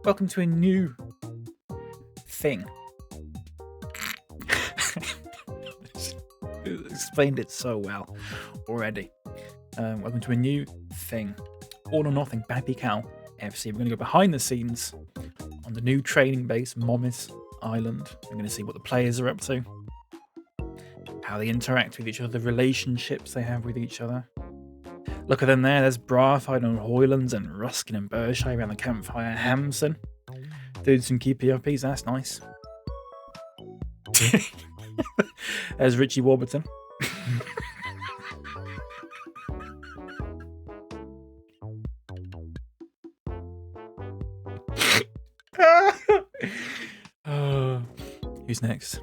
Welcome to a new thing. Explained it so well already. Welcome to a new thing. All or nothing, BapyCal FC. We're going to go behind the scenes on the new training base, Momis Island. We're going to see what the players are up to, how they interact with each other, the relationships they have with each other. Look at them there. There's Brathide and Hoylands and Ruskin and Berkshire around the campfire. Hamson doing some keepy uppies. That's nice. There's Richie Warburton. Who's next?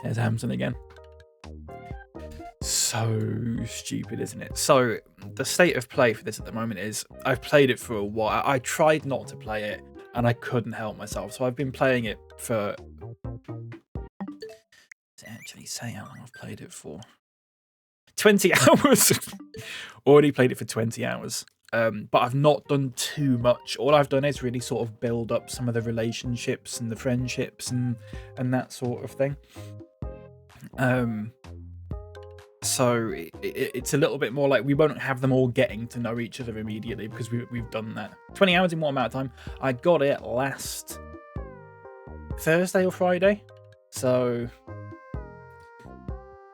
There's Hamson again. So stupid, isn't it? So the state of play for this at the moment is I've played it for a while. I tried not to play it and I couldn't help myself. So I've been playing it for... Does it actually say how long I've played it for? 20 hours. Already played it for 20 hours. But I've not done too much. All I've done is really sort of build up some of the relationships and the friendships and that sort of thing. So it's a little bit more like we won't have them all getting to know each other immediately because we've done that. 20 hours in what amount of time? I got it last Thursday or Friday. So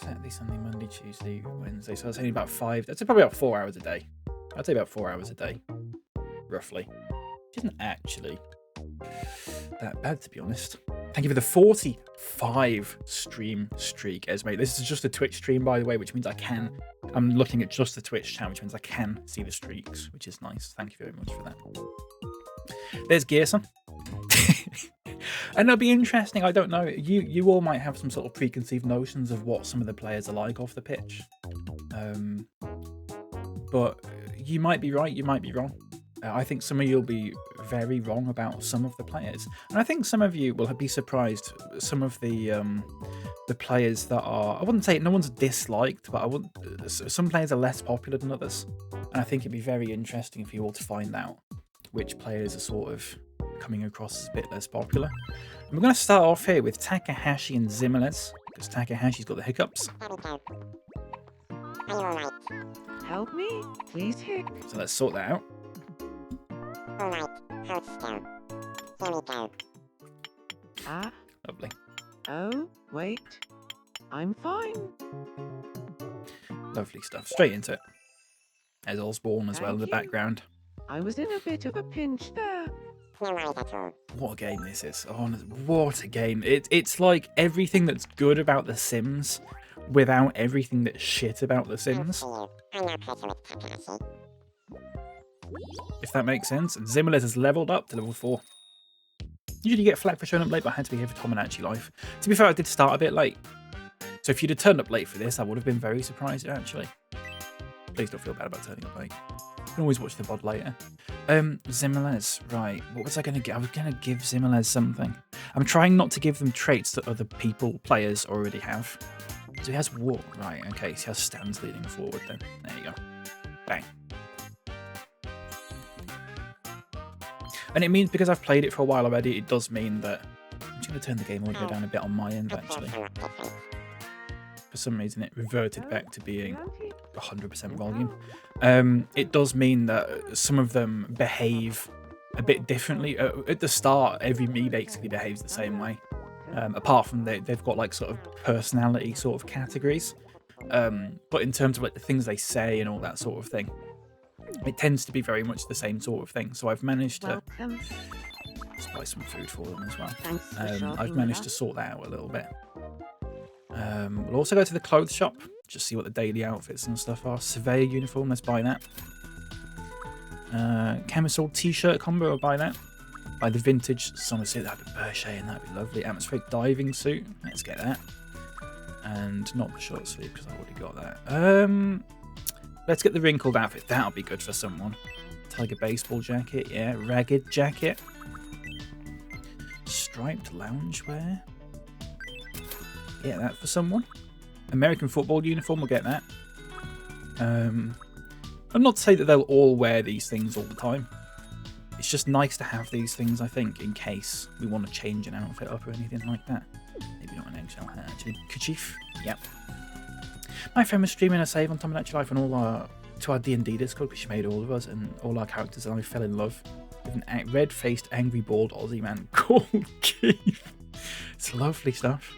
Saturday, Sunday, Monday, Tuesday, Wednesday. So that's only about 5. That's probably about 4 hours a day. I'd say about 4 hours a day, roughly. Which isn't actually that bad, to be honest. Thank you for the 45 stream streak, Esme. This is just a Twitch stream, by the way, which means I'm looking at just the Twitch chat, which means I can see the streaks, which is nice. Thank you very much for that. There's Gearson. And it'll be interesting. I don't know. You all might have some sort of preconceived notions of what some of the players are like off the pitch. But you might be right, you might be wrong. I think some of you will be very wrong about some of the players. And I think some of you will be surprised. Some of the players that are... I wouldn't say no one's disliked, but some players are less popular than others. And I think it'd be very interesting for you all to find out which players are sort of coming across as a bit less popular. And we're going to start off here with Takahashi and Zimmerles, because Takahashi's got the hiccups. Help me, please. So let's sort that out. Alright, hold still. Here we go. Ah, Lovely. oh, wait. I'm fine. Lovely stuff. Straight into it. There's Osborne as well in the Thank you. background. I was in a bit of a pinch there. No worries at all. What a game this is. Oh, what a game. It's like everything that's good about The Sims without everything that's shit about The Sims. I know closer with Takahashi. If that makes sense. And Zimmerles has leveled up to level 4. Usually you get flack for showing up late, but I had to be here for Tomodachi life. To be fair, I did start a bit late. So if you'd have turned up late for this, I would have been very surprised, actually. Please don't feel bad about turning up late. You can always watch the VOD later. Zimmerles, right. What was I going to give? I was going to give Zimmerles something. I'm trying not to give them traits that other players already have. So he has walk, right, okay, so he has stands leading forward then. There you go. Bang. And it means because I've played it for a while already, it does mean that... I'm just going to turn the game audio down a bit on my end, actually. For some reason, it reverted back to being 100% volume. It does mean that some of them behave a bit differently. At the start, every me basically behaves the same way. Apart from they've got like sort of personality sort of categories. But in terms of like the things they say and all that sort of thing, it tends to be very much the same sort of thing. So I've managed to buy some food for them as well. I've managed to sort that out a little bit. We'll also go to the clothes shop, just see what the daily outfits and stuff are. Surveyor uniform, let's buy that. Camisole t-shirt combo, I'll buy that. Buy the vintage Somerset, that'd be Berkshire and that'd be lovely. Atmospheric diving suit, let's get that. And not the short sleeve because I've already got that. Let's get the wrinkled outfit, that'll be good for someone. Tiger baseball jacket, yeah. Ragged jacket. Striped loungewear. Get that for someone. American football uniform, we'll get that. I'm not to say that they'll all wear these things all the time. It's it's just nice to have these things, I think, in case we want to change an outfit up or anything like that. Maybe not an eggshell hat, actually. Kerchief? Yep. My friend was streaming a save on Tomodachi Life and to our D&D Discord, because she made all of us and all our characters, and I fell in love with an red-faced, angry, bald Aussie man called Keith. It's lovely stuff.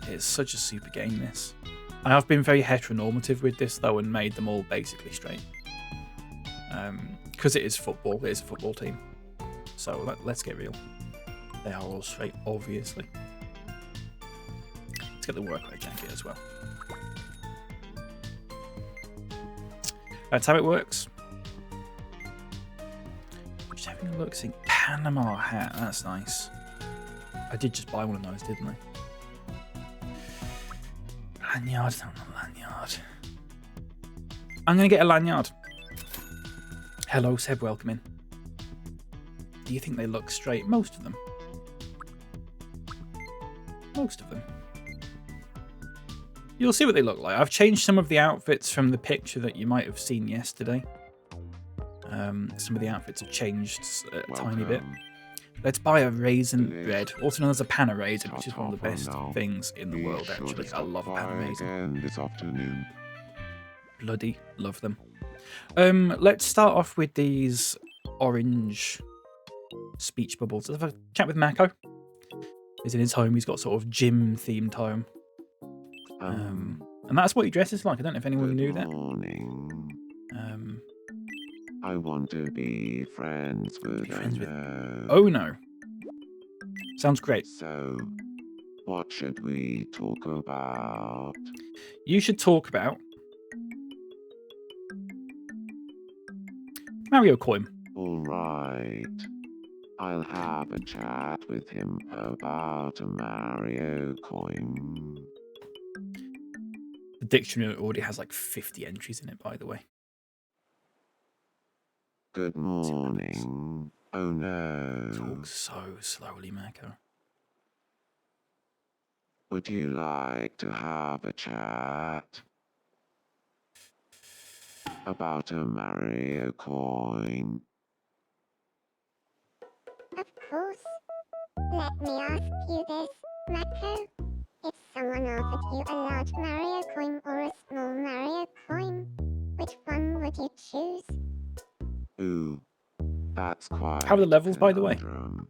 It's such a super game, this. I have been very heteronormative with this, though, and made them all basically straight. Because it is football. It is a football team. So let's get real. They are all straight, obviously. Let's get the workwear jacket as well. That's how it works. Just having a look, seeing Panama hat. That's nice. I did just buy one of those, didn't I? Lanyard, not lanyard. I'm going to get a lanyard. Hello, Seb, welcome in. Do you think they look straight? Most of them. Most of them. You'll see what they look like. I've changed some of the outfits from the picture that you might have seen yesterday. Some of the outfits have changed a tiny bit. Let's buy a raisin bread, also known as a panna raisin, which is one of the best things in the world, actually. I love a panna raisin. This afternoon. Bloody love them. Let's start off with these orange speech bubbles. Let's have a chat with Mako. He's in his home. He's got sort of gym-themed home. And that's what he dresses like. I don't know if anyone knew that. Morning. I want to be friends with Oh no. Sounds great. So, what should we talk about? You should talk about Mario Coin. All right. I'll have a chat with him about a Mario coin. The dictionary already has like 50 entries in it, by the way. Good morning. Oh no. Talk so slowly, Mako. Would you like to have a chat about a Mario coin? Of course. Let me ask you this, Mako. If someone offered you a large Mario coin or a small Mario coin, which one would you choose? Ooh, that's quite How are the levels, by the way? conundrum.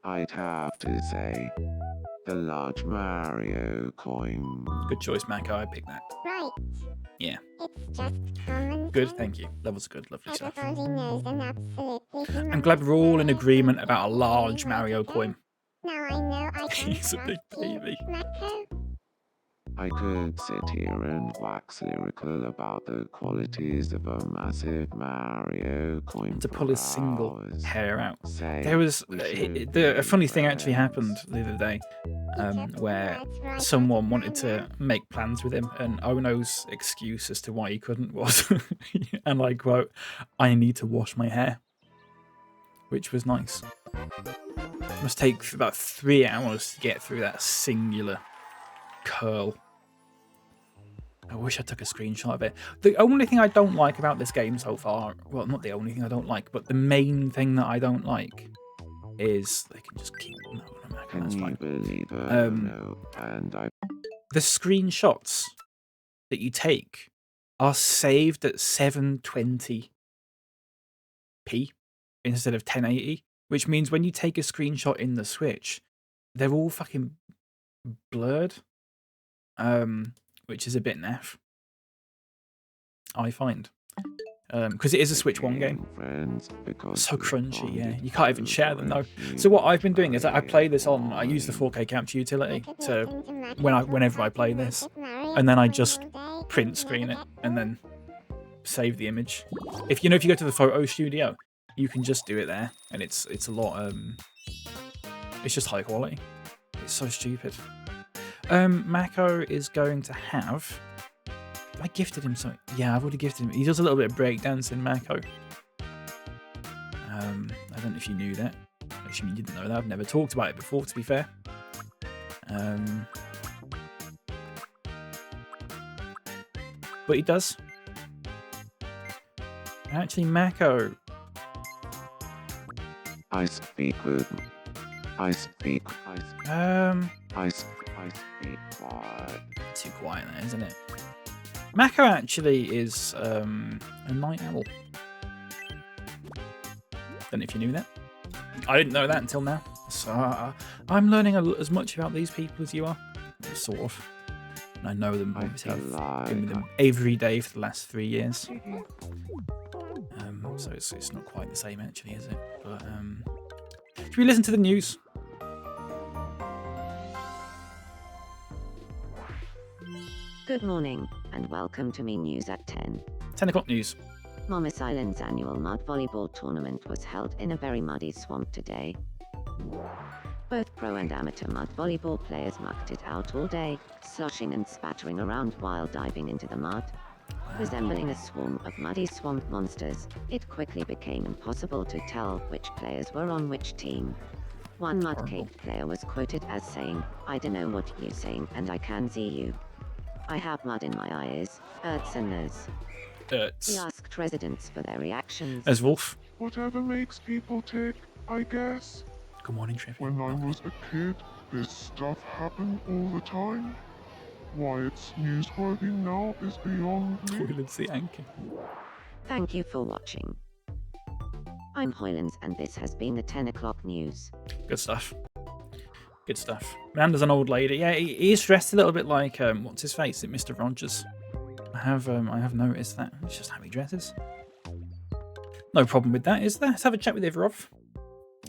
I'd have to say the large Mario coin. Good choice, Mako. I picked that. Right. Yeah. It's just common Good, sense. thank you. Levels are good. Lovely stuff. Everybody knows an absolutely I'm glad we're all in humongous agreement Mario about a coin large where to Mario go. coin. Now I know I can He's a big trust you, baby. Mako. I could sit here and wax lyrical about the qualities of a massive Mario coin To for pull his single hours. hair out. Say There was we should a be funny thing actually happened friends. the other day, You took where the words right out someone of wanted my to mouth. make plans with him, and Ono's excuse as to why he couldn't was, and I quote, "I need to wash my hair," which was nice. Must take about 3 hours to get through that singular curl. I wish I took a screenshot of it. The only thing I don't like about this game so far, well, not the only thing I don't like, but the main thing that I don't like is they can just keep. No, Can that's you fine. believe it? No, and I The screenshots that you take are saved at 720p instead of 1080, which means when you take a screenshot in the Switch, they're all fucking blurred, which is a bit naff, I find. Because it is a Switch 1 game. friends because So we crunchy, yeah. bonded You can't even share them, though. over a So what I've been doing is I play this on, I huge use the 4K capture utility You could to listen to Mako whenever I talk play about this, Massive Mario and then I coin just all day print and screen never it get and bored. then save the image. If you know, if you go to the photo studio, you can just do it there, and it's a lot. It's just high quality. It's so stupid. Mako is going to have. I gifted him something. Yeah, I've already gifted him. He does a little bit of breakdancing, Mako. I don't know if you knew that. I assume you didn't know that. I've never talked about it before, to be fair. But he does. Actually, Mako. I speak with. I speak. I speak quiet. Too quiet there, isn't it? Mako actually is a night owl. Don't know if you knew that. I didn't know that until now. So I'm learning as much about these people as you are, sort of. And I know them. Obviously, I've been with them every day for the last 3 years. So it's not quite the same, actually, is it? But should we listen to the news? Good morning, and welcome to Me News at 10. 10 o'clock news. Momus Island's annual mud volleyball tournament was held in a very muddy swamp today. Both pro and amateur mud volleyball players mucked it out all day, sloshing and spattering around while diving into the mud. Resembling a swarm of muddy swamp monsters, it quickly became impossible to tell which players were on which team. One mudcake player was quoted as saying, "I don't know what you're saying and I can see you. I have mud in my eyes, hurts and nose." He asked residents for their reactions. As Wolf. Whatever makes people tick, I guess. Good morning, Trippy. When I was a kid, this stuff happened all the time. Why it's newsworthy now is beyond me. Hoyland's the anchor. Thank you for watching. I'm Hoylands and this has been the 10 o'clock news. Good stuff. Good stuff. Miranda's an old lady. Yeah, he is dressed a little bit like what's his face? Is it Mr. Rogers? I have noticed that. It's just how he dresses. No problem with that, is there? Let's have a chat with Ivarov.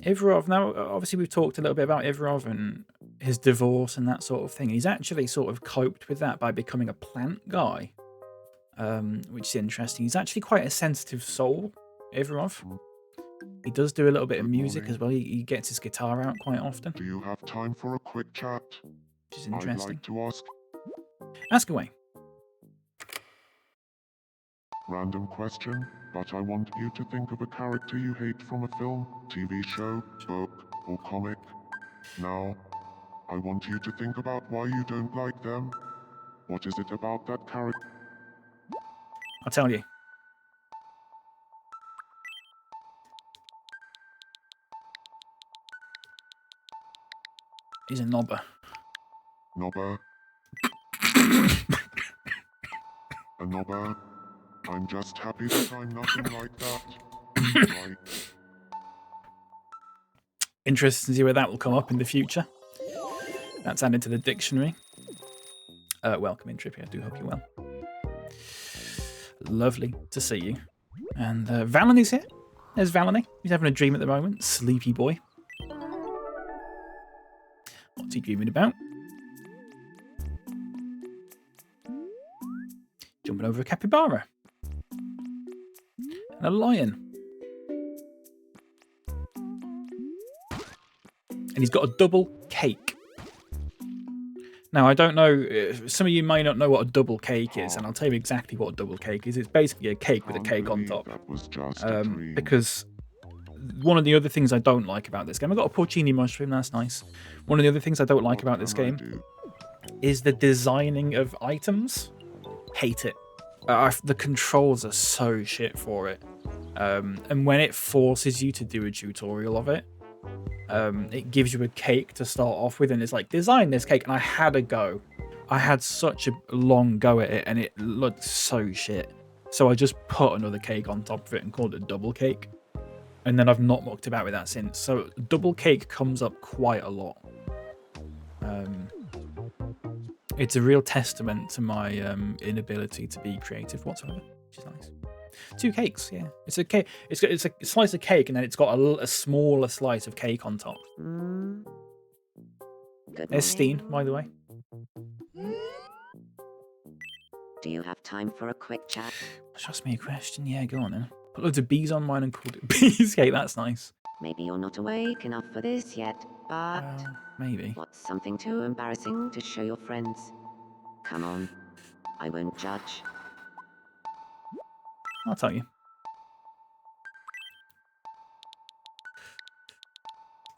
Ivarov, now obviously we've talked a little bit about Ivarov and his divorce and that sort of thing. He's actually sort of coped with that by becoming a plant guy, which is interesting. He's actually quite a sensitive soul, Ivarov. He does do a little bit of music as well. He gets his guitar out quite often. Do you have time for a quick chat? Which is interesting. I'd like to ask. Ask away. Random question, but I want you to think of a character you hate from a film, TV show, book, or comic. Now, I want you to think about why you don't like them. What is it about that character? I'll tell you. He's a knobber. Knobber? A knobber? I'm just happy that I'm nothing like that. Right. Interested to see where that will come up in the future. That's added to the dictionary. Welcome in, Trippy. I do hope you're well. Lovely to see you. And Valany's here. There's Valany. He's having a dream at the moment. Sleepy boy. What's he dreaming about? Jumping over a capybara. And a lion. And he's got a double cake. Now, I don't know, some of you may not know what a double cake is, and I'll tell you exactly what a double cake is. It's basically a cake with a cake on top. That was just a dream. Because one of the other things I don't like about this game, I got a porcini mushroom, that's nice. One of the other things I don't like about this game is the designing of items. Hate it. The controls are so shit for it. And when it forces you to do a tutorial of it, it gives you a cake to start off with, and it's like, design this cake. And I had a go. I had such a long go at it, and it looked so shit. So I just put another cake on top of it and called it a double cake. And then I've not mucked about with that since. So double cake comes up quite a lot. It's a real testament to my inability to be creative whatsoever, which is nice. 2 cakes, yeah. It's a cake. It's a slice of cake, and then it's got a smaller slice of cake on top. There's Steen, by the way. Do you have time for a quick chat? Just ask me a question. Yeah, go on then. Put loads of bees on mine and called it bees cake. That's nice. Maybe you're not awake enough for this yet, but Maybe. what's something too embarrassing to show your friends? Come on, I won't judge. I'll tell you.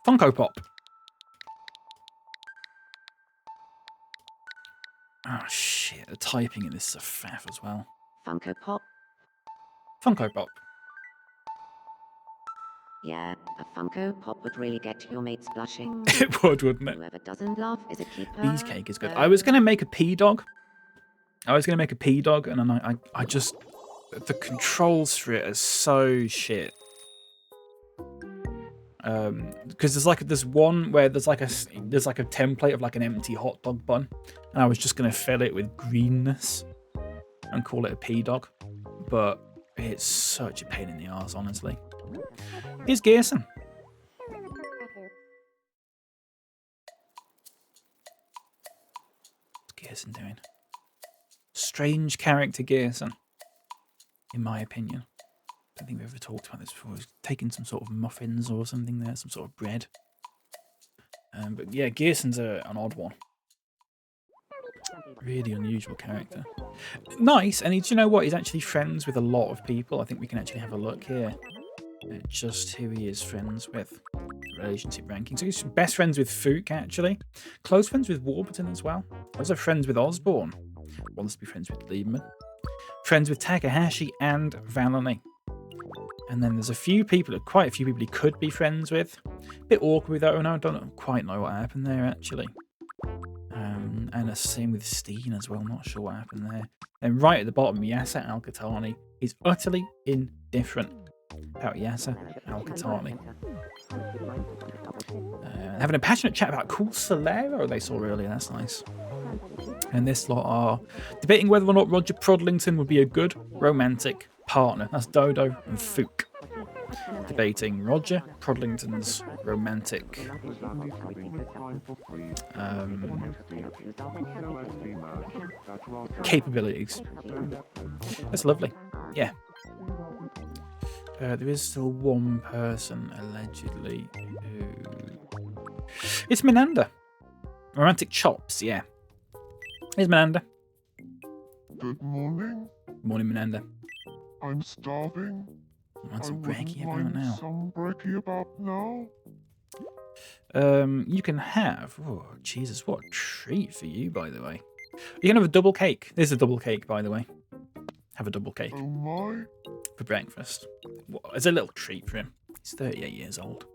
Funko Pop. Oh shit, the typing in this is a faff as well. Funko Pop? Funko Pop. Yeah, a Funko Pop would really get your mates blushing. It would, wouldn't it? Whoever doesn't laugh is a keeper. Cheesecake is good. I was going to make a P-Dog. And then I just... The controls for it are so shit. Because there's one where there's like a template of like an empty hot dog bun, and I was just going to fill it with greenness and call it a P-Dog. But it's such a pain in the arse, honestly. Here's Gerson. What's Gerson doing? Strange character Gerson, in my opinion. I don't think we've ever talked about this before. He's taking some sort of muffins or something there, some sort of bread. But yeah, Gerson's an odd one. Really unusual character. Nice, and you know what? He's actually friends with a lot of people. I think we can actually have a look here at just who he is friends with. Relationship ranking. So he's best friends with Fook, actually. Close friends with Warburton as well. Also friends with Osborne. Wants to be friends with Lieberman. Friends with Takahashi and Valony. And then there's quite a few people he could be friends with. A bit awkward with that one. I don't quite know what happened there, actually. And the same with Steen as well. Not sure what happened there. And right at the bottom, Yasa Al-Qatani is utterly indifferent about Yasa Al-Qatani. Having a passionate chat about cool Solero they saw earlier. That's nice. And this lot are debating whether or not Roger Prodlington would be a good romantic partner. That's Dodo and Fook. Debating Roger Prodlington's romantic capabilities. That's lovely. Yeah. There is still one person, allegedly, who... It's Menanda. Romantic chops, yeah. Here's Menanda. Good morning. Morning, Menanda. I'm starving. Want some brekkie I about wouldn't now? mind some brekkie about now. You can have... Oh, Jesus, what a treat for you, by the way. You can have a double cake. There's a double cake, by the way. Have a double cake Oh my. for breakfast. It's a little treat for him. He's 38 years old.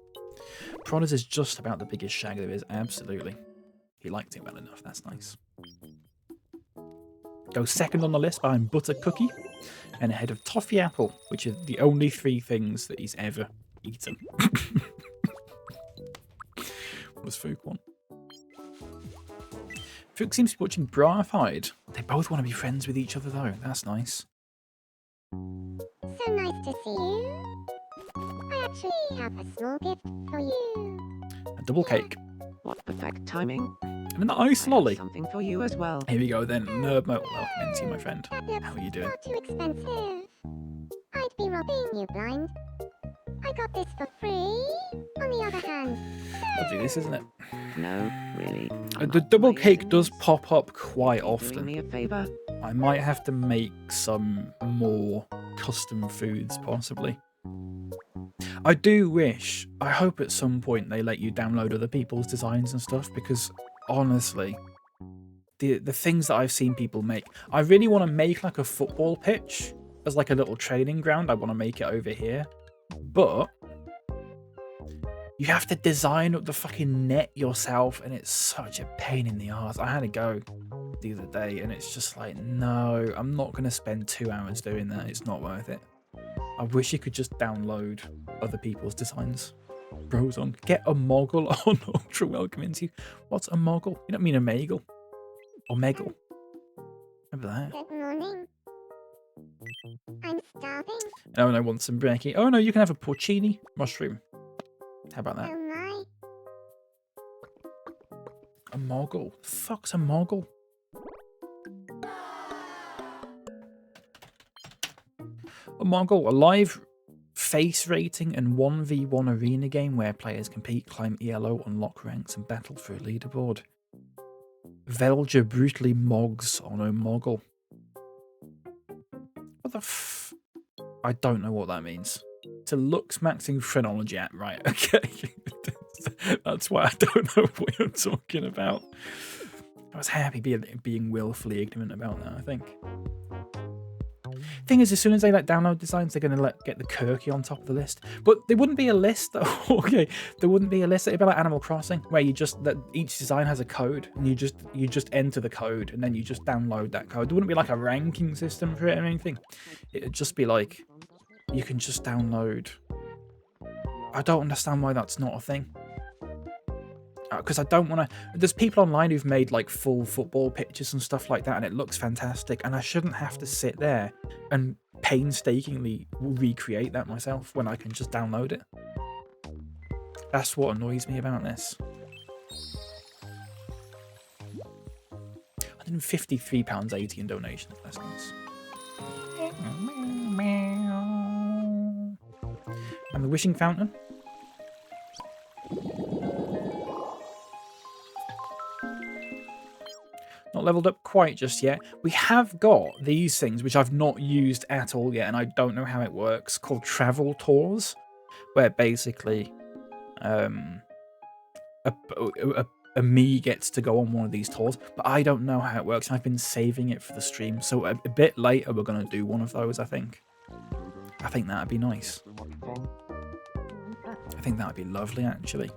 Prodders is just about the biggest shag there is, absolutely. He liked it well enough, that's nice. Goes second on the list behind Butter Cookie and ahead of Toffee Apple, which are the only three things that he's ever eaten. What does Fook want? Fook seems to be watching Bratified. They both want to be friends with each other though, that's nice. So nice to see you. I actually have a small gift for you. A double cake. What perfect timing. And an ice I have lolly. something for you as well. Here we go then. Nerd Mode. Welcome into you, my friend. That looks How are you doing? far too expensive. I'd be robbing you blind. I got this for free. On the other hand, I'll do this, isn't it? No, really. The double cake does pop up quite Doing often. me a favor. I might have to make some more custom foods, possibly. I do wish, I hope at some point they let you download other people's designs and stuff, because honestly, the things that I've seen people make, I really want to make like a football pitch as like a little training ground. I want to make it over here, but you have to design up the fucking net yourself, and it's such a pain in the arse. I had to go the other day, and it's just like, no, I'm not going to spend 2 hours doing that. It's not worth it. I wish you could just download other people's designs. Brozon, get a moggle on Ultra Welcome Into You. What's a moggle? You don't mean a magel. Or megal. Remember that? good morning. I'm starving. Oh, and I want some brekkie. Oh no, you can have a porcini mushroom. How about that? Oh my. A moggle. The fuck's a moggle? A moggle, a live face rating and 1v1 arena game where players compete, climb ELO, unlock ranks, and battle for a leaderboard. Velja brutally mogs on a moggle. What the f... I don't know what that means. It's a looks maxing phrenology app, right? Okay. That's why I don't know what you're talking about. I was happy being willfully ignorant about that, I think. thing is, as soon as they download designs, they're going to get the Kirky on top of the list. But there wouldn't be a list, though. Okay, there wouldn't be a list. It'd be like Animal Crossing, where each design has a code, and you just enter the code, and then you just download that code. There wouldn't be like a ranking system for it or anything. It'd just be like you can just download. I don't understand why that's not a thing. Because I don't want to. There's people online who've made like full football pictures and stuff like that, and it looks fantastic. And I shouldn't have to sit there and painstakingly recreate that myself when I can just download it. That's what annoys me about this. £153.80 in donations. That's nice. And the wishing fountain. Not leveled up quite just yet. We have got these things, which I've not used at all yet, and I don't know how it works, called travel tours, where basically a me gets to go on one of these tours, but I don't know how it works, and I've been saving it for the stream, so a bit later we're going to do one of those, I think. I think that'd be nice. I think that'd be lovely, actually.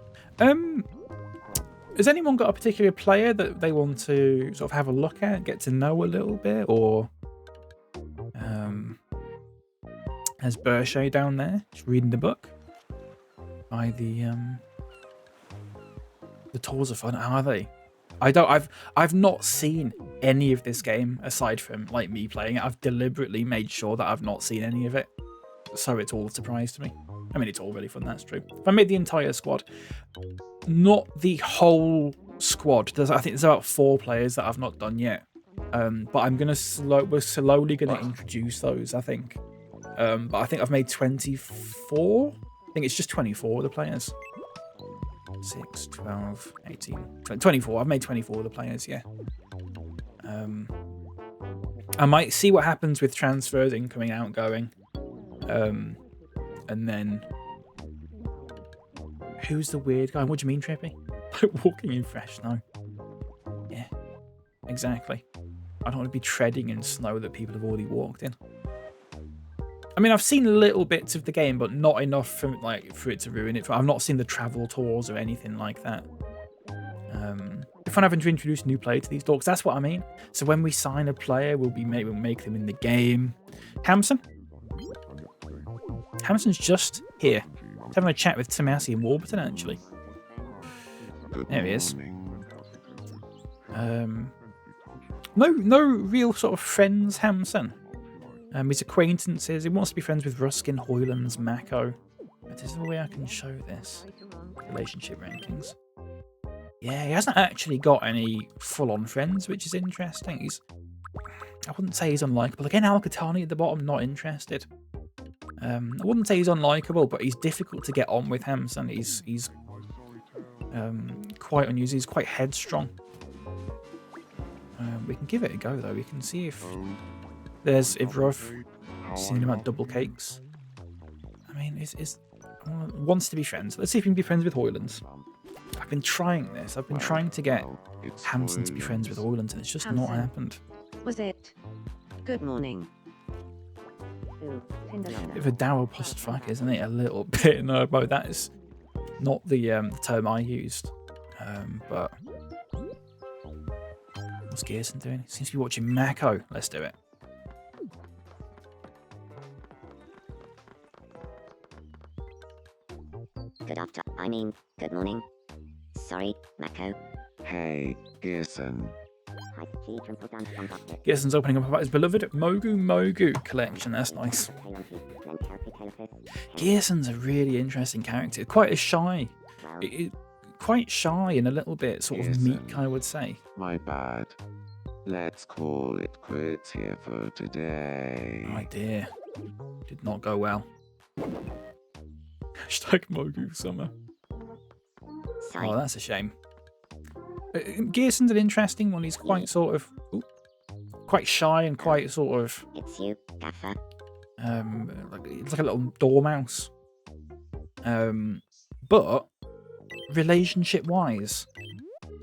Has anyone got a particular player that they want to sort of have a look at, get to know a little bit, or has Bershay down there just reading the book? By the tours are fun, are they? I've not seen any of this game aside from like me playing it. I've deliberately made sure that I've not seen any of it, so it's all a surprise to me. I mean, it's all really fun, that's true. If I made the entire squad, not the whole squad. I think there's about 4 players that I've not done yet. But we're slowly gonna introduce those, I think. But I think I've made 24. I think it's just 24 of the players. 6, 12, 18, 24. I've made 24 of the players, yeah. I might see what happens with transfers, incoming, outgoing. And then who's the weird guy? What do you mean, Trippy? Like walking in fresh snow. Yeah, exactly. I don't want to be treading in snow that people have already walked in. I mean, I've seen little bits of the game, but not enough for it to ruin it. I've not seen the travel tours or anything like that. If I'm having to introduce a new player to these dogs, that's what I mean. So when we sign a player, we'll make them in the game. Hamson? Hamson's just here. He's having a chat with Tomodachi and Warburton, actually. There he is. No real sort of friends, Hamson. His acquaintances. He wants to be friends with Ruskin, Hoylands, Mako. But is there a way I can show this? Relationship rankings. Yeah, he hasn't actually got any full-on friends, which is interesting. I wouldn't say he's unlikable. Again, Al-Qatani at the bottom, not interested. I wouldn't say he's unlikable, but he's difficult to get on with, Hamson. He's quite unusual. He's quite headstrong. We can give it a go, though. We can see if there's Ivrov. Seen him at Double Cakes. I mean, wants to be friends. Let's see if we can be friends with Hoylands. I've been trying this. I've been trying to get Hamson to be friends with Hoylands, and it's just not happened. Was it? Good morning. Bit of a dour postfuck, isn't it? A little bit. No, but that is not the term I used. But what's Gearson doing? He seems to be watching Mako. Let's do it. Good morning. Sorry, Mako. Hey, Gearson. Gearson's opening up about his beloved Mogu collection. That's nice. Gearson's a really interesting character. Quite shy and a little bit sort of meek, I would say. My bad. Let's call it quits here for today. Oh dear. Did not go well. Hashtag Mogu Summer. Sorry. Oh, that's a shame. Gearson's an interesting one. He's quite sort of quite shy and quite sort of It's you, Gaffer. he's like a little dormouse. But relationship wise,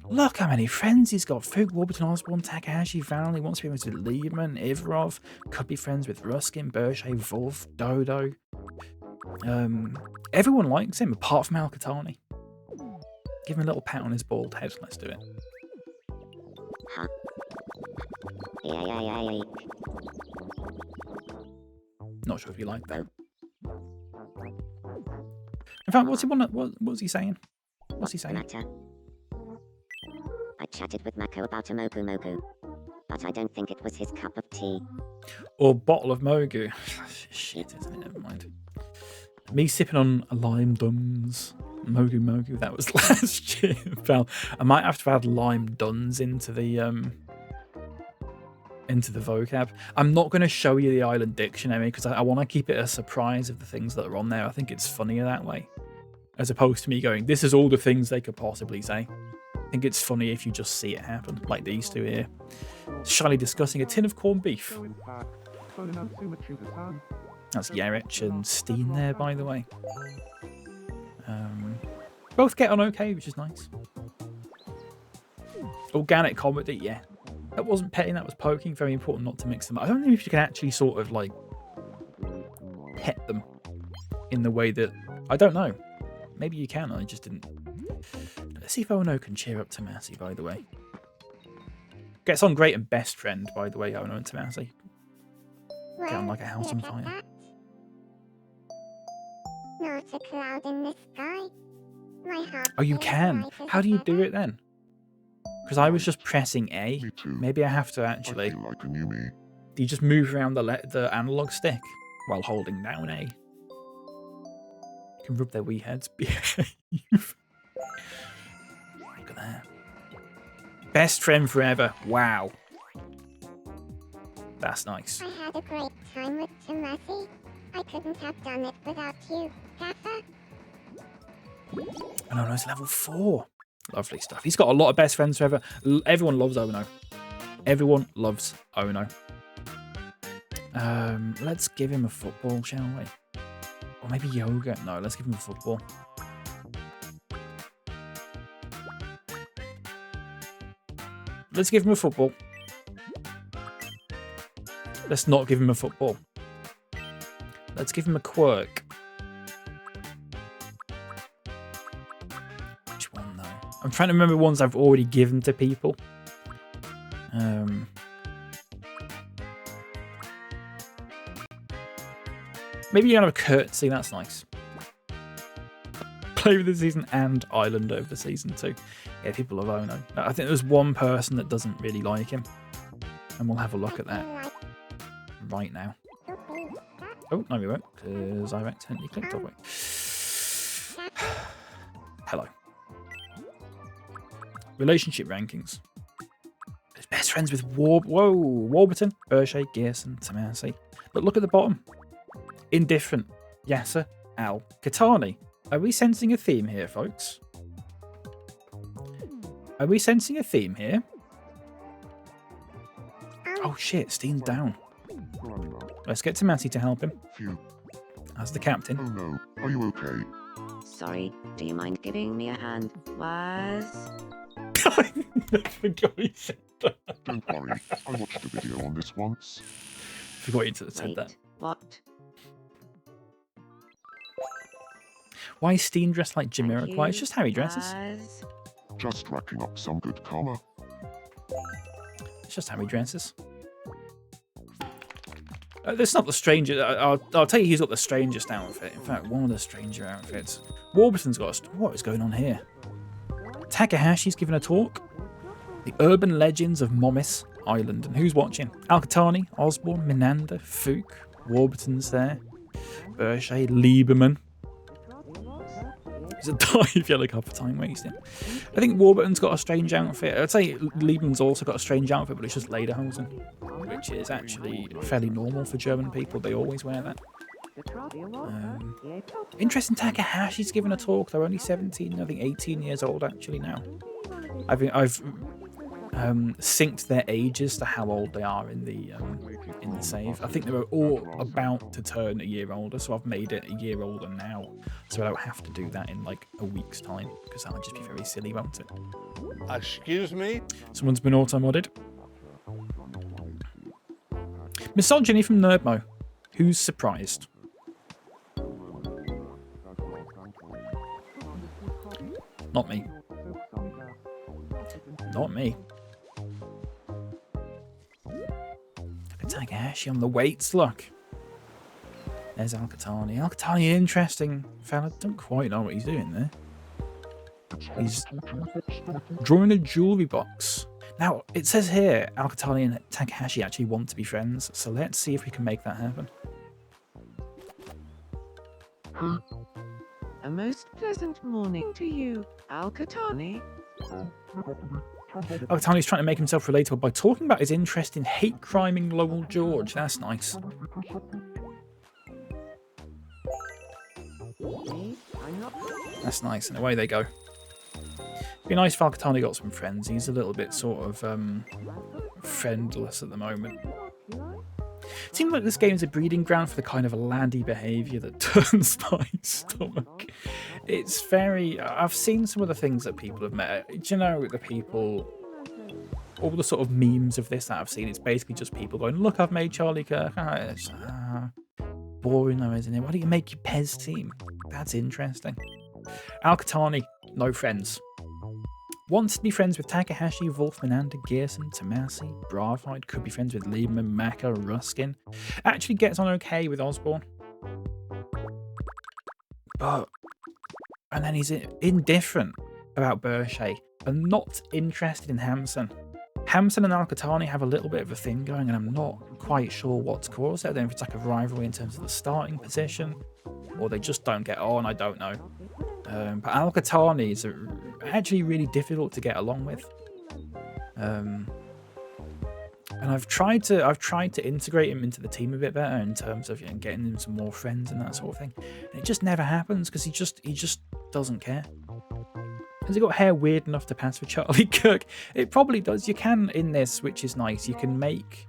Look how many friends he's got. Fuke, Warburton, Osborne, Takahashi, Valley, wants to be friends with Lieberman, Ivarov, could be friends with Ruskin, Berche, Wolf, Dodo. Everyone likes him apart from Alcatani. Give him a little pat on his bald head. Let's do it. Huh? Yeah. Not sure if you like that. In fact, what's he saying? What's he saying? Matter. I chatted with Mako about a Mogu, but I don't think it was his cup of tea. Or bottle of Mogu. Shit, isn't it? Never mind. Me sipping on a lime duns. Mogu. That was last year, pal. I might have to add lime duns into the vocab. I'm not going to show you the island dictionary because I want to keep it a surprise of the things that are on there. I think it's funnier that way, as opposed to me going, this is all the things they could possibly say. I think it's funny if you just see it happen, like these two here. Shyly discussing a tin of corned beef. That's Yarich and Steen there, by the way. Both get on okay, which is nice. Organic comedy, yeah. That wasn't petting, that was poking. Very important not to mix them up. I don't know if you can actually sort of like pet them in the way that... I don't know. Maybe you can, I just didn't. Let's see if Ono can cheer up Tomasi, by the way. Gets on great and best friend, by the way, Ono and Tomasi. Get on like a house on look at fire. that. Not a cloud in the sky. My heart Oh, you feels can? light as How a do you do feather. it then? Because I was just pressing A. Me too. Maybe I have to I actually... feel like a new me. Do you just move around the analog stick while holding down A? You can rub their wee heads. Behave. Look at that. Best friend forever. Wow. That's nice. I had a great time with Tomasi. I couldn't have done it without you, Kappa. Oh no, it's level 4. Lovely stuff. He's got a lot of best friends forever. Everyone loves Ono. Everyone loves Ono. Let's give him a football, shall we? Or maybe yoga. No, let's give him a football. Let's give him a football. Let's not give him a football. Let's give him a quirk. Which one, though? I'm trying to remember ones I've already given to people. Maybe you can have a courtesy, that's nice. Play with the season and Island over the season too. Yeah, people love Ono. I think there's one person that doesn't really like him. And we'll have a look at that right now. Oh, no we won't, because I've accidentally clicked away. Hello. Relationship rankings. He's best friends with Warburton, Berche, Gearson, Tomasi. But look at the bottom. Indifferent. Yasser, Al, Katani. Are we sensing a theme here, folks? Are we sensing a theme here? Oh shit, Steen's down. Let's get Tomasi to help him. Phew. As the captain. Oh no. Are you okay? Sorry, do you mind giving me a hand? Was... I forgot he said that. Don't worry. I watched a video on this once. Forgot he said Wait, that. what? Why is Steen dressed like Thank Jamiroquai? It's you. just how he dresses. Was... Just racking up some good karma. It's just how he dresses. That's not the strangest. I'll tell you, he's got the strangest outfit. In fact, one of the stranger outfits. Warburton's got a... What is going on here? Takahashi's giving a talk. The Urban Legends of Momis Island. And who's watching? Alcatani, Osborne, Menander, Fuke. Warburton's there. Berche, Lieberman. He's a dive yellow cup of time wasting. I think Warburton's got a strange outfit. I'd say Lieberman's also got a strange outfit, but it's just lederhosen, which is actually fairly normal for German people. They always wear that. Interesting, Takahashi's given a talk. They're only 17, I think 18 years old actually now. I've synced their ages to how old they are in the save. I think they were all about to turn a year older, so I've made it a year older now, so I don't have to do that in like a week's time, because that would just be very silly, won't it? Excuse me? Someone's been auto-modded. Misogyny from Nerdmo. Who's surprised? Not me. Not me. Look at Takahashi on the weights, look. There's Alcatani. Alcatani, interesting fella. Don't quite know what he's doing there. He's drawing a jewellery box. Now, it says here, Alcatani and Takahashi actually want to be friends, so let's see if we can make that happen. A most pleasant morning to you, Alcatani. Alcatani's trying to make himself relatable by talking about his interest in hate-criming Lowell George. That's nice. That's nice, and away they go. Be nice if Alcatani got some friends. He's a little bit sort of friendless at the moment. It seems like this game is a breeding ground for the kind of laddie behaviour that turns my stomach. It's very... I've seen some of the things that people have met. Do you know, the people... All the sort of memes of this that I've seen, it's basically just people going, look, I've made Charlie Kirk. Boring though, isn't it? Why don't you make your Pez team? That's interesting. Alcatani, no friends. Wants to be friends with Takahashi, Wolfman, and Gearson, Tomasi, Bravide, could be friends with Lieberman, Maka, Ruskin. Actually gets on okay with Osborne. But, and then he's indifferent about Berche and not interested in Hamson. Hamson and Alcatani have a little bit of a thing going, and I'm not quite sure what's caused it. I don't know if it's like a rivalry in terms of the starting position, or they just don't get on, I don't know. But Alcatani is actually really difficult to get along with. And I've tried to integrate him into the team a bit better in terms of, you know, getting him some more friends and that sort of thing. And it just never happens because he just doesn't care. Has he got hair weird enough to pass for Charlie Kirk? It probably does. You can in this, which is nice. You can make,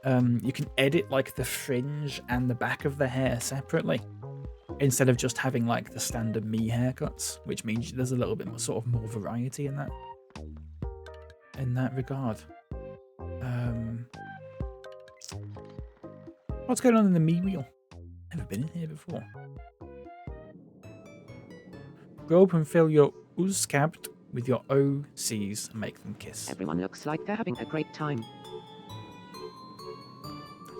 you can edit like the fringe and the back of the hair separately, instead of just having like the standard me haircuts, which means there's a little bit more, sort of more variety in that regard. What's going on in the me wheel? Never been in here before. Go up and fill your Uzcabt with your OCs and make them kiss. Everyone looks like they're having a great time.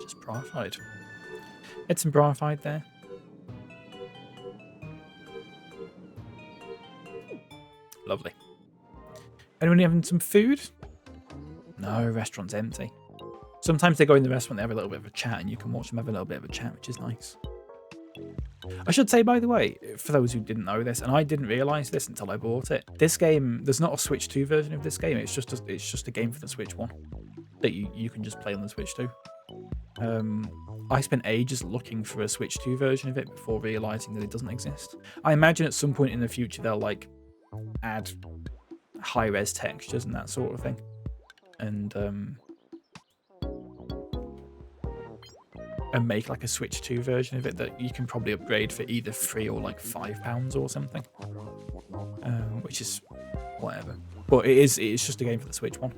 Just brafide. Get some brafide there. Lovely. Anyone having some food? No, restaurant's empty. Sometimes they go in the restaurant, they have a little bit of a chat, and you can watch them have a little bit of a chat, which is nice. I should say, by the way, for those who didn't know this, and I didn't realise this until I bought it, this game, there's not a Switch 2 version of this game, it's just a game for the Switch 1 that you can just play on the Switch 2. I spent ages looking for a Switch 2 version of it before realising that it doesn't exist. I imagine at some point in the future they'll like add high-res textures and that sort of thing. And make like a Switch 2 version of it that you can probably upgrade for either £3 or like £5 or something. Which is whatever. But it is just a game for the Switch 1.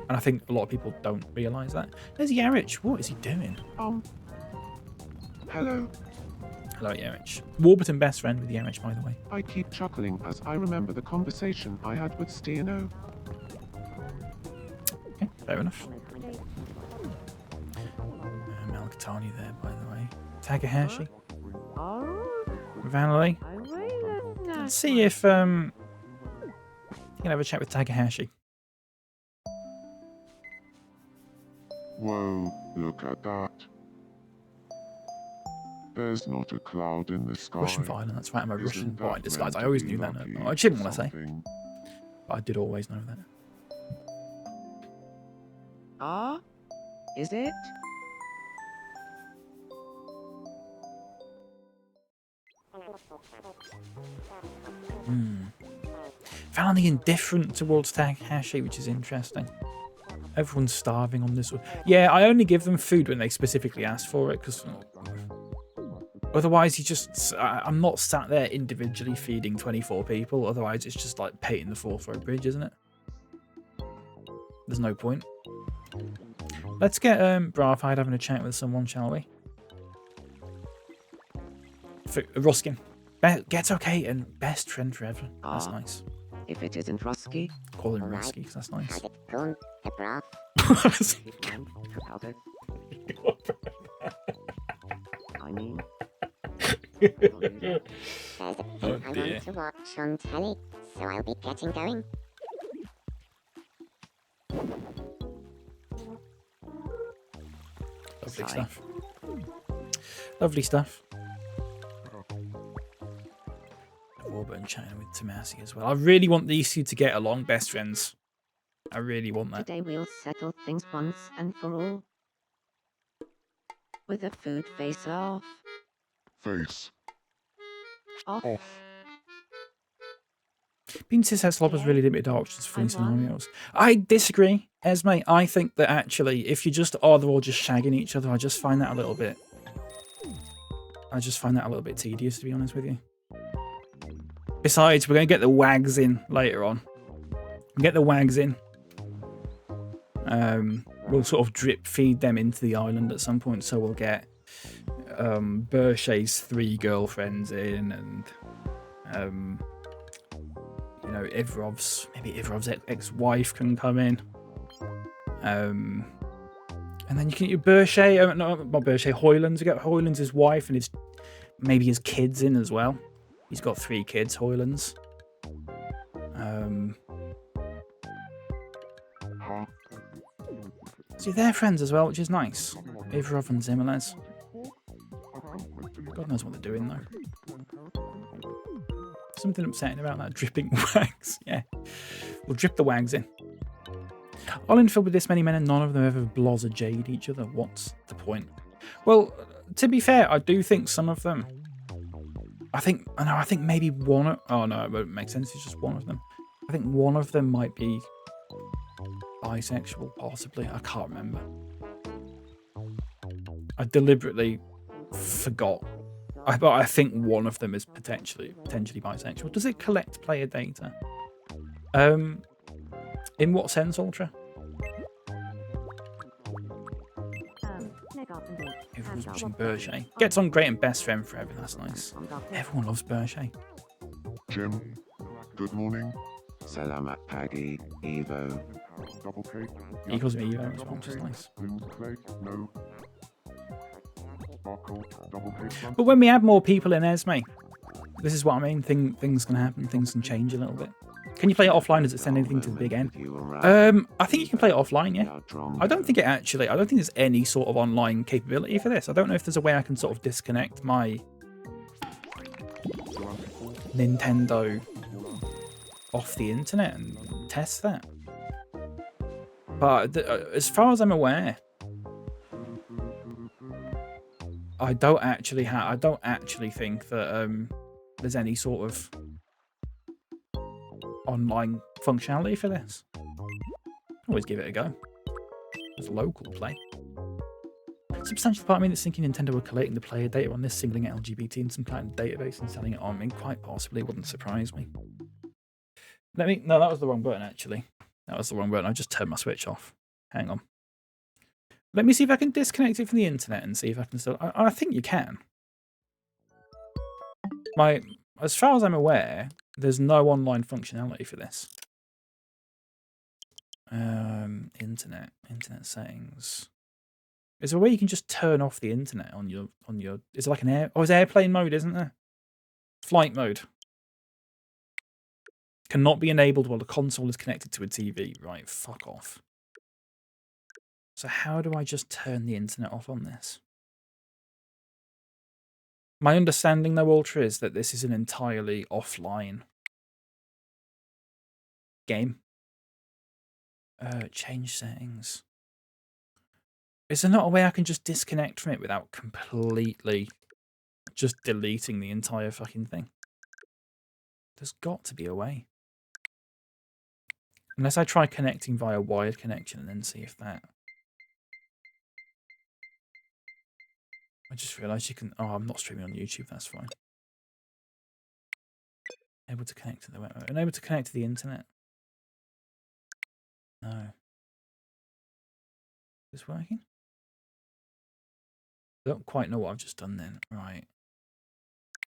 And I think a lot of people don't realise that. There's Yarich. What is he doing? Hello. Hello, Yarich. Warburton best friend with Yarich, by the way. I keep chuckling as I remember the conversation I had with Stiano. Okay, fair enough. Alcatani there, by the way. Takahashi. Vanley. Let's see if you can have a chat with Takahashi. Whoa, look at that. There's not a cloud in the sky. Russian violin, that's right, I'm a Isn't Russian boy in that disguise. meant I to always be knew that. lucky I didn't want to say, something? but I did always know that. Is it? Found the indifferent towards Takahashi, which is interesting. Everyone's starving on this one. Yeah, I only give them food when they specifically ask for it, because otherwise I'm not sat there individually feeding 24 people. Otherwise, it's just like painting the fourth row bridge, isn't it? There's no point. Let's get Brarfied having a chat with someone, shall we? Ruskin. Gets okay and best friend forever. That's nice. If it isn't Rusky, Call him Rusky, because that's nice. How's it going, Ebra? how's it? I mean, There's a thing Oh, I dear. want to watch on telly, so I'll be getting going. Lovely Sigh. stuff. Lovely stuff. Warburton chatting with Tomodachi as well. I really want these two to get along, best friends. I really want that. today we'll settle things once and for all. With a food face-off. Face. Off. Off. Bean says that Slob has really limited options for I these won. scenarios. I disagree, Esme. I think that actually, if you just they're all just shagging each other, I just find that a little bit tedious, to be honest with you. Besides, we're going to get the wags in later on. Get the wags in. We'll sort of drip feed them into the island at some point, so we'll get Bershay's 3 girlfriends in, and you know, maybe Ivrov's ex-wife can come in. And then you can get Bershay, not Bershay, Hoylands. You get Hoylands' his wife and maybe his kids in as well. He's got 3 kids, Hoylands. Huh? See, they're friends as well, which is nice. Ivrov and Zimmerles. God knows what they're doing, though. Something upsetting about that dripping wags. Yeah. We'll drip the wags in. Island filled with this many men and none of them ever bloz or jade each other. What's the point? Well, to be fair, I do think some of them... I think maybe one... Oh, no, it won't make sense. It's just one of them. I think one of them might be bisexual, possibly. I can't remember. I deliberately forgot. But I think one of them is potentially bisexual. Does it collect player data? In what sense, Ultra? Everyone's watching Bershay. Gets on great and best friend forever. That's nice. Everyone loves Bershay. Jim. Good morning. Salamat Pagi, Evo. Double cake. He calls me Evo as well, which is nice. Blue clay. No. Sparkle. Double cake. But when we add more people in Esme, this is what I mean. Things can happen. Things can change a little bit. Can you play it offline? Does it send anything to the big end? I think you can play it offline, yeah. I don't think there's any sort of online capability for this. I don't know if there's a way I can sort of disconnect my Nintendo off the internet and test that. But as far as I'm aware, I don't actually think that there's any sort of online functionality for this. Always give it a go. It's local play. Substantial part of me that's thinking Nintendo were collating the player data on this, singling out LGBT in some kind of database and selling it on. I mean, quite possibly, wouldn't surprise me. No, that was the wrong button, actually. That was the wrong button. I just turned my Switch off. Hang on. Let me see if I can disconnect it from the internet and see if I can still... I think you can. As far as I'm aware, there's no online functionality for this. Internet settings. Is there a way you can just turn off the internet on your? Is it like an it's airplane mode, isn't there? Flight mode. Cannot be enabled while the console is connected to a TV. Right, fuck off. So how do I just turn the internet off on this? My understanding, though, Ultra, is that this is an entirely offline game. Change settings. Is there not a way I can just disconnect from it without completely just deleting the entire fucking thing? There's got to be a way. Unless I try connecting via wired connection and then see if that... I just realised you can... Oh, I'm not streaming on YouTube, that's fine. Able to connect to the web... Unable to connect to the internet. No. Is this working? I don't quite know what I've just done then. Right.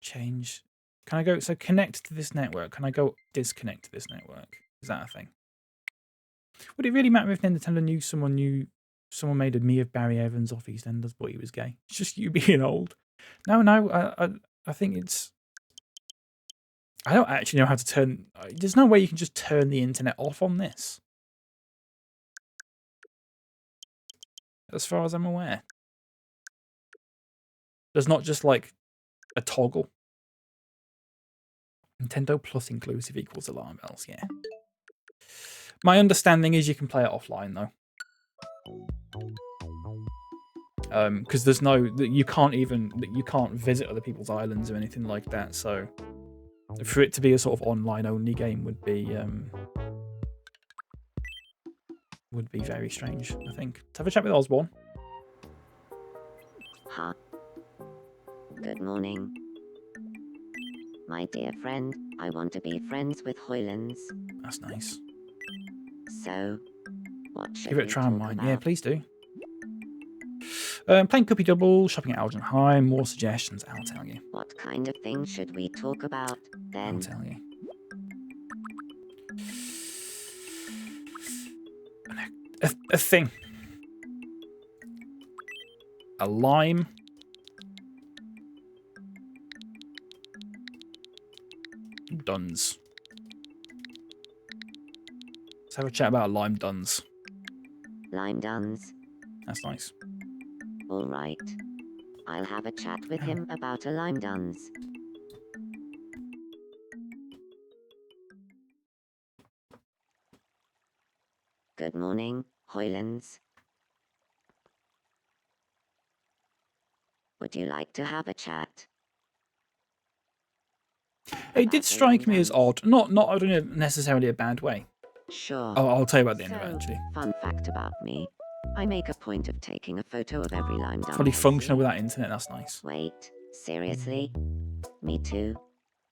Change. Can I go... So connect to this network. Can I go disconnect to this network? Is that a thing? Would it really matter if Nintendo knew someone made a me of Barry Evans off EastEnders, but he was gay? It's just you being old. No, I think it's... I don't actually know how to turn... There's no way you can just turn the internet off on this. As far as I'm aware. There's not just like a toggle. Nintendo Plus inclusive equals alarm bells, yeah. My understanding is you can play it offline though. Because there's no... You can't visit other people's islands or anything like that, so... For it to be a sort of online-only game would be very strange, I think. Let's have a chat with Osborne. Huh. Good morning. My dear friend, I want to be friends with Hoylands. That's nice. So, what should Give it a we try on talk mine. about? Yeah, please do. Playing Cuppy Double, shopping at Algen High, more suggestions, I'll tell you. What kind of thing should we talk about, then? I'll tell you. A thing. A lime. Duns. Let's have a chat about lime duns. Lime Duns. That's nice. All right. I'll have a chat with him about a Lime Duns. Good morning, Hoylands. Would you like to have a chat? It did strike me as odd. Not odd in necessarily a bad way. Sure. Oh, I'll tell you about the end of it, So, actually. fun fact about me. I make a point of taking a photo of every Lime Dun. Fully I functional see. without internet, that's nice. Wait, seriously? Me too.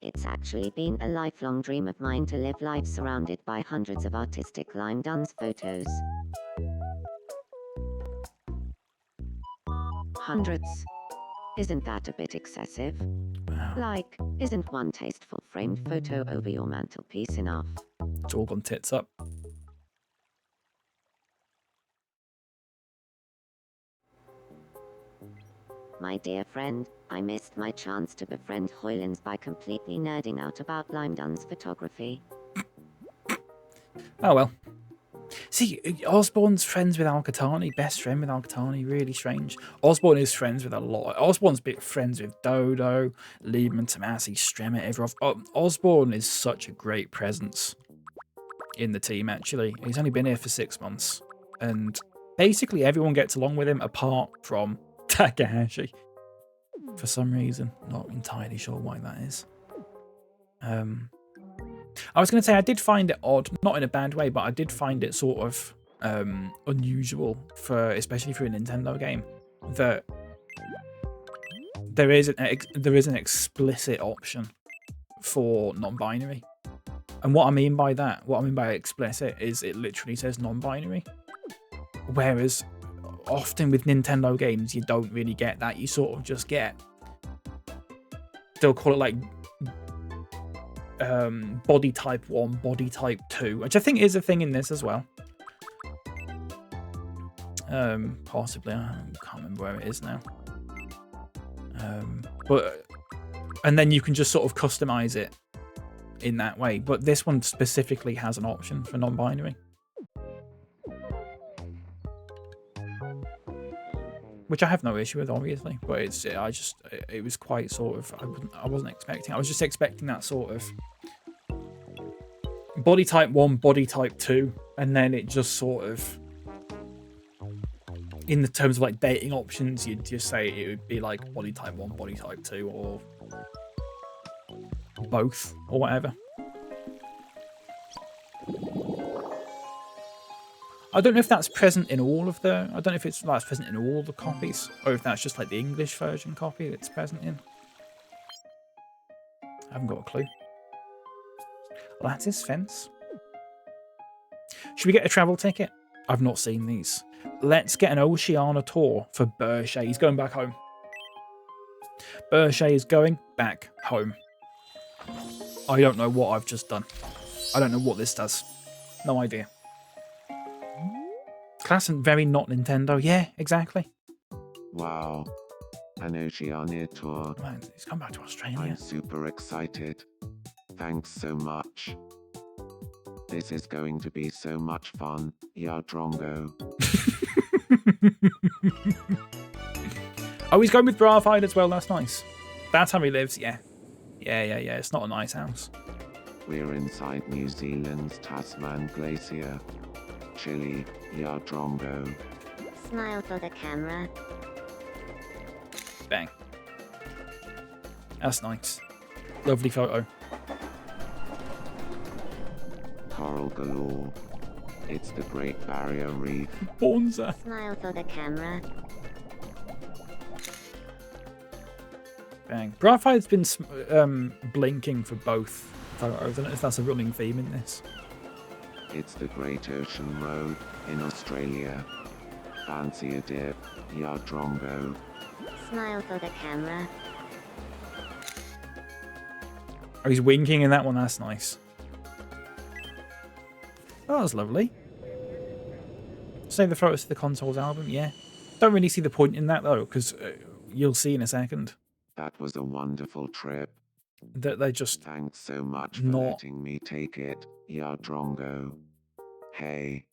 It's actually been a lifelong dream of mine to live life surrounded by hundreds of artistic Lime Duns photos. Hundreds. Isn't that a bit excessive? Wow. Like, isn't one tasteful framed photo over your mantelpiece enough? It's all gone tits up. My dear friend, I missed my chance to befriend Hoylands by completely nerding out about Lime Dun's photography. Oh well. See, Osborne's friends with Al-Qatani, best friend with Al-Qatani, really strange. Osborne is friends with a lot. Osborne's friends with Dodo, Liebman, Tomasi, Stremmer, everyone. Osborne is such a great presence in the team, actually. He's only been here for 6 months. And basically everyone gets along with him apart from Takahashi. For some reason. Not entirely sure why that is. I was going to say I did find it odd, not in a bad way, but I did find it sort of unusual especially for a Nintendo game, that there is an explicit option for non-binary. And what I mean by explicit is it literally says non-binary. Whereas often with Nintendo games you don't really get that. You sort of just get, they'll call it like body type 1, body type 2, which I think is a thing in this as well. Possibly, I can't remember where it is now. And then you can just sort of customize it in that way. But this one specifically has an option for non-binary, which I have no issue with, obviously. But it was quite sort of, I wasn't expecting. I was just expecting that sort of body type 1, body type 2, and then it just sort of, in the terms of like dating options, you'd just say it would be like body type 1, body type 2, or both, or whatever. I don't know if that's present in all of the... I don't know if it's like present in all the copies, or if that's just like the English version copy that's present in. I haven't got a clue. Lattice fence. Should we get a travel ticket? I've not seen these. Let's get an Oceania tour for Berchet. He's going back home. Berchet is going back home. I don't know what I've just done. I don't know what this does. No idea. Class and very not Nintendo. Yeah, exactly. Wow. An Oceania tour. Man, he's come back to Australia. I'm super excited. Thanks so much. This is going to be so much fun. Ya Drongo. Oh, he's going with Brarfide as well. That's nice. That's how he lives. Yeah. Yeah. It's not a nice house. We're inside New Zealand's Tasman Glacier. Chilly. Ya Drongo. Smile for the camera. Bang. That's nice. Lovely photo. Coral galore. It's the Great Barrier Reef. Bonza. Smile for the camera. Bang. Brarfide's been blinking for both photos. I don't know if that's a running theme in this. It's the Great Ocean Road in Australia. Fancy a dip. Ya Drongo. Smile for the camera. Oh, he's winking in that one. That's nice. Oh, that was lovely. Save the photos to the consoles album. Yeah. Don't really see the point in that, though, because you'll see in a second That was a wonderful trip. that they just... Thanks so much for Not- letting me take it, Ya Drongo. Hey,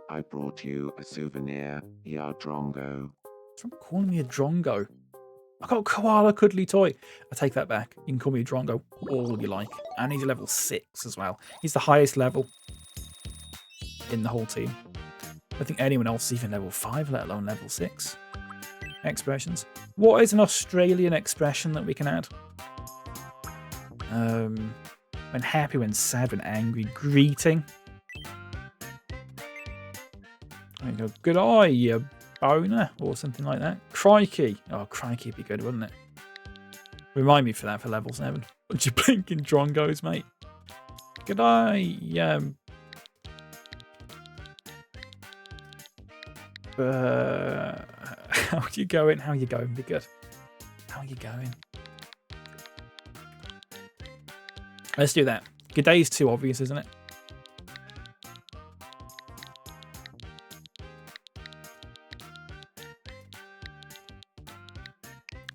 I brought you a souvenir, Ya Drongo. Stop calling me a drongo. I got a koala cuddly toy. I take that back. You can call me a drongo all you like. And he's level 6 as well. He's the highest level in the whole team. I don't think anyone else is even level 5, let alone level 6. Expressions. What is an Australian expression that we can add? When happy, when sad, when angry. Greeting. There you go. Good eye, you boner, or something like that. Crikey. Oh, crikey would be good, wouldn't it? Remind me for that for level 7. Bunch of blinking drongos, mate. Good eye, how you going? How you going? Be good. How you going? Let's do that. Good day is too obvious, isn't it?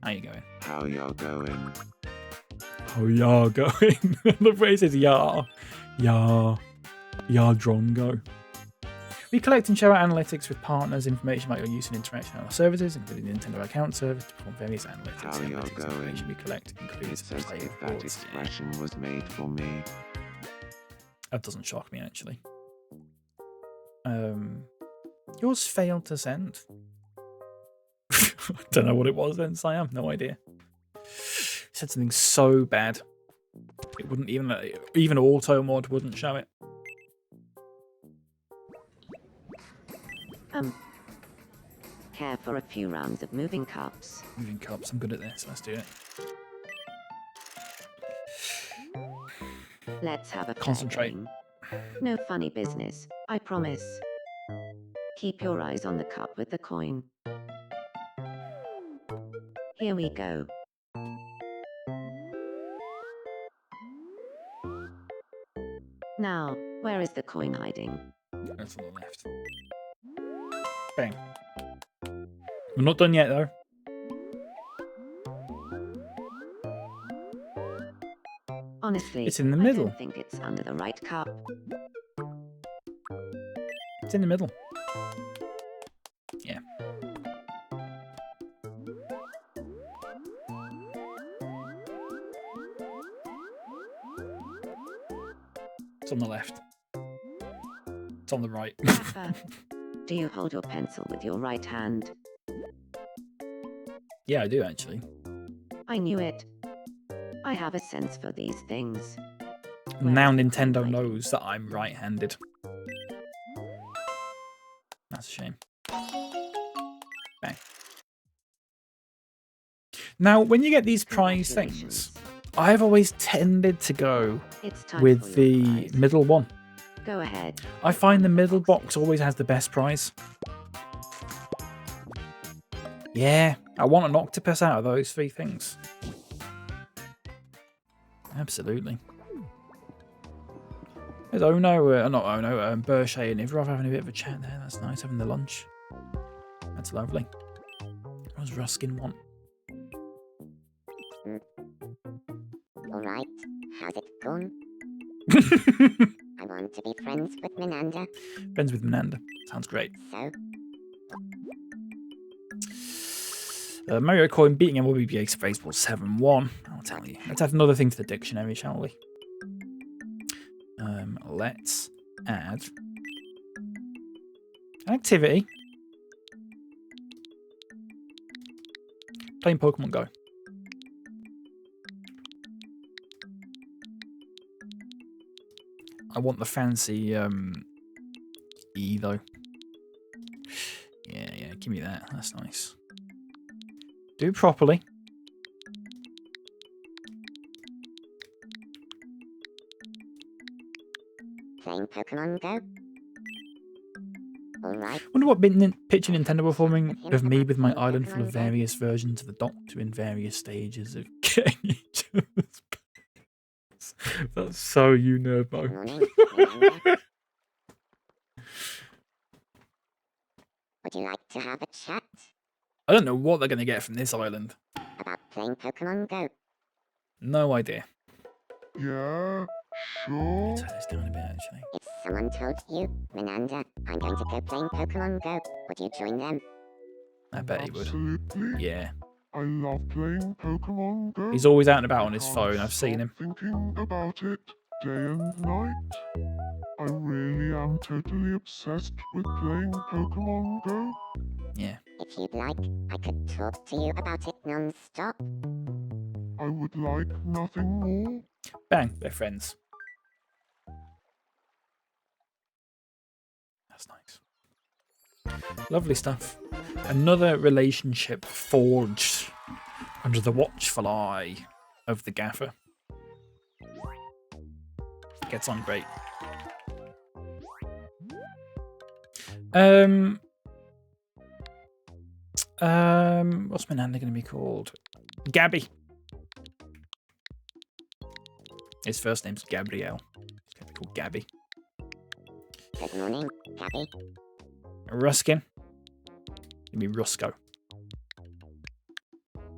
How you going? How y'all going? How ya going? The phrase is ya. Ya. Ya drongo. We collect and share our analytics with partners, information about your use and interaction on our services, including the Nintendo account service, to perform various analytics. How The y'all analytics going? information we collect It includes says player if that reports. expression was made for me. That doesn't shock me, actually. Yours failed to send. I don't know what it was then, Siam. No idea. Said something so bad. It wouldn't even auto mod wouldn't show it. Care for a few rounds of moving cups. Moving cups. I'm good at this. Let's do it. Let's have a fair Concentrate. game. No funny business, I promise. Keep your eyes on the cup with the coin. Here we go. Now, where is the coin hiding? That's on the left. Bang. We're not done yet, though. Honestly, It's in the I middle. don't think it's under the right cup. It's in the middle. Yeah. It's on the left. It's on the right. Papa, do you hold your pencil with your right hand? Yeah, I do, actually. I knew it. I have a sense for these things. Now Where's the Nintendo coin hiding? knows that I'm right-handed. That's a shame. Bang. Now, when you get these prize things, I've always tended to go It's time for with your the prize. middle one. Go ahead. I find the middle box always has the best prize. Yeah, I want an octopus out of those 3 things. Absolutely. There's Ono, not Ono, Bershay and Ivrov having a bit of a chat there. That's nice, having the lunch. That's lovely. What does Ruskin want? Alright, how's it going? I want to be friends with Minanda, Friends with Menanda. Sounds great. so Mario Coin beating MLBB Ace Baseball 7-1. I'll tell you. Let's add another thing to the dictionary, shall we? Let's add an activity. Playing Pokemon Go. I want the fancy E though. Yeah, give me that. That's nice. Do it properly. playing Pokemon Go. Alright, Wonder what picture Nintendo were forming of me with my island full of various versions of the Doctor in various stages of getting each other's pets. That's so you, Nerdmo. morning, Minanda. Would you like to have a chat I don't know what they're going to get from this island. about playing Pokemon Go? No idea. Yeah, Turn sure. this down a bit, actually. If someone told you, Minanda, I'm going to go playing Pokemon Go, would you join them? I bet he would. Absolutely. Yeah. I love playing Pokemon Go. He's always out and about on I his can't phone. I've seen stop him. Thinking about it day and night. I really am totally obsessed with playing Pokemon Go. Yeah. If you'd like, I could talk to you about it non-stop. I would like nothing more. Bang. They're friends. That's nice. Lovely stuff. Another relationship forged under the watchful eye of the gaffer. Gets on great. What's Minanda going to be called? Gabby. His first name's Gabrielle. He's going to be called Gabby. Good morning, Gabby. Ruskin. Give me Rusco.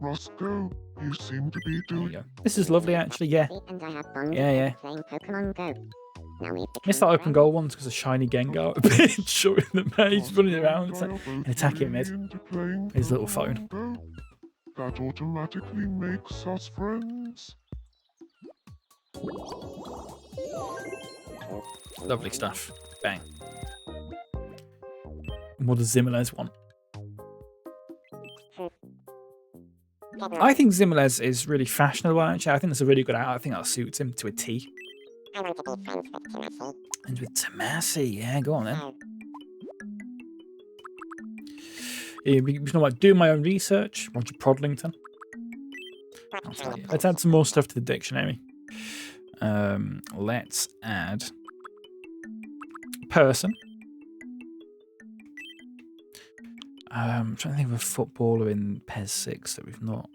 Roscoe, you seem to be There you doing... go. This is lovely, actually. Yeah. And I have bonded Yeah. over playing Pokemon Go. Now we've Missed that become open friends. goal once because of shiny Gengar appeared short in the maze, running around and attacking him. His little phone. Go. That automatically makes us friends. Lovely stuff. Bang. And what does Zimmerles want? I think Zimmerles is really fashionable, actually. I think that's a really good outfit. I think that suits him to a T. I want to be friends with Timothy. And with Tomasi, yeah, go on then. So, Yeah, we know what, doing my own research. Roger Prodlington. what I'll kind tell of you. Let's add some more stuff to the dictionary. Let's add person. I'm trying to think of a footballer in PES 6 that we've not.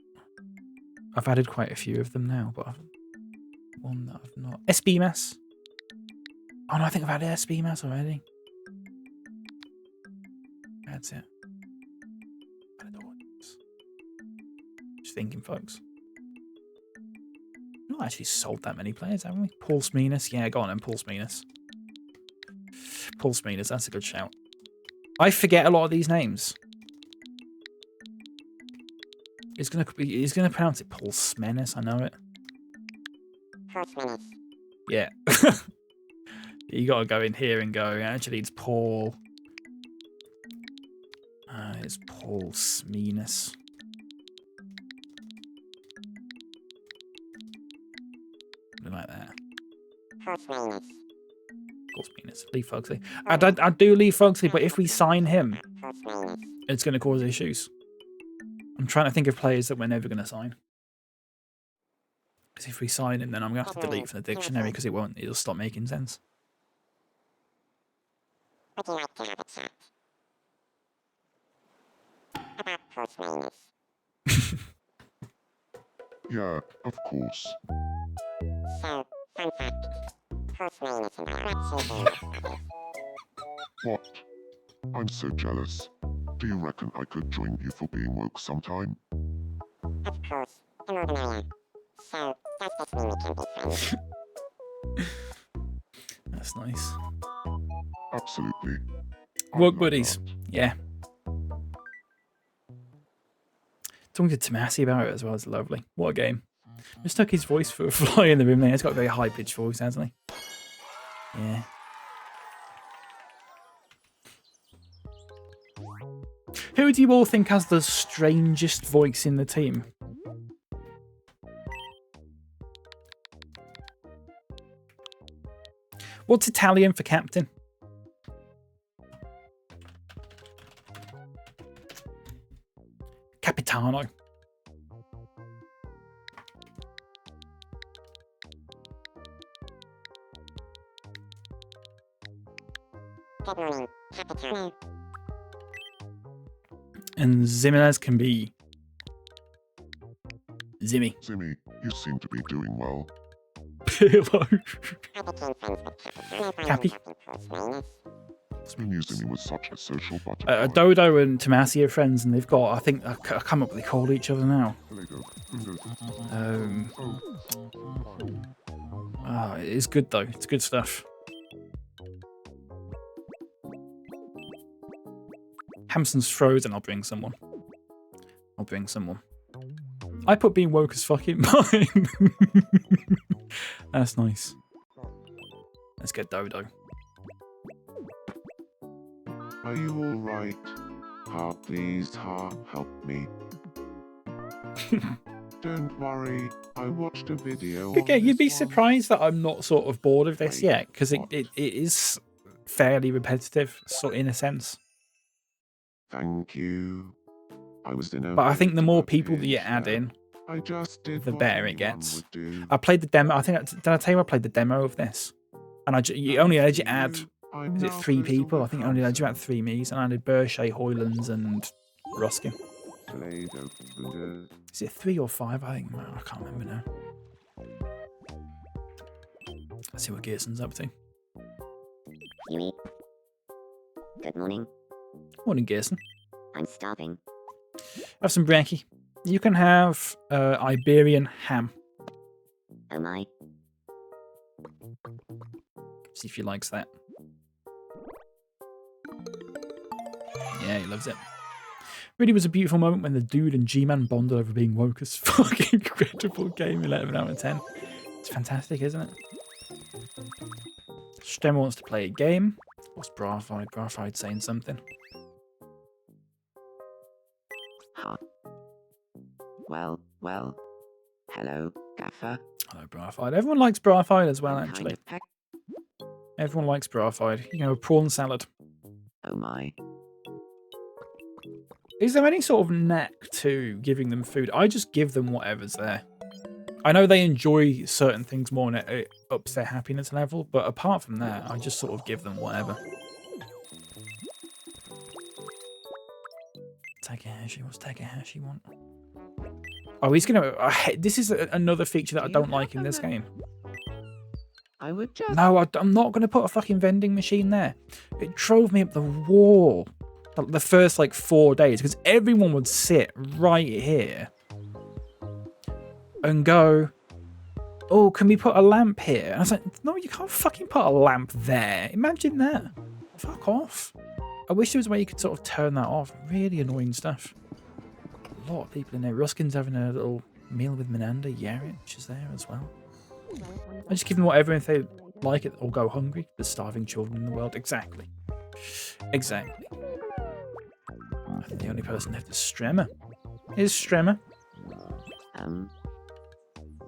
I've added quite a few of them now, but one that I've not. SB Mass. Oh no, I think I've added SB Mass already. That's it. Added all of these. Just thinking, folks. We've not actually sold that many players, haven't we? Paul Smeanus. Yeah, go on then, Paul Smeanus. Paul Smeanus, that's a good shout. I forget a lot of these names. He's gonna pronounce it Paul Smeanus, I know it. 4 minutes. Yeah. You gotta go in here and go, actually it's Paul. It's Paul Smeanus. Something like that. 4 minutes. course, meanness. Lee Foxley. I do Lee Foxley, but if we sign him, it's going to cause issues. I'm trying to think of players that we're never going to sign. Because if we sign him, then I'm going to have to delete from the dictionary because it'll stop making sense. Would you like to have a chat? About horse. Yeah, of course. So, fun fact. Horse and I are actually very much brothers. What? I'm so jealous. Do you reckon I could join you for being woke sometime? Of course, the more the merrier. So, does this mean we can be friends? That's nice. Absolutely. I'd Work love buddies. that. Yeah. Talking to Tomodachi about it as well is lovely. What a game. Mistook his voice for a fly in the room there. He's got a very high pitched voice, hasn't he? Yeah. Who do you all think has the strangest voice in the team? What's Italian for captain? Capitano. Good morning, Capitano. And Zimenez can be Zimmy. Zimmy, you seem to be doing well. Pillow. I became friends with Capitano by Cappy. unlocking horse. I knew Zimmy was such a social butterfly. Dodo and Tomodachi are friends, and they've got, I think, I can't remember what they call each other now. It's good though. It's good stuff. Hamson's frozen. I'll bring someone. I put being woke as fucking mine. That's nice. Let's get Dodo. Are you alright? Please, help me. Don't worry, I watched a video. Okay, you'd be on this one. surprised that I'm not sort of bored of this Wait, yet, because it what? is fairly repetitive, sort in a sense. Thank you. I was in a But I think the mood more to people that you pitch add that. in, I just did the what better it anyone gets. would do. I played the demo. I think did I tell you I played the demo of this? And you only had you add, I'm is it now 3 closer people? I with think I only had you add Hamson. 3 me's, and I did Berchet, Hoylands, and Ruskin. Play-Doh fingers. Is it 3 or 5? I think I can't remember now. Let's see what Gearson's up to. Huey. Good morning. Morning, Gearson. I'm starving. Have some brekkie. You can have Iberian ham. Oh my. See if he likes that. Yeah, he loves it. Really was a beautiful moment when the dude and G-Man bonded over being woke as fucking incredible game. 11 out of 10. It's fantastic, isn't it? Stemmer wants to play a game. What's Brafide? Brafide saying something. Huh. Well. Hello, Gaffer. Hello, Brafide. Everyone likes Brafide as well, I'm actually. kind of peck. Everyone likes Brafide. You know, prawn salad. Oh my. Is there any sort of knack to giving them food? I just give them whatever's there. I know they enjoy certain things more and it ups their happiness level, but apart from that, I just sort of give them whatever. Takahashi, what's Takahashi want? Oh, he's gonna... this is another feature that I don't like in this game. I would just. No, I'm not going to put a fucking vending machine there. It drove me up the wall the first, like, 4 days, because everyone would sit right here and go, oh, can we put a lamp here? And I was like, no, you can't fucking put a lamp there. Imagine that. Fuck off. I wish there was a way you could sort of turn that off. Really annoying stuff. A lot of people in there. Ruskin's having a little meal with Menanda. Yarich is there as well. I just give them whatever if they like it or go hungry. There's starving children in the world. Exactly. Exactly. I think the only person left is Stremmer. Here's Stremmer.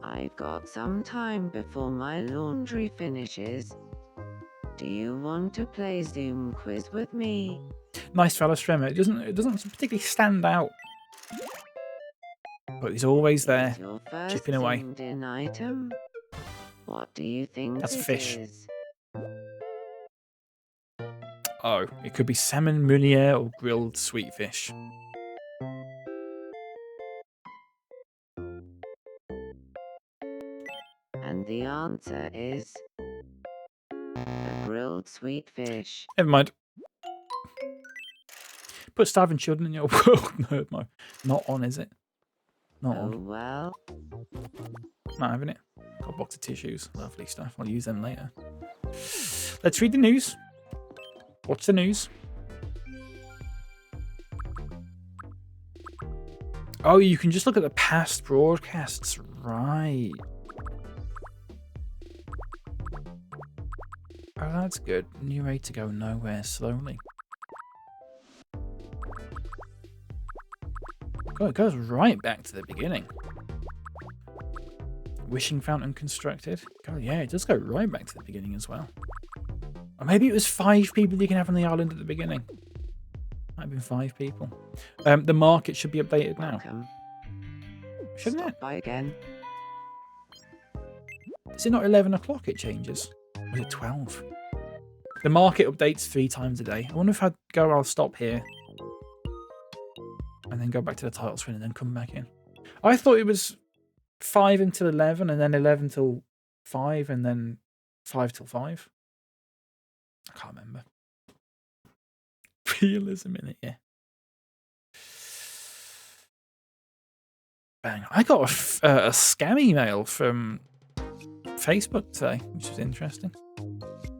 I've got some time before my laundry finishes. Do you want to play Zoom quiz with me? Nice fellow streamer. It doesn't particularly stand out, but he's always there, Here's your first chipping away. zoomed in item. What do you think That's a it fish. is? Oh, it could be salmon meunier or grilled sweet fish. And the answer is a grilled sweet fish. Never mind. Put starving children in your world. No, no, not on, is it? Not Oh on. well. Not having it. Got a box of tissues. Lovely stuff. I'll use them later. Let's read the news. Watch the news. Oh, you can just look at the past broadcasts. Right. Oh, that's good. New way to go nowhere slowly. God, it goes right back to the beginning. Wishing fountain constructed. God, yeah, it does go right back to the beginning as well. Or maybe it was 5 people you can have on the island at the beginning. Might have been 5 people. The market should be updated now. Welcome. Shouldn't Stop it? by again. Is it not 11 o'clock it changes? Or is it 12? The market updates 3 times a day. I wonder if I'd go, I'll stop here. And then go back to the title screen and then come back in. I thought it was 5 until 11 and then 11 till 5 and then 5 till 5. I can't remember. Realism in it, yeah. Bang. I got a scam email from Facebook today, which was interesting,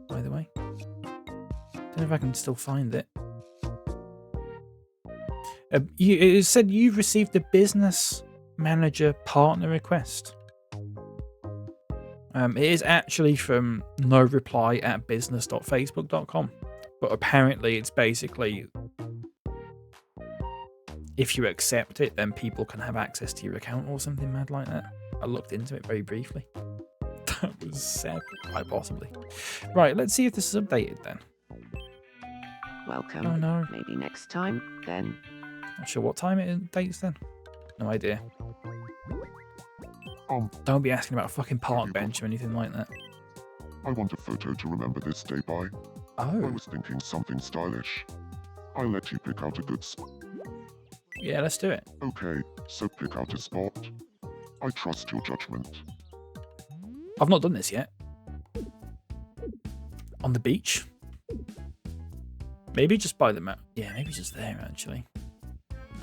by the way. Don't know if I can still find it. It said you've received a business manager partner request. It is actually from noreply@business.facebook.com, but apparently it's basically if you accept it, then people can have access to your account or something mad like that. I looked into it very briefly. That was sad, quite possibly. Right, let's see if this is updated then. Welcome. Oh no, Maybe next time, then. not sure what time it dates then. No idea. Don't be asking about a fucking park bench or anything like that. I want a photo to remember this day by. I Oh, was thinking something stylish. I'll let you pick out a good spot. yeah, let's do it. Okay, so pick out a spot. I trust your judgment. I've not done this yet. On the beach? Maybe just by the map. Yeah, maybe just there, actually.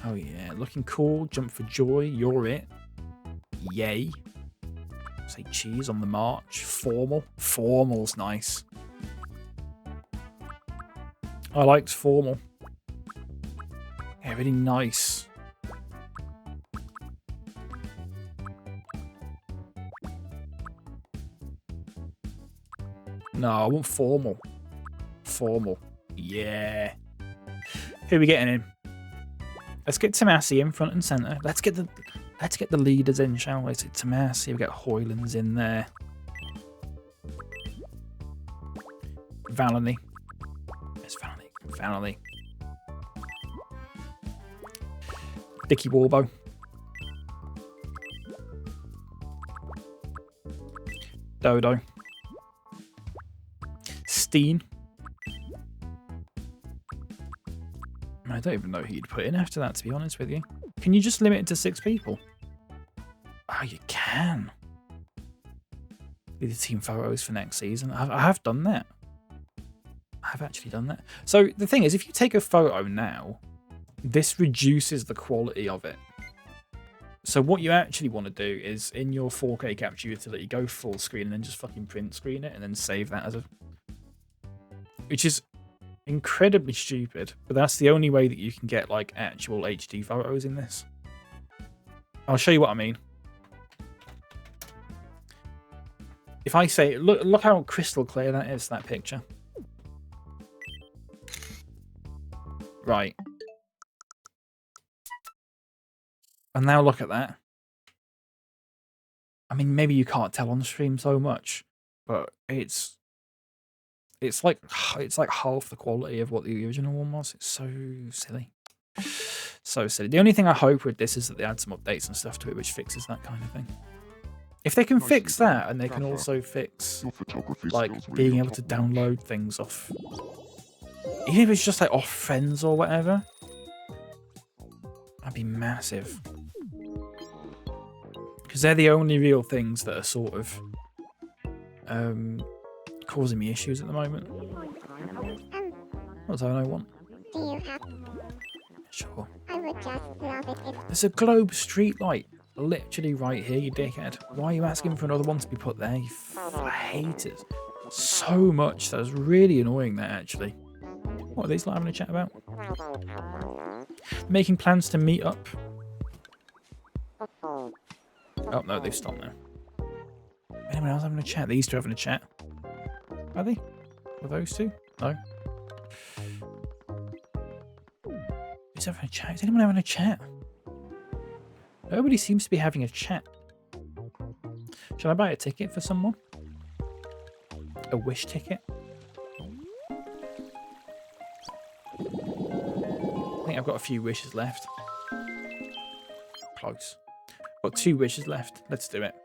Oh, yeah. Looking cool. Jump for joy. You're it. Yay. Say cheese on the march. Formal. Formal's nice. I liked formal. Yeah, really nice. No, I want formal. Formal. Yeah. Who are we getting in? Let's get Tomodachi in front and centre. Let's get the leaders in, shall we? So Tomodachi, we get Hoylands in there. Valony. It's Valony. Valony. Dicky Warbo. Dodo. Steen. I don't even know who you'd put in after that, to be honest with you. Can you just limit it to 6 people? Oh, you can. Do the team photos for next season. I have done that. I have actually done that. So the thing is, if you take a photo now, this reduces the quality of it. So what you actually want to do is, in your 4K capture utility, go full screen and then just fucking print screen it and then save that as a... Which is incredibly stupid, but that's the only way that you can get like actual HD photos in this. I'll show you what I mean. If I say, look how crystal clear that is, that picture. Right. And now look at that. I mean, maybe you can't tell on stream so much, but it's it's like half the quality of what the original one was. It's so silly. So silly. The only thing I hope with this is that they add some updates and stuff to it which fixes that kind of thing. If they can fix that and they can also fix Your photography like skills really being on able to top notch. download things off, even if it's just like off friends or whatever, that'd be massive. Because they're the only real things that are sort of causing me issues at the moment. What do I want? Do you have? Sure. I would just love it if There's a globe street light literally right here, you dickhead. Why are you asking for another one to be put there? I hate it so much. That was really annoying there, actually. What are these like having a chat about? Making plans to meet up. Oh, no, they've stopped now. Anyone else having a chat? These two having a chat. Are they? Are those two? No. Who's having a chat? Is anyone having a chat? Nobody seems to be having a chat. Shall I buy a ticket for someone? A wish ticket? I think I've got a few wishes left. Close. Got 2 wishes left. Let's do it.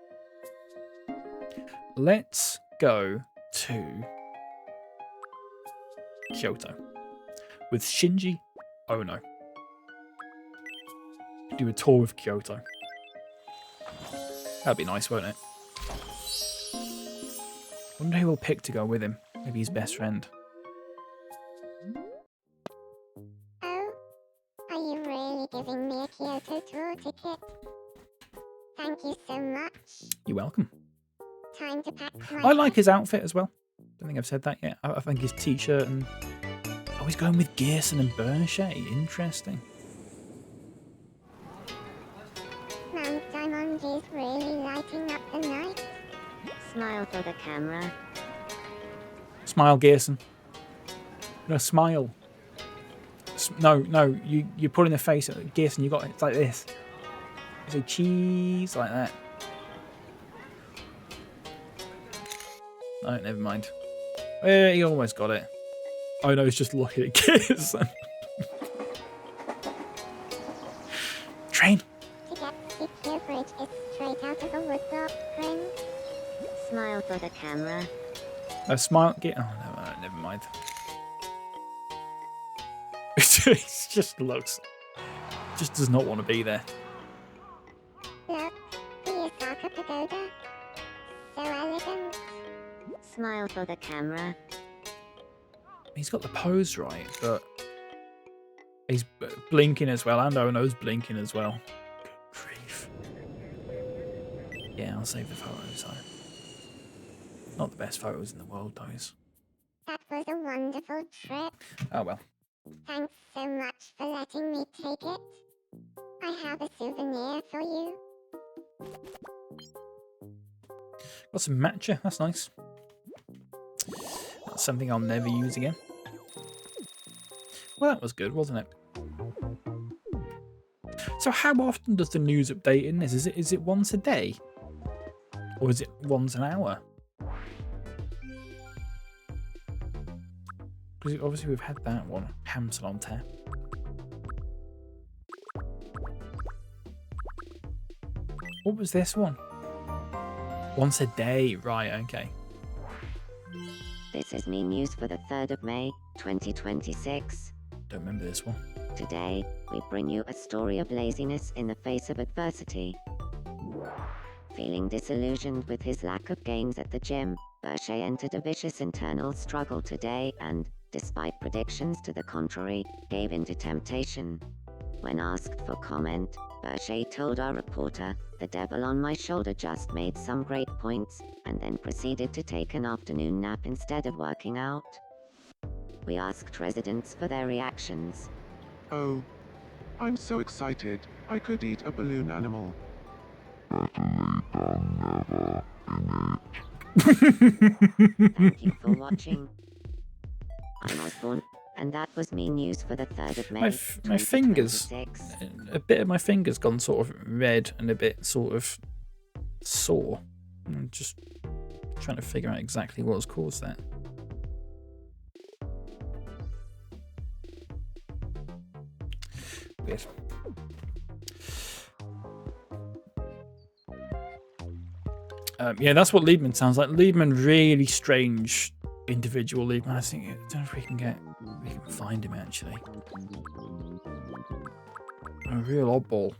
Let's go to Kyoto with Shinji Ono. Do a tour of Kyoto. That'd be nice, won't it? Wonder who we'll pick to go with him. Maybe his best friend. Oh, are you really giving me a Kyoto tour ticket? Thank you so much. You're welcome. Time to pack my I like his outfit as well. Don't think I've said that yet. I think his t-shirt and... Oh, he's going with Gerson and Berchet. Interesting. Mount Daimonji's really lighting up the night. Smile for the camera. Smile, Gerson. No, smile. No, you're putting the face at Gerson. You got it's like this. You say cheese like that. No, never mind. He almost got it. Oh no, he's just looking at Gerson. Train. To get to Tokyo Bridge is straight out of a woodblock print. Smile for the camera. A smile. Oh no, never mind. It just looks. Just does not want to be there. Look, the Osaka Pagoda. So elegant. Smile for the camera. He's got the pose right, but he's blinking as well, and Ono's blinking as well. Good grief. Yeah, I'll save the photos though. Not the best photos in the world, those. That was a wonderful trip. Oh well. Thanks so much for letting me take it. I have a souvenir for you. Got some matcha, that's nice. That's something I'll never use again. Well, that was good, wasn't it? So how often does the news update in this? Is it once a day? Or is it once an hour? Because obviously we've had that one, Hampton on tap. What was this one? Once a day, right, okay. This is me news for the 3rd of May, 2026. Don't remember this one. Today, we bring you a story of laziness in the face of adversity. Feeling disillusioned with his lack of gains at the gym, Berchet entered a vicious internal struggle today and, despite predictions to the contrary, gave in to temptation. When asked for comment, Berchet told our reporter, "The devil on my shoulder just made some great points," and then proceeded to take an afternoon nap instead of working out. We asked residents for their reactions. Oh, I'm so excited. I could eat a balloon animal. Thank you for watching. I'm Osborne, and that was me news for the 3rd of May. My fingers, 2026. a bit of my fingers gone sort of red and a bit sort of sore. I'm just trying to figure out exactly what's caused that. Weird. Yeah, that's what Liebman sounds like. Liebman, really strange individual. Liebman. I think I don't know if we can find him actually. A real oddball.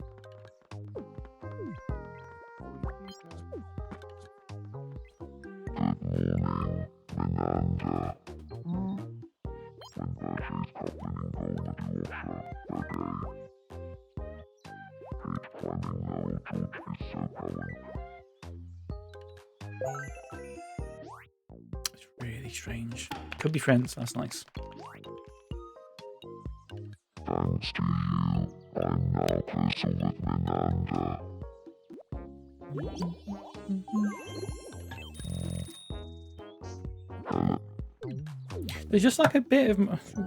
It's really strange. Could be friends. That's nice. Thanks to you, I'm now closer with Miranda. There's just like a bit of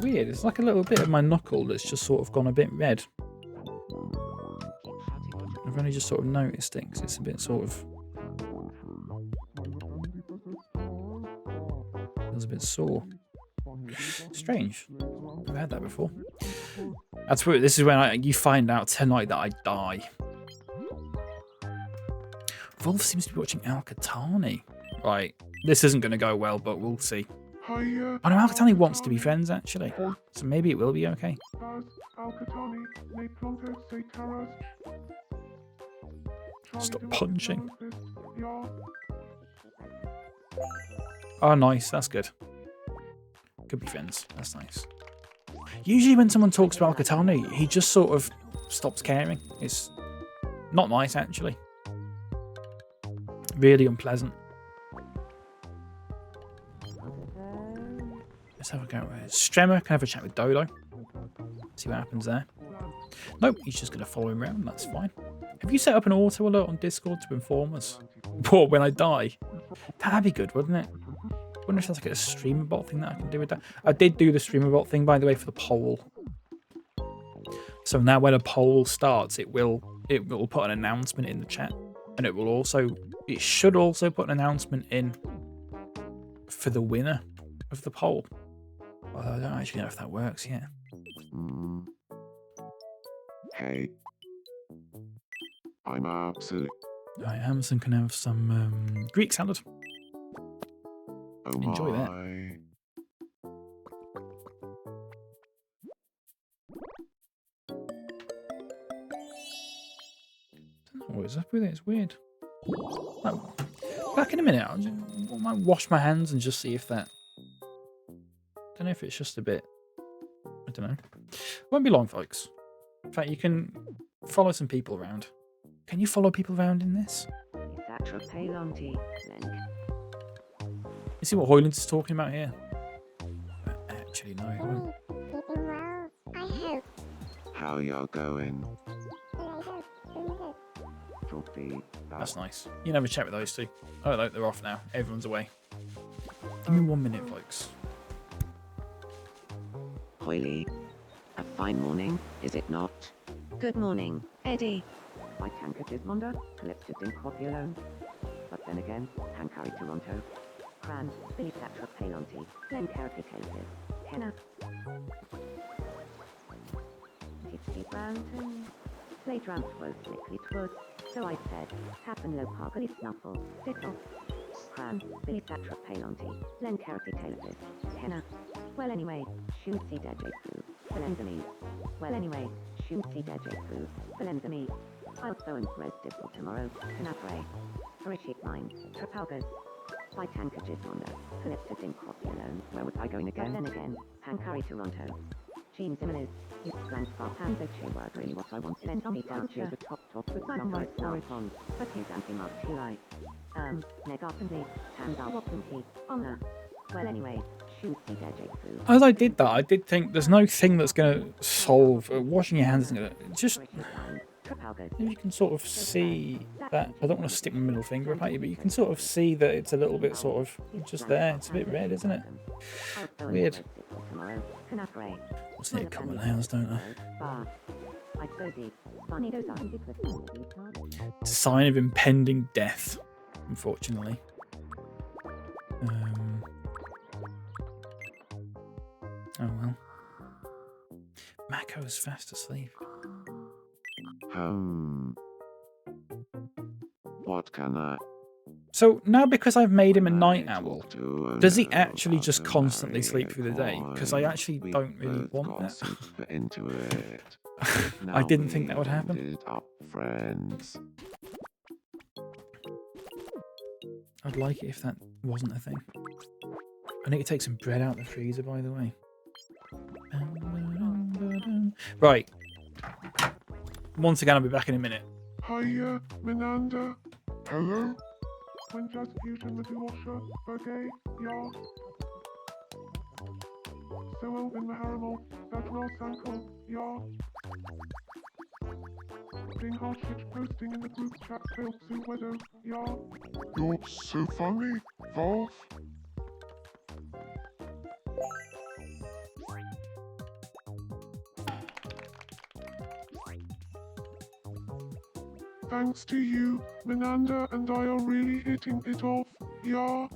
weird. It's like a little bit of my knuckle that's just sort of gone a bit red. I've only just sort of noticed it because it's a bit sort of feels a bit sore. Strange. I've had that before. That's weird. This is when you find out tonight that I die. Wolf seems to be watching Al-Qatani. Right. This isn't going to go well, but we'll see. Hiya, I know Al-Qatani wants to be friends, actually. So maybe it will be okay. Stop punching. Oh, nice. That's good. Could be friends. That's nice. Usually when someone talks about Al-Qatani, he just sort of stops caring. It's not nice, actually. Really unpleasant. Let's have a go with Stremmer. Can have a chat with Dodo. See what happens there. Nope, he's just going to follow him around. That's fine. Have you set up an auto alert on Discord to inform us? What, when I die? That'd be good, wouldn't it? I wonder if that's like a streamer bot thing that I can do with that. I did do the streamer bot thing, by the way, for the poll. So now when a poll starts, it will put an announcement in the chat. And it should also put an announcement in for the winner of the poll. Although I don't actually know if that works yet. Hey. I'm absolutely. Right, Amazon can have some Greek salad. Oh Enjoy that. my. What is up with it? It's weird. Like, back in a minute. I might wash my hands and just see if that. I don't know if it's just a bit. I don't know. Won't be long, folks. In fact, you can follow some people around. Can you follow people around in this? You see what Hoyland is talking about here? Actually, no, it won't. Keeping well, I hope. How you're going? Later. That's nice. You can have a chat with those two. Oh, no, they're off now. Everyone's away. Give me 1 minute, folks. Hoily. A fine morning, is it not? Good morning, Eddie. My tankages Monda, collected in coffee alone. But then again, Tankari Toronto. Cran, Billy Satra Palonti, Glen Carity Caleb, Henna. Tipsy Brownton. Slate round was liquid wood, so I said, happen low pargally snuffle, diddle. Cran, Billy Satra Palonti, Glen Carity Caleb, Henna. Well anyway, shoot see DJ Foo, Valenzami. Well anyway, shoot see DJ Foo, Valenzami. I'll go and roast diddle tomorrow, Canapre. Horrific mind, Trafalgar's. My tankages Monda, collected in coffee alone. Where was I going again? But then again, Pankari Toronto. Gene Similis, you grand star Panzo word really what I want. Send me down to the top with some white on. But he's dancing up to like, Negapendy, Tanda Wapenty, Omna. Well anyway, shoot see DJ Foo. As I did that, I did think there's no thing that's going to solve washing your hands isn't going to just. You can sort of see that. I don't want to stick my middle finger up at you, but you can sort of see that it's a little bit sort of just there. It's a bit red, isn't it? Weird. What's it? Common nails, don't I? It's a sign of impending death, unfortunately. Oh well. Mako's fast asleep. What can I? So now because I've made him a night I owl, talk to? does he No, actually just other constantly Mario sleep through the day? Because I coin. actually We don't really both want got that. super into it. I Now didn't think that we would happen. ended up friends. I'd like it if that wasn't a thing. I need to take some bread out of the freezer, by the way. Right. Once again, I'll be back in a minute. Hiya, Minanda. Hello? When just fusion with the washer, okay? Yeah. So open the Haramo, that no Sanko, yeah. Being hardship posting in the group chat failed to weather, yeah. You're so funny, Valve. Thanks to you, Minanda and I are really hitting it off, yeah.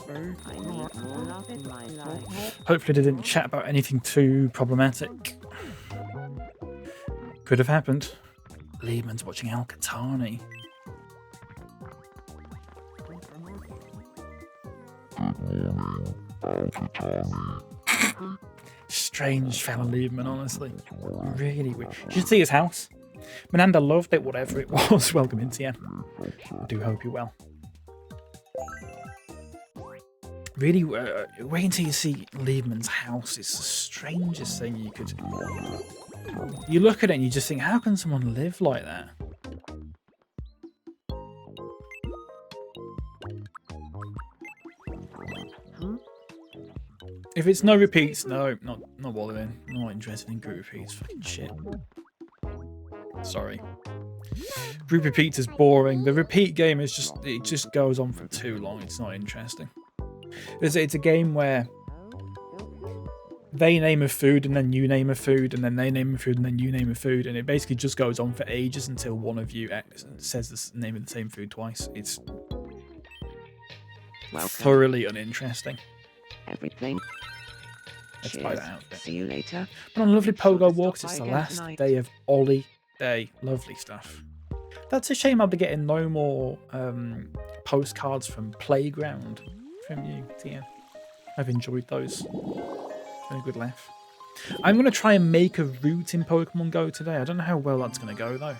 I need more love in my life. Hopefully they didn't chat about anything too problematic. Could have happened. Lehman's watching Al Katani. Strange fella Lehman, honestly. Really weird. You should see his house. Menanda loved it, whatever it was. Welcome in, TM. I do hope you're well. Really, wait until you see Lehman's house. It's the strangest thing you could... You look at it and you just think, how can someone live like that? If it's no repeats, no, not bothering. I'm not interested in group repeats. Fucking shit. Sorry. Group repeats is boring. The repeat game is just, it just goes on for too long. It's not interesting. It's a game where they name a food and then you name a food and then they name a food and then you name a food, and it basically just goes on for ages until one of you says the name of the same food twice. It's thoroughly uninteresting. Everything. Let's buy that out. See you later. But on lovely Make sure Pogo to Walks, stop it's by the again last tonight. day of Ollie Day. Lovely stuff. That's a shame I'll be getting no more postcards from Playground from you, TM. I've enjoyed those. Very good laugh. I'm going to try and make a route in Pokemon Go today. I don't know how well that's going to go, though.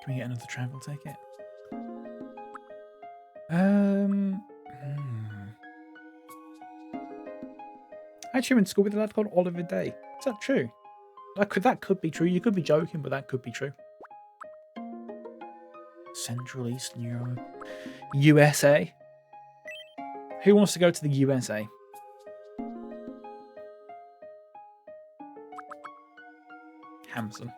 Can we get another travel ticket? I actually went to school with a lad called Oliver Day. Is that true? That could be true. You could be joking, but that could be true. Central Eastern Europe. USA. Who wants to go to the USA? Hamson.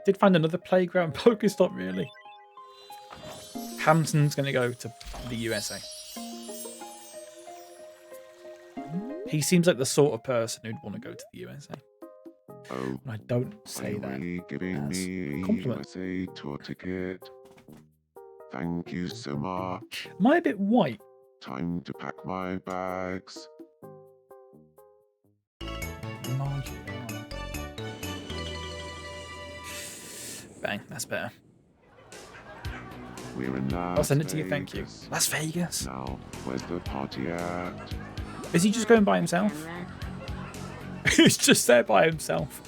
Did find another playground Pokestop, really. Hamson's going to go to the USA. He seems like the sort of person who'd want to go to the USA. Oh, And I don't say are that you giving as me a a compliment. USA tour ticket? Thank you so much. Am I a bit white? Time to pack my bags. Bang, that's better. We're in Las I'll send it to you, thank you. Vegas. Las Vegas. Now, where's the party at? Is he just going by himself? He's just there by himself.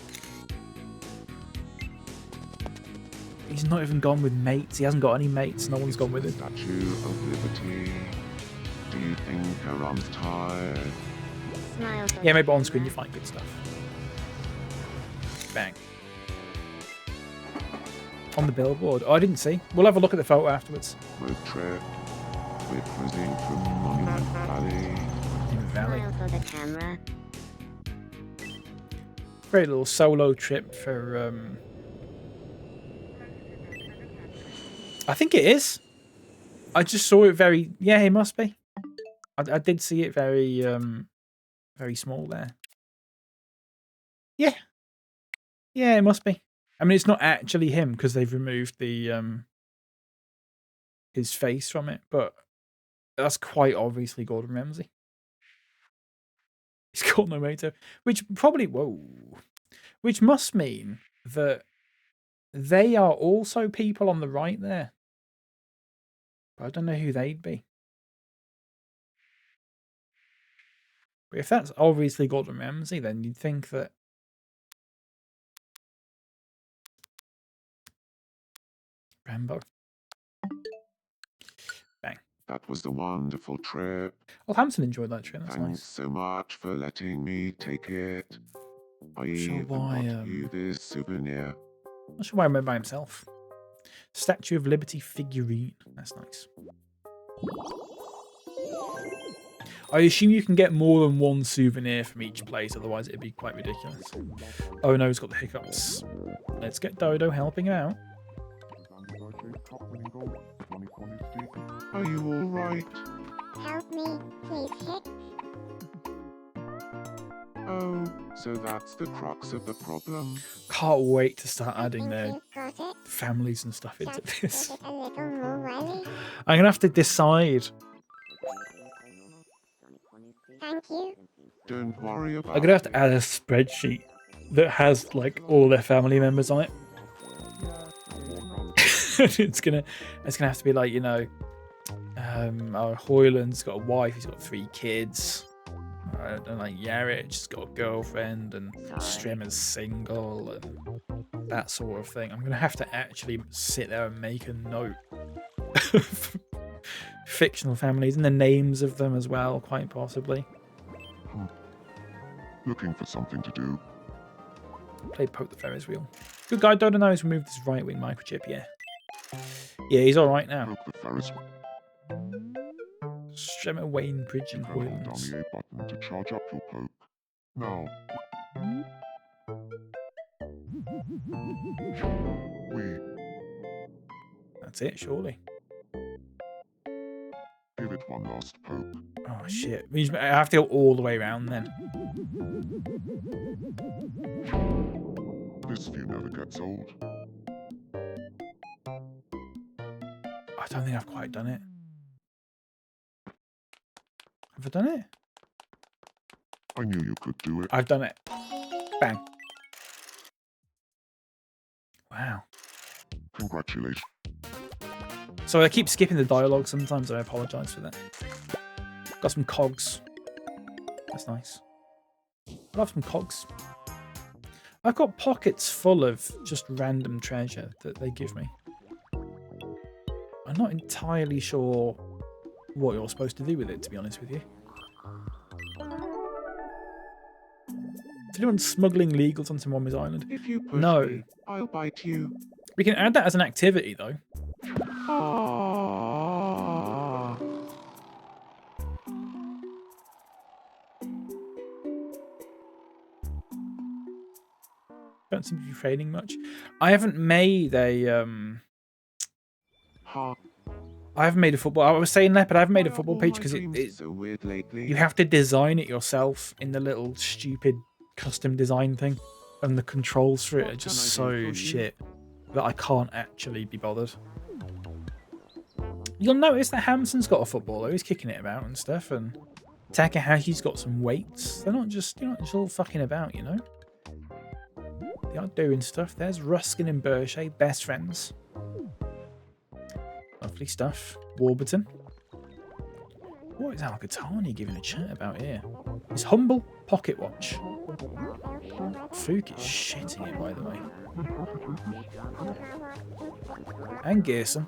He's not even gone with mates. He hasn't got any mates. No one's gone with him. Statue of Liberty. Do you think her arm's tired? Smile. Yeah, maybe on screen you find good stuff. Bang. On the billboard. Oh, I didn't see. We'll have a look at the photo afterwards. Road trip. We're cruising from Monument Valley. In the valley. Smile for the camera. Great little solo trip for I think it is. I just saw it very... Yeah, it must be. I did see it very very small there. Yeah. Yeah, it must be. I mean, it's not actually him because they've removed the his face from it, but That's quite obviously Gordon Ramsay. He's called Nomoto, which probably which must mean that they are also people on the right there. But I don't know who they'd be. But if that's obviously Gordon Ramsay, then you'd think that Rambo. Bang. That was a wonderful trip. Well, Hampton enjoyed that trip. That's Thanks nice. so much for letting me take it. I Sure, even why, got you this souvenir. Not sure why I remember by himself. Statue of Liberty figurine. That's nice. I assume you can get more than one souvenir from each place, otherwise it'd be quite ridiculous. Oh no, he's got the hiccups. Let's get Dodo helping him out. Are you alright? Help me, please hit. Oh, so that's the crux of the problem. Can't wait to start I adding think their you've got it. families and stuff into Just this. give it a little more welly. I'm gonna have to decide. Thank you. Don't worry about I'm gonna have to add a spreadsheet that has like all their family members on it. it's gonna have to be like, you know, Hoyland's got a wife, he's got 3 kids. And like Yarich has got a girlfriend, and Strimmer's single, and that sort of thing. I'm gonna have to actually sit there and make a note of fictional families and the names of them as well, quite possibly. Looking for something to do. Play Poke the Ferris wheel. Good guy, Dodo knows removed this right wing microchip, yeah. Yeah, he's alright now. Poke the Ferris wheel. Strimmer, Wayne Bridge, and Then hold down Hoylands. the A button to charge up your poke. Now. We That's it, surely. give it one last poke. Oh shit. Means I have to go all the way around then. This view never gets old. I don't think I've quite done it. Have I done it? I knew you could do it. I've done it. Bang. Wow. Congratulations. So I keep skipping the dialogue sometimes, I apologise for that. Got some cogs. That's nice. I love some cogs. I've got pockets full of just random treasure that they give me. I'm not entirely sure what you're supposed to do with it, to be honest with you. Is anyone smuggling legals onto Mommy's Island? If you push No. me, I'll bite you. We can add that as an activity, though. Ah. Don't seem to be trading much. I haven't made a Ha. I haven't made a football. I was saying that, but I haven't made a Why are football all page my because dreams so weird lately. you have to design it yourself in the little stupid custom design thing, and the controls for it What are just can I do so for you? shit that I can't actually be bothered. You'll notice that Hamson's got a footballer. He's kicking it about and stuff, and Takahashi's got some weights. They're not just all fucking about, you know. They are doing stuff. There's Ruskin and Berche, best friends. Lovely stuff. Warburton. What is Al-Qatani giving a chat about here? His humble pocket watch. Fook is shitting it, by the way. And Gearson.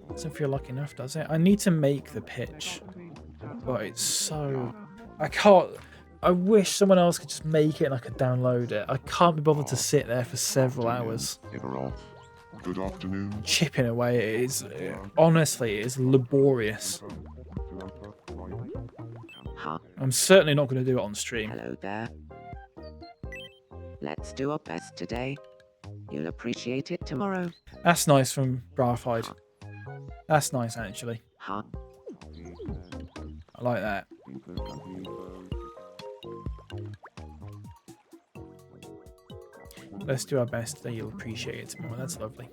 Doesn't feel like enough, does it? I need to make the pitch. But it's so... I can't... I wish someone else could just make it and I could download it. I can't be bothered to sit there for several hours. Ever off. Good afternoon. Chipping away. It is... honestly, it is laborious. Huh? I'm certainly not going to do it on stream. Hello there. Let's do our best today. You'll appreciate it tomorrow. That's nice from Brarfide. That's nice, actually. Huh? I like that. Let's do our best today. You'll appreciate it tomorrow. That's lovely.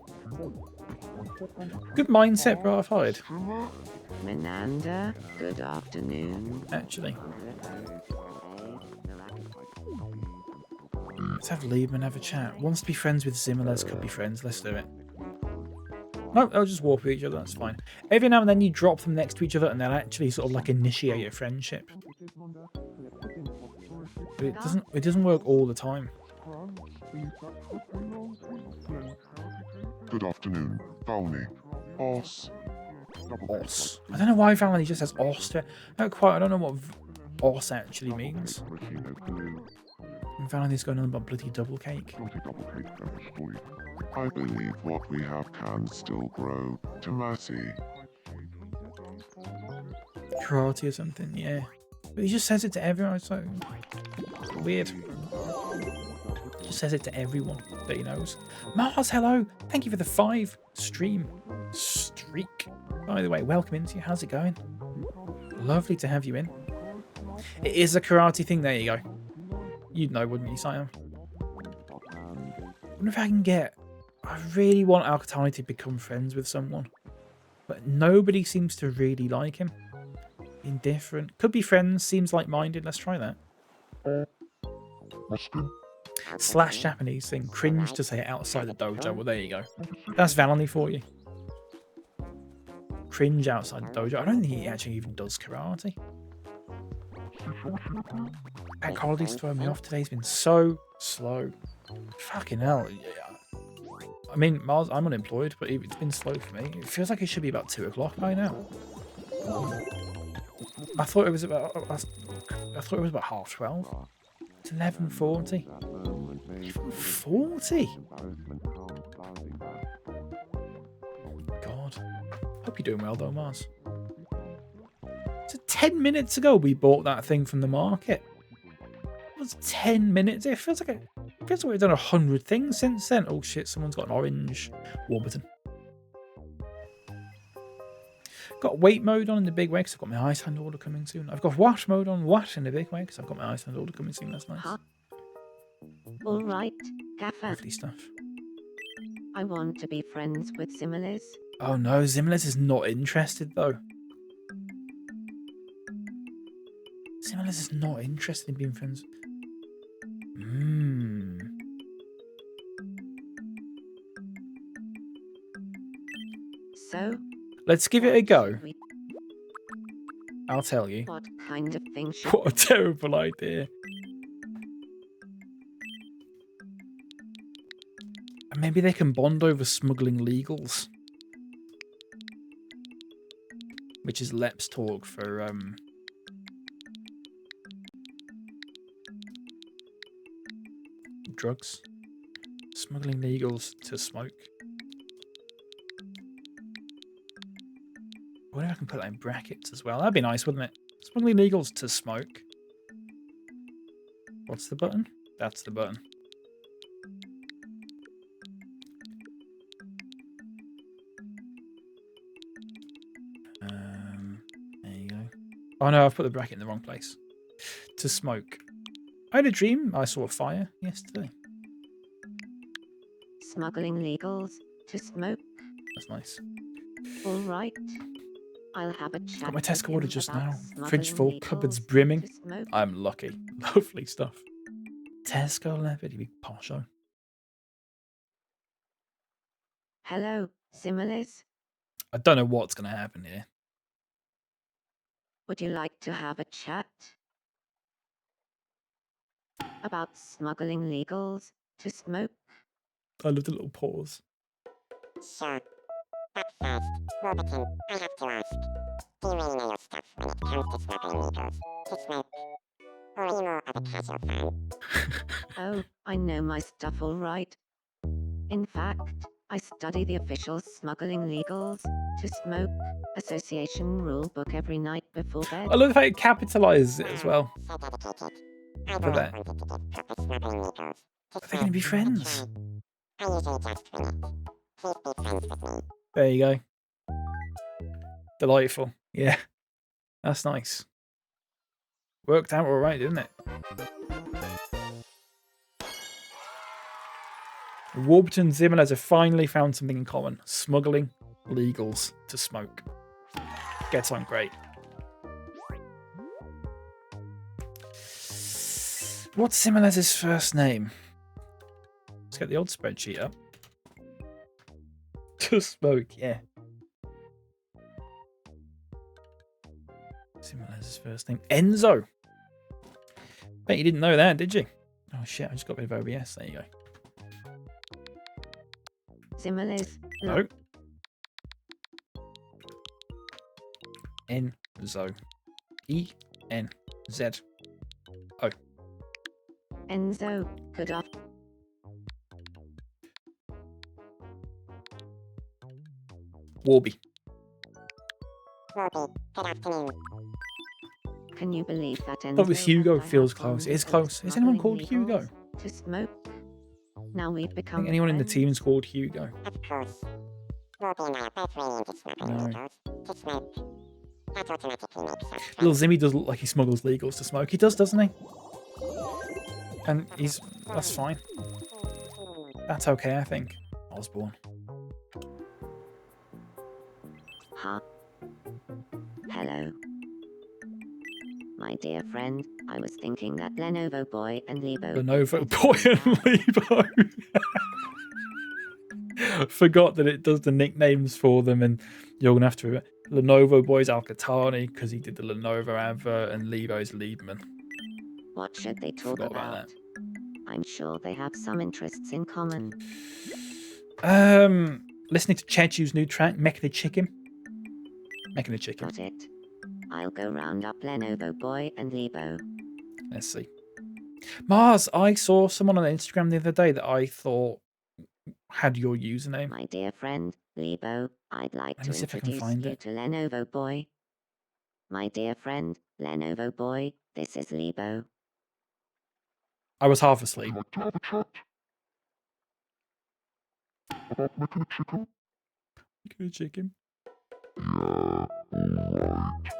Good mindset, bro. I've hired. Menanda, good afternoon. Actually. Let's have Liebman have a chat. Wants to be friends with Zimmerles, could be friends. Let's do it. No, they'll just walk with each other. That's fine. Every now and then you drop them next to each other and they'll actually sort of like initiate a friendship. But it doesn't work all the time. Good afternoon, Valny. Os. Os. I don't know why Valny just says os to it. I don't know what os actually means. And Valny's going on about bloody double cake. I believe what we have can still grow. Tomodachi. Karate or something, yeah. But he just says it to everyone. It's like weird. Just says it to everyone that he knows. Mars, hello. Thank you for the 5 streak. By the way, welcome into you. How's it going? Lovely to have you in. It is a karate thing. There you go. You'd know, wouldn't you, Siam? I wonder if I can get... I really want Alcatani to become friends with someone. But nobody seems to really like him. Indifferent. Could be friends. Seems like-minded. Let's try that. Slash Japanese thing. Cringe to say it outside the dojo. Well, there you go. That's Valony for you. Cringe outside the dojo. I don't think he actually even does karate. Bank holidays throwing me off today. He's been so slow. Fucking hell. I mean, Mars, I'm unemployed, but it's been slow for me. It feels like it should be about 2 o'clock by now. I thought it was about 12:30. It's 11:40. 11:40. God. Hope you're doing well though, Mars. So 10 minutes ago we bought that thing from the market. It was 10 minutes. It feels like we've done 100 things since then. Oh shit, someone's got an orange Warburton. Got wait mode on in the big way because I've got my Iceland order coming soon. I've got wash mode on wash in the big way because I've got my Iceland order coming soon. That's nice. All right, Gaffer. Lovely stuff. I want to be friends with Zimmerles. Oh no, Zimmerles is not interested though. Zimmerles is not interested in being friends. So, let's give it a go. I'll tell you. What kind of thing should What a terrible idea. And maybe they can bond over smuggling legals. Which is Lep's talk for drugs. Smuggling legals to smoke. I wonder if I can put that in brackets as well. That'd be nice, wouldn't it? Smuggling legals to smoke. What's the button? That's the button. There you go. Oh no, I've put the bracket in the wrong place. To smoke. I had a dream. I saw a fire yesterday. smuggling legals to smoke? That's nice. All right. I'll have a chat. Got my Tesco with order him just about now. Fridge full, smuggling cupboards legals brimming. to smoke. I'm lucky. Lovely stuff. Tesco leopard, you big posho. Hello, Zimmerles. I don't know what's going to happen here. Would you like to have a chat about smuggling legals to smoke? I love the little pause. Sure. But first, Warburton, I have to ask. Do you really know your stuff when it comes to smuggling legals to smoke? Or are you more of a casual fan? Oh, I know my stuff all right. In fact, I study the official Smuggling Legals to Smoke Association rule book every night before bed. I love how it capitalizes it as well. So dedicated. I've For always that. wanted to give proper smuggling legals to Are they going to be smoke a friends? try. I usually just wing it. Please be friends with me. There you go. Delightful. Yeah. That's nice. Worked out all right, didn't it? Warburton and Zimmerles have finally found something in common. Smuggling legals to smoke. Gets on great. What's Zimmerles' first name? Let's get the old spreadsheet up. To smoke, yeah. Zimmerles' first name. Enzo. Bet you didn't know that, did you? Oh shit, I just got rid of OBS. There you go. Zimmerles. No. Enzo. E-N-Z. Oh. Enzo. Good off. Warby. Warby, good afternoon. Can you believe that Enzo? Thought with Hugo had feels died close. on It is the close. Is anyone smuggling called Hugo? legals to smoke. Now we've I become. think anyone in the friends. team is called Hugo. Of course. Warby and I are both really into smuggling No. legals to smoke. That automatically makes us Little friends. Zimmy does look like he smuggles legals to smoke. He does, doesn't he? And that's fine. That's okay, I think. Osborne. Ha. Hello. My dear friend, I was thinking that Lenovo Boy and Lebo. Lenovo Boy and Lebo. Forgot that it does the nicknames for them, and you're gonna have to. Lenovo Boy's Alcatani because he did the Lenovo advert, and Lebo's Liebman. What should they talk Forgot about about? I'm sure they have some interests in common. Listening to Chechu's new track, Mechanic Chicken. Mechanic Chicken. Got it. I'll go round up Lenovo Boy and Lebo. Let's see. Mars, I saw someone on Instagram the other day that I thought had your username. My dear friend, Lebo, I'd like Let me to see if I can introduce find you it. to Lenovo Boy. My dear friend, Lenovo Boy, this is Lebo. I was half asleep. Like to have a chat about Mechanic Chicken? Mechanic Chicken. Yeah, alright.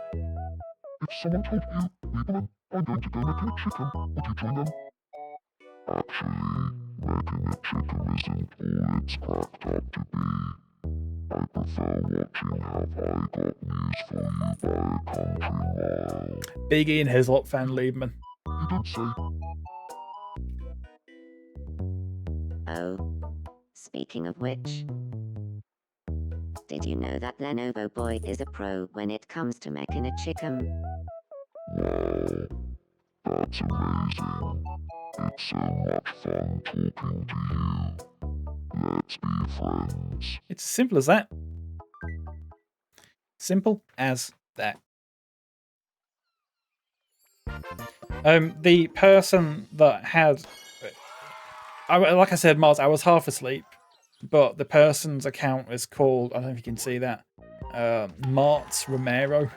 If someone told you, Lieberman, I'm going to go Mechanic Chicken, would you join them? Actually, Mechanic Chicken isn't all it's cracked up to be. I prefer watching Have I Got News For You by a Country Mile. Big Ian Hislop fan, Liebman. You did say, Oh. Speaking of which, did you know that Lenovo Boy is a pro when it comes to making a chicken? wow, that's amazing. It's so much fun talking to you. Let's be friends. It's as simple as that. Simple as that. The person that had, like I said, Mars, I was half asleep, but the person's account is called, I don't know if you can see that, Martz Romero.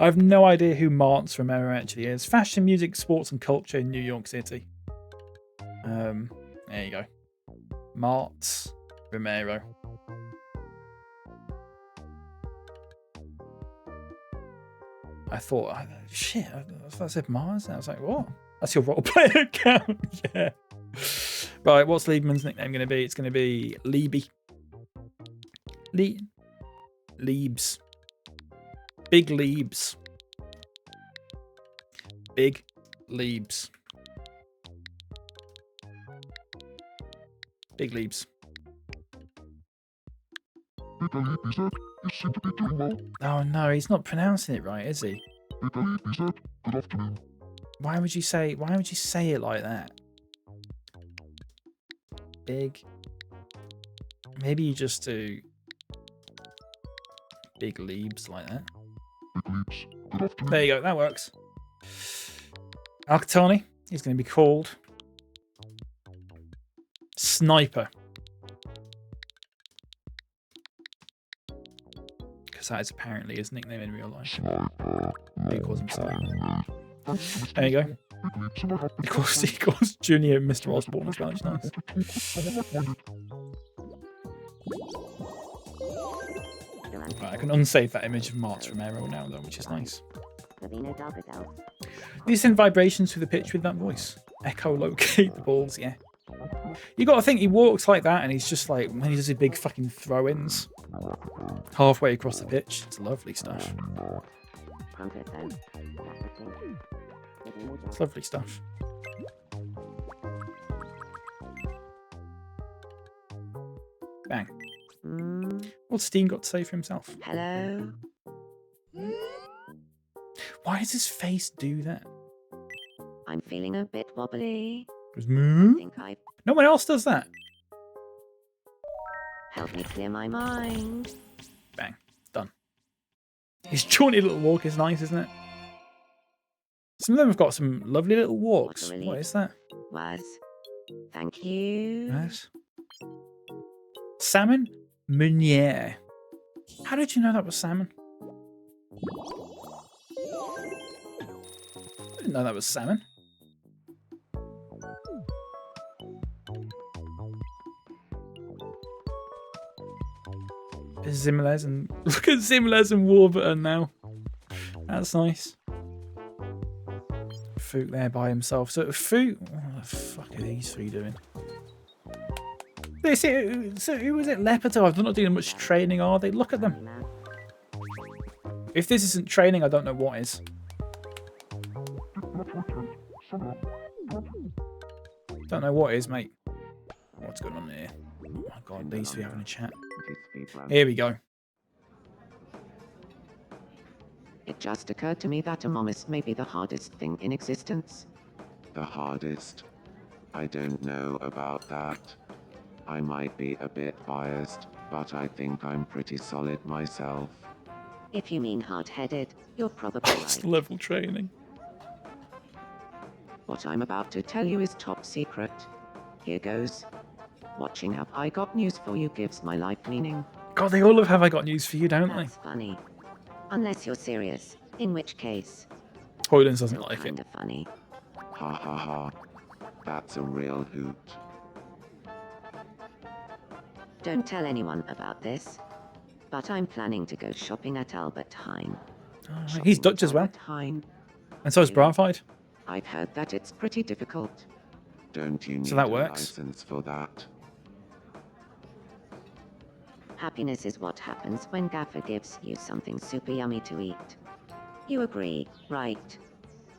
I have no idea who Martz Romero actually is. Fashion, music, sports and culture in New York City. There you go. Martz Romero. I thought, shit, I thought I said Mars. And I was like, what? That's your roleplay account? Yeah. Right, what's Liebman's nickname going to be? It's going to be Lieby. Liebs. Big Liebs. Big Liebs. Big Liebs. Big Ali BZ, you seem to be doing well. Oh no, he's not pronouncing it right, is he? Big Ali BZ, good afternoon. Why would you say it like that? Big. Maybe you just do Big Liebs like that. Big Leaps, good afternoon. There you go, that works. Alcatani, he's going to be called Sniper. Because that is apparently his nickname in real life. Sniper, He calls him Sniper. thanks to Mr. There you go. Osborne. Big Leaps, and I have been He calls Junior Mr. Osborne as well, which is nice. to talk with someone like-minded. Right, I can unsave that image of Martz Romero now, though, which is nice. Do you send vibrations through the pitch with that voice? Echo locate the balls, yeah. You got to think he walks like that, and he's just like when he does his big fucking throw-ins halfway across the pitch. It's lovely stuff. It's lovely stuff. Bang. What's Steen got to say for himself? Hello? Why does his face do that? I'm feeling a bit wobbly. Goes, I moo? think I No one else does that. help me clear my mind. Bang. Done. His jaunty little walk is nice, isn't it? Some of them have got some lovely little walks. What a relief. What is that? Was. Thank you. Yes. Salmon Meunier. How did you know that was salmon? I didn't know that was salmon. Zimmerles and look at Zimmerles and Warburton now. That's nice. Fook there by himself. So Fook, what the fuck are these three doing? So who was it? Leopard? They're not doing much training, are they? Look at them. If this isn't training, I don't know what is. Don't know what is, mate. What's going on here? Oh my god, these three having a chat. Here we go. It just occurred to me that a momist may be the hardest thing in existence. The hardest? I don't know about that. I might be a bit biased, but I think I'm pretty solid myself. If you mean hard-headed, you're probably It's right. level training. What I'm about to tell you is top secret. Here goes. Watching Have I Got News For You gives my life meaning. God, they all love Have I Got News For You, don't they? That's funny. Unless you're serious, in which case, Hoylens doesn't still like it. kinda funny. Ha ha ha. That's a real hoot. Don't tell anyone about this, but I'm planning to go shopping at Albert Heijn. Alright, he's Dutch as well. Albert Heijn. And so is Bravide. I've heard that it's pretty difficult. Don't you need So that a works. license for that? Happiness is what happens when Gaffer gives you something super yummy to eat. You agree, right?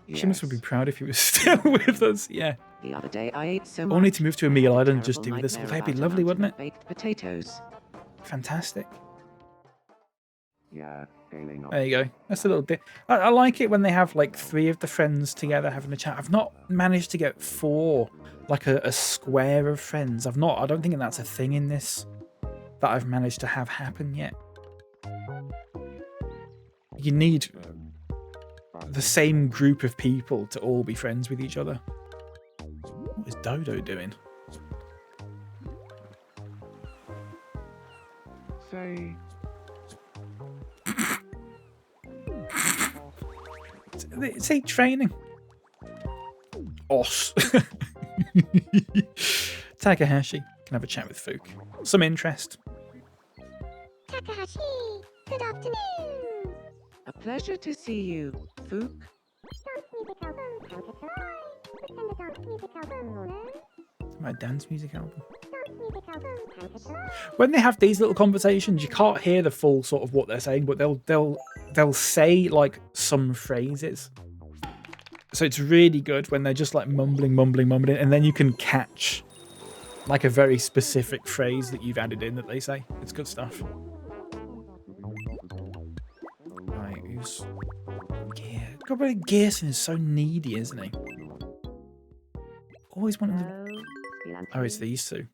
Seamus would be proud if he was still with us. Yeah. The other day I ate so much. Only to move to a meal I had island and just terrible do this. nightmare That'd be about a lovely, mountain wouldn't of it? Baked potatoes. Fantastic. Yeah, scaling up. There you go. That's a little bit. I like it when they have like three of the friends together having a chat. I've not managed to get four, like a square of friends. I've not. I don't think that's a thing in this that I've managed to have happen yet. You need the same group of people to all be friends with each other. What is Dodo doing? Say, Say training. Os. Takahashi can have a chat with Fook. Some interest. Takahashi, good afternoon. A pleasure to see you, Fook. Dance music album, counter Pretend a dance music album, no? My dance music album. Dance music album, counter When they have these little conversations, you can't hear the full sort of what they're saying, but they'll say like some phrases. So it's really good when they're just like mumbling, and then you can catch like a very specific phrase that you've added in that they say. It's good stuff. Right, who's God, Gerson is so needy, isn't he? Always wanting to. Oh, it's these two.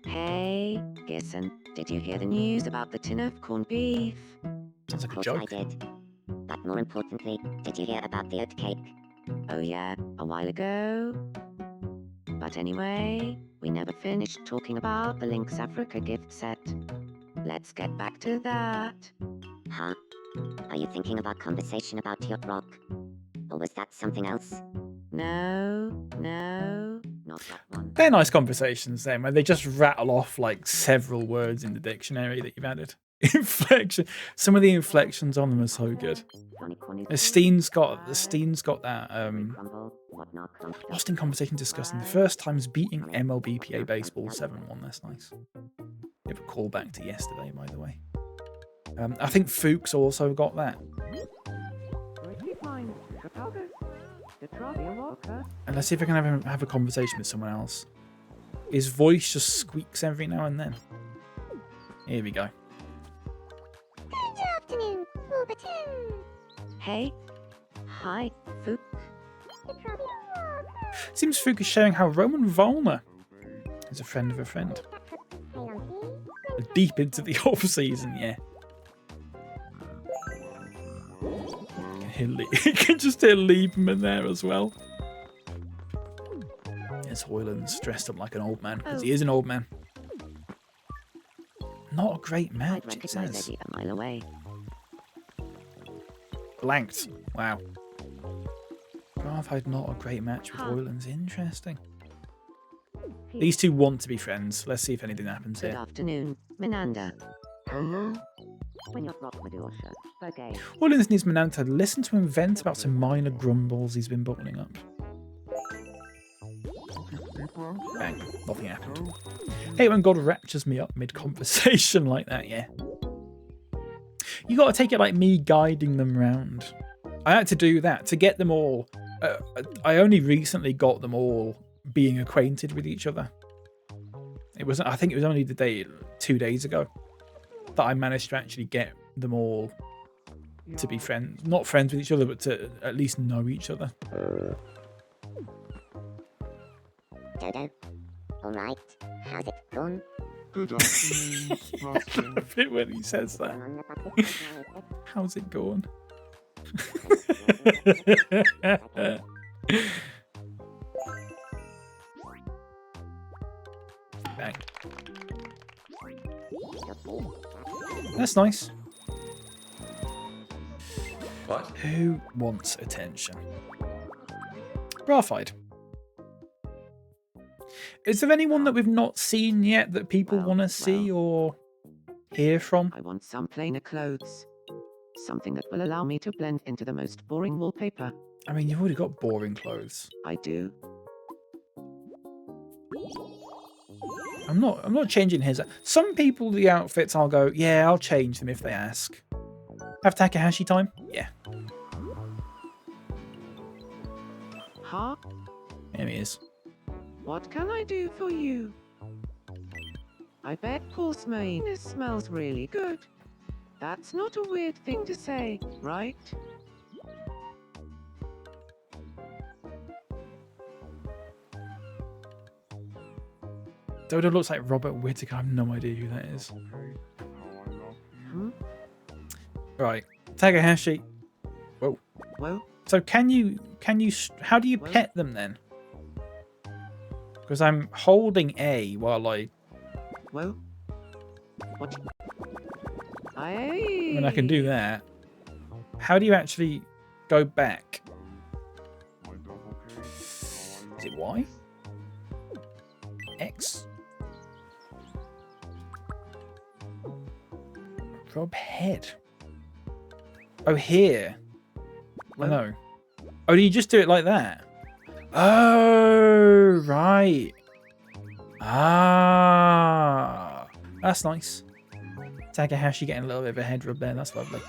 Hey, Gerson, did you hear the news about the tin of corned beef? Sounds like a I joke. did. But more importantly, did you hear about the oat cake? Oh yeah, a while ago. But anyway, we never finished talking about the Lynx Africa gift set. Let's get back to that. Huh? Are you thinking about conversation about Yacht Rock? Or was that something else? No, not that one. They're nice conversations then, where they just rattle off like several words in the dictionary that you've added. Inflection. Some of the inflections on them are so good. Steen's got that What not comfortable? Lost in conversation discussing the first times beating MLBPA Baseball 7-1. That's nice. We have a callback to yesterday, by the way. I think Fuchs also got that. And let's see if I can have a conversation with someone else. His voice just squeaks every now and then. Here we go. Good afternoon, Warburton. Hey. Hi, Fook. Seems Fuchs is showing how Roman Volner is a friend of a friend. Deep into the off season, yeah. You can just hear Lieberman there as well. Yes, Hoyland's dressed up like an old man, because he is an old man. Not a great I'd match, it recognize says. Eddie a mile away. Blanked. Wow. I've had not a great match with Huh. Hoyland's. Interesting. These two want to be friends. Let's see if anything happens Good here. afternoon, Menanda. Hello? When you're Rock Madosha, okay. Hoyland's needs Menanta to listen to him vent about some minor grumbles he's been bottling up. Bang. Nothing happened. Hate when God raptures me up mid-conversation like that, yeah. You got to take it like me guiding them round. I had to do that to get them all. I only recently got them all being acquainted with each other. It wasn't. I think it was only 2 days ago that I managed to actually get them all to be friends. Not friends with each other, but to at least know each other. Dodo. Alright, how's it going? Good afternoon, Martin. A bit when he says that. On the bucket. How's it going? Bang. That's nice. What? Who wants attention? Brafide. Is there anyone that we've not seen yet that people want to see or hear from? I want some plainer clothes. Something that will allow me to blend into the most boring wallpaper. I mean, you've already got boring clothes. I do. I'm not changing his. Some people, the outfits, I'll go, yeah, I'll change them if they ask. Have Takahashi time? Yeah. Huh? There he is. What can I do for you? I bet Paul's mayonnaise smells really good. That's not a weird thing to say, right? Dodo looks like Robert Whittaker. I have no idea who that is. Hmm? Right. Takahashi. Whoa. Well, So how do you pet them then? Because I'm holding A while I well. What? I mean, I can do that. How do you actually go back? Is it Y? X? Rob head. Oh, here. Oh, no. Oh, do you just do it like that? Oh, right. Ah. That's nice. Takahashi getting a little bit of a head rub there. That's lovely.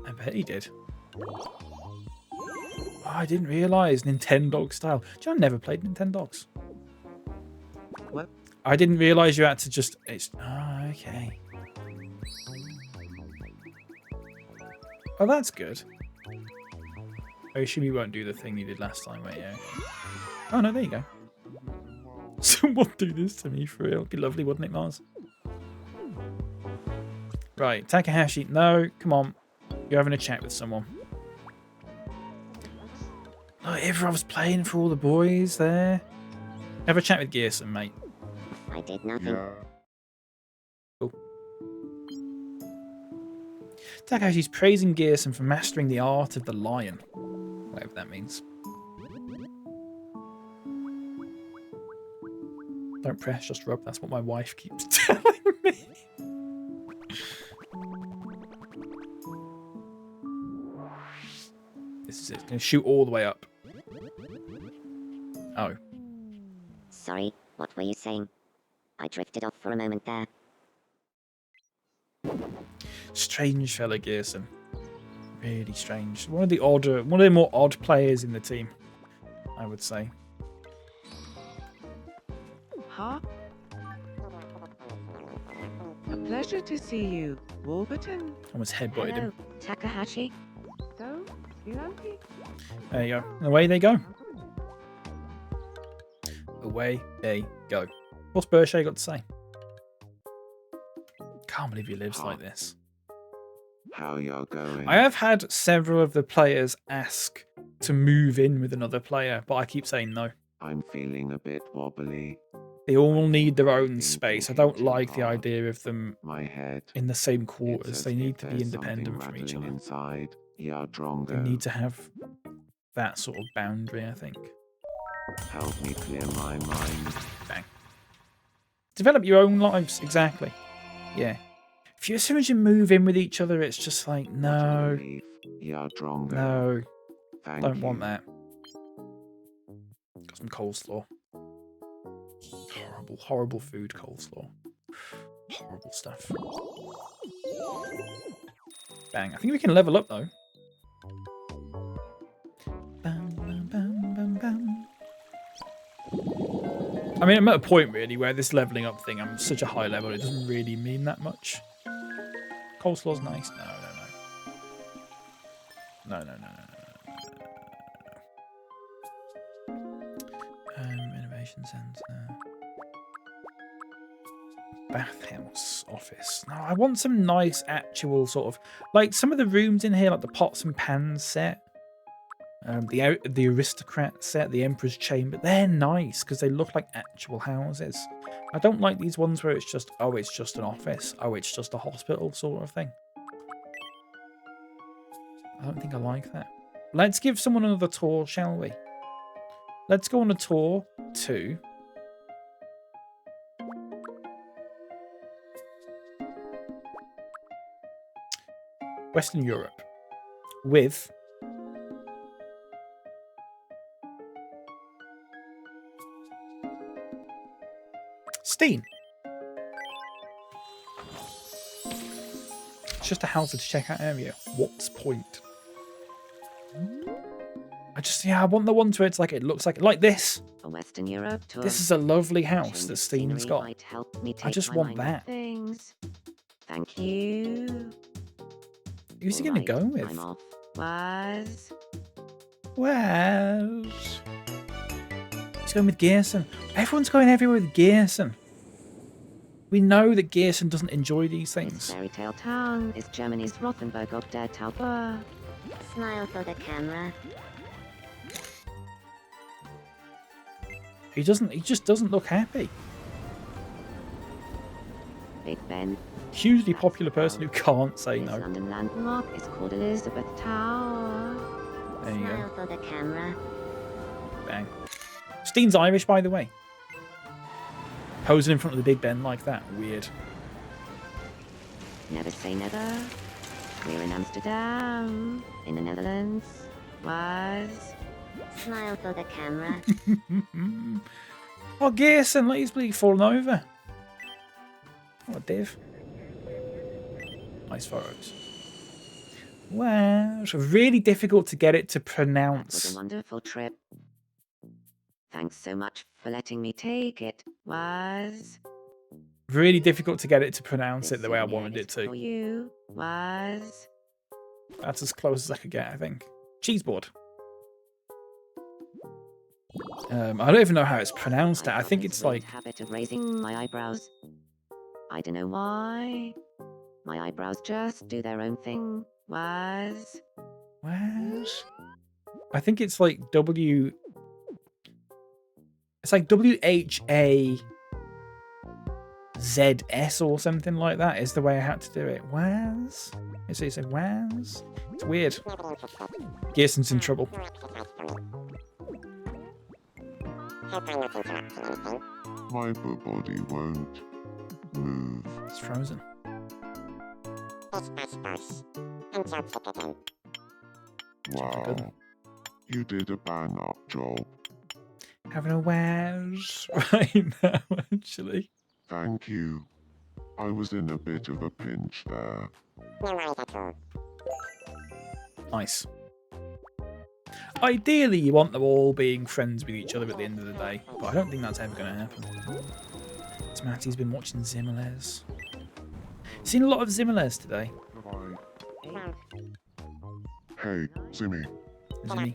I bet he did. Oh, I didn't realise Nintendo style. Do you know, I never played Nintendogs. What? I didn't realise you had to just... Oh, okay. Oh, that's good. I assume you won't do the thing you did last time, won't you? Oh, no, there you go. Someone do this to me, for real. It'd be lovely, wouldn't it, Mars? Right, Takahashi. No, come on. You're having a chat with someone. Oh, everyone's playing for all the boys there. Have a chat with Gearson, mate. I did nothing. Yeah. Cool. Takahashi's praising Gearson for mastering the art of the lion. Whatever that means. Don't press, just rub. That's what my wife keeps telling me. This is Is it going to shoot all the way up? Oh. Sorry, what were you saying? I drifted off for a moment there. Strange fella Gearson. Really strange. One of the more odd players in the team, I would say. Huh? A pleasure to see you, Warburton. Almost headbutted Hello, him. Takahashi. So, you happy? There you go. And away they go. Away they go. What's Berchet got to say? Can't believe he lives like this. How you're going? I have had several of the players ask to move in with another player, but I keep saying no. I'm feeling a bit wobbly. They all need their own been space. I thinking don't too like the hard. idea of them My head. in the same It's quarters. as They if need to be there's something independent from each rattling other. inside. Yeah, They Drongo. need to have that sort of boundary, I think. Help me clear my mind. Bang. Develop your own lives, exactly. Yeah. If you, as soon as you move in with each other, it's just like, What a no, relief. Yeah, Drongo. no, Thank don't you. want that. Got some coleslaw. Horrible, horrible food, coleslaw. Horrible stuff. Bang. I think we can level up, though. Bam, bam, bam, bam, bam. I mean, I'm at a point, really, where this leveling up thing, I'm such a high level, it doesn't really mean that much. Coleslaw's nice. No, no, no. No, no, no, no, no, no. Innovation Centre. Bathhouse office. No, I want some nice actual sort of... Like, some of the rooms in here, like the pots and pans set. The aristocrat set, the emperor's chamber. They're nice because they look like actual houses. I don't like these ones where it's just, oh, it's just an office. Oh, it's just a hospital sort of thing. I don't think I like that. Let's give someone another tour, shall we? Let's go on a tour to... Western Europe. With... Steen. It's just a house to check out area. What's point? I want the ones where it's like, it looks like this. A Western Europe tour. This is a lovely house Change that of Steen's scenery got. might help me I take just my want mind off that. Things. Thank you. Who's he going to Alright, go I'm with? off. Was. Well, he's going with Gearson. Everyone's going everywhere with Gearson. We know that Gearson doesn't enjoy these This things. fairy tale town is Germany's Rothenburg of der Tauber. Smile for the camera. He just doesn't look happy. Big Ben. Hugely popular person who can't say This no. London landmark is called Elizabeth Tower. There you Smile go. for the camera. Bang. Steen's Irish, by the way. Posing in front of the Big Ben like that. Weird. Never say never. We're in Amsterdam, in the Netherlands. Was. Smile for the camera. Oh, Gearson, look, he's bleeding falling over. Oh, Div. Nice photos. Wow. It's really difficult to get it to That was pronounce. a wonderful trip. Thanks so much for letting me take it. Was. Really difficult to get it to pronounce This it the way I souvenir wanted it is for to. you. Was. That's as close as I could get, I think. Cheeseboard. I don't even know how it's pronounced. I got think this it's weird like... habit of raising my eyebrows. I don't know why. My eyebrows just do their own thing. Was. What? I think it's like W... It's like WHAZS or something like that is the way I had to do it. Waz? Is it said Waz? It's weird. Gearson's in trouble. My body won't move. It's frozen. Wow. Good. You did a bang-up job. Having a wash right now, actually. Thank you. I was in a bit of a pinch there. Nice. Ideally, you want them all being friends with each other at the end of the day, but I don't think that's ever going to happen. Tomodachi's been watching Zimmerles. Seen a lot of Zimmerles today. Hey, Zimmy. Zimmy.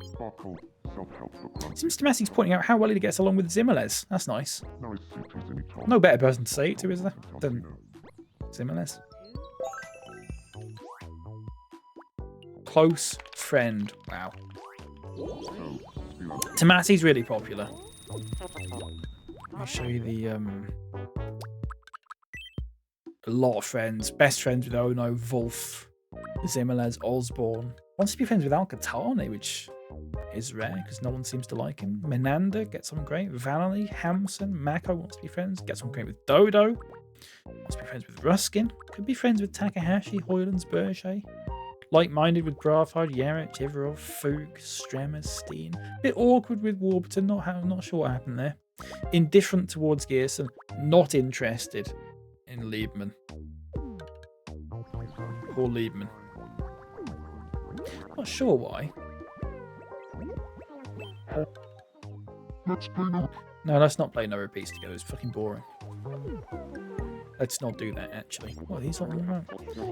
Sparkle, self-help for grumpy. Seems Tomodachi's pointing out how well he gets along with Zimmerles. That's nice. No, it's simply Zimmy Tom. No better person to say it to, is there, than Zimmerles? Close friend. Wow. Tomodachi's really popular. Let me show you the a lot of friends. Best friends with Ono, Wolf, Zimmerles, Osborne. Wants to be friends with Alcatane, which is rare because no one seems to like him. Menander gets on great. Valerie, Hamson, Mako wants to be friends. Gets on great with Dodo. Wants to be friends with Ruskin. Could be friends with Takahashi, Hoylands, Berger. Like-minded with Grafhard, Yarek, Everov, Fook, Stremmer, Steen. Bit awkward with Warburton, not sure what happened there. Indifferent towards Gearson, not interested in Liebman. Poor Liebman. Not sure why. No, let's not play no repeats together. It's fucking boring. Let's not do that, actually. What are these all about?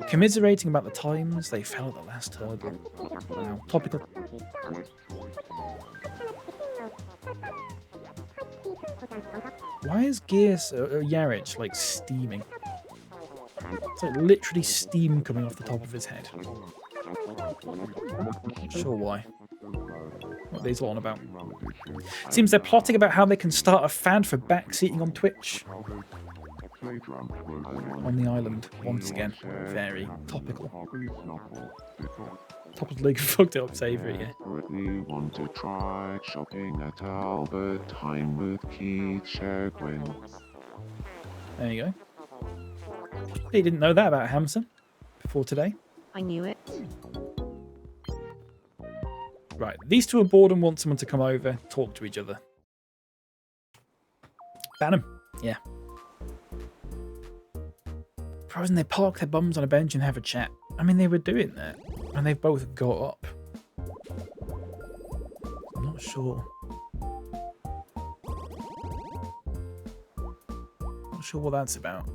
Commiserating about the times they fell at the last hurdle. Wow. Topical. Why is Yarich like steaming? It's like literally steam coming off the top of his head. Not sure why. What are these all on about? Seems they're plotting about how they can start a fad for backseating on Twitch. On the island, once again. Very topical. Topical League fucked it up, Savory, yeah. Desperately want to try shopping at Albert Time with Keith Sherwin. There you go. He didn't know that about Hamson before today. I knew it. Right, these two are bored and want someone to come over, talk to each other. Ban them. Yeah. Frozen, they park their bums on a bench and have a chat. I mean, they were doing that, and they've both got up. I'm not sure. Not sure what that's about.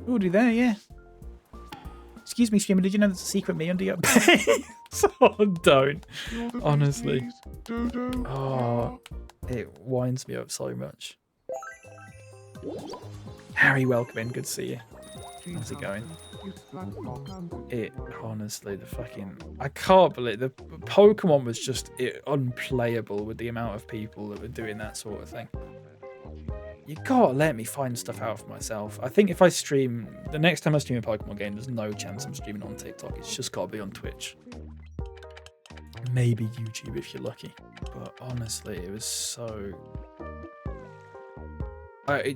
Already there, yeah. Excuse me, streamer, did you know there's a secret me under your bed? Oh, don't. Honestly. Oh, it winds me up so much. Harry, welcome in. Good to see you. How's it going? It, honestly, the fucking... I can't believe... The Pokemon was just unplayable with the amount of people that were doing that sort of thing. You gotta let me find stuff out for myself. I think if I stream... The next time I stream a Pokemon game, there's no chance I'm streaming on TikTok. It's just gotta be on Twitch. Maybe YouTube if you're lucky. But honestly, it was so... I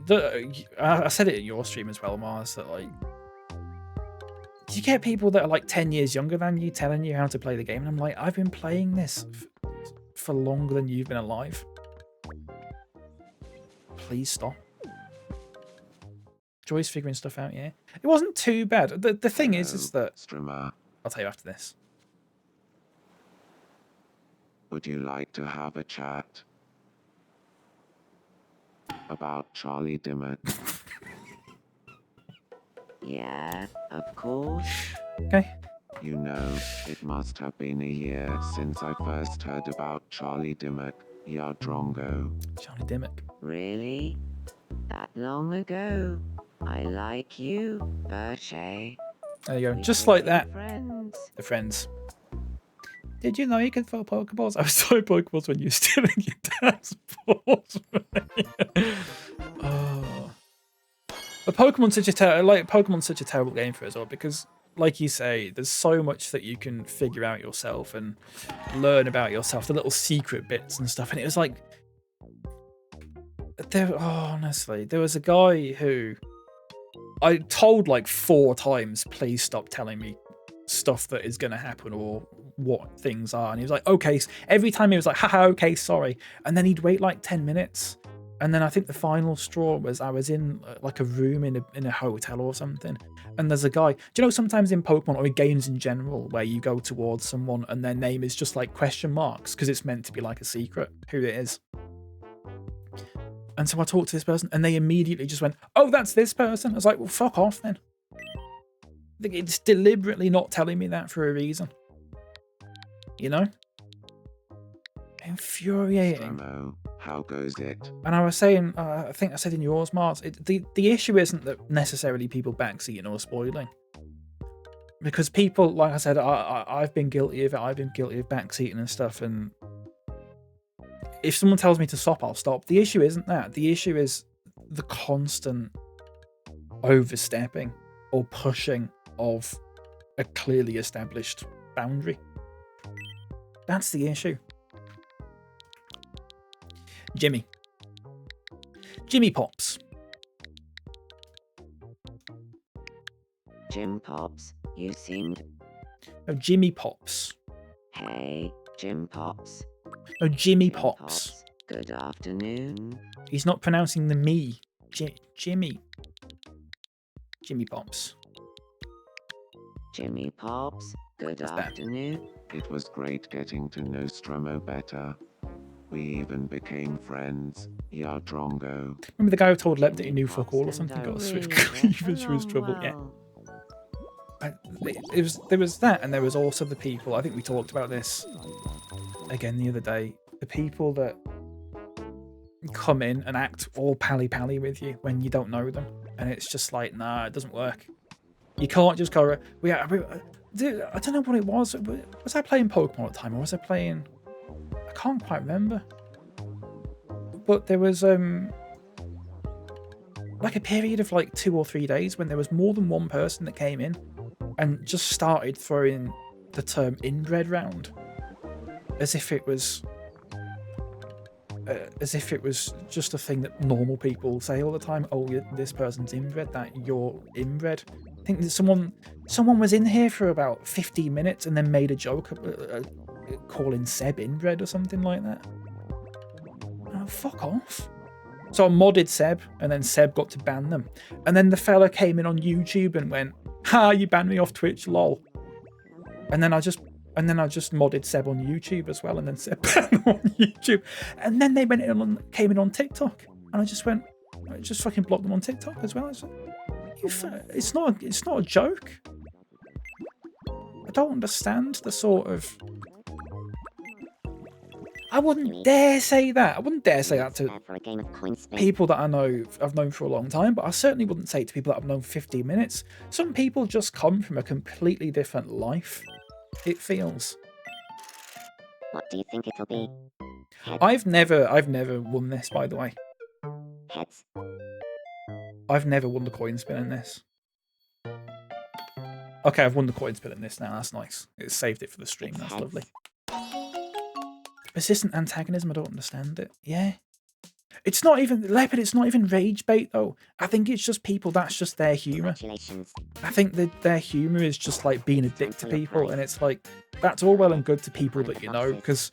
said it in your stream as well, Mars, that like... Do you get people that are like 10 years younger than you telling you how to play the game? And I'm like, I've been playing this for longer than you've been alive. Please stop. Joy's figuring stuff out, yeah. It wasn't too bad. The thing is that... Streamer, I'll tell you after this. would you like to have a chat about Charlie Dimmock? Yeah, of course. Okay. You know, it must have been a year since I first heard about Charlie Dimmock, Yardrongo. Charlie Dimmock. Really? That long ago? I like you, Berche. There you go. We Just could like be that. Friends. The friends. Did you know you can throw Pokeballs? I was throwing Pokeballs when you were stealing your dad's balls. Oh. But Pokemon's such a terrible game for us all because, like you say, there's so much that you can figure out yourself and learn about yourself, the little secret bits and stuff. And it was like, honestly, there was a guy who I told like 4 times, please stop telling me stuff that is going to happen or what things are. And he was like, okay. Every time he was like, haha, okay, sorry. And then he'd wait like 10 minutes. And then I think the final straw was I was in like a room in a hotel or something. And there's a guy, do you know, sometimes in Pokemon or in games in general, where you go towards someone and their name is just like question marks because it's meant to be like a secret who it is. And so I talked to this person and they immediately just went, oh, that's this person. I was like, well, fuck off then. It's deliberately not telling me that for a reason. You know? Infuriating. Stromo, how goes it? And I was saying, I think I said in yours, Mars, the issue isn't that necessarily people backseating or spoiling. Because people, like I said, I've been guilty of it. I've been guilty of backseating and stuff. And if someone tells me to stop, I'll stop. The issue isn't that. The issue is the constant overstepping or pushing of a clearly established boundary. That's the issue. Jimmy Pops. Jim Pops, you seemed... No, Jimmy Pops. Hey, Jim Pops. No, Jimmy Jim Pops. Good afternoon. He's not pronouncing the me. Jimmy Pops. Jimmy Pops, good What's that? afternoon. It was great getting to know Stromo better. We even became friends. Yeah, Drongo. Remember the guy who told Lep that he Jimmy knew fuck Pops all or and something? I Got a Swift really Cleavers for his get trouble. along Yeah. well. There was that, and there was also the people. I think we talked about this again the other day. The people that come in and act all pally with you when you don't know them, and it's just like, nah, it doesn't work. You can't just go. Dude, I don't know what it was. Was I playing Pokemon at the time, or was I playing? I can't quite remember. But there was like a period of like 2 or 3 days when there was more than one person that came in and just started throwing the term inbred round as if it was just a thing that normal people say all the time. Oh, this person's inbred, that you're inbred. I think that someone was in here for about 15 minutes and then made a joke calling Seb inbred or something like that. Oh, fuck off. So I modded Seb, and then Seb got to ban them. And then the fella came in on YouTube and went, ha, you banned me off Twitch, lol. And then I just modded Seb on YouTube as well, and then Seb banned him on YouTube. And then they came in on TikTok, and I just fucking blocked them on TikTok as well. It's not a joke. I don't understand the sort of. I wouldn't dare say that. I wouldn't dare say that to For a game of coin spin. people that I've known for a long time, but I certainly wouldn't say it to people that I've known for 15 minutes. Some people just come from a completely different life, it feels. What do you think it'll be? Heads. I've never won this, by the way. Heads. I've never won the coin spin in this. Okay, I've won the coin spin in this now. That's nice. It saved it for the stream. It's That's heads. lovely. Persistent antagonism, I don't understand it. Yeah. It's not even Leopard, it's not even rage bait though. I think it's just people, that's just their humour. Congratulations. I think that their humour is just like being a dick to people, and it's like, that's all well and good to people that you know, because,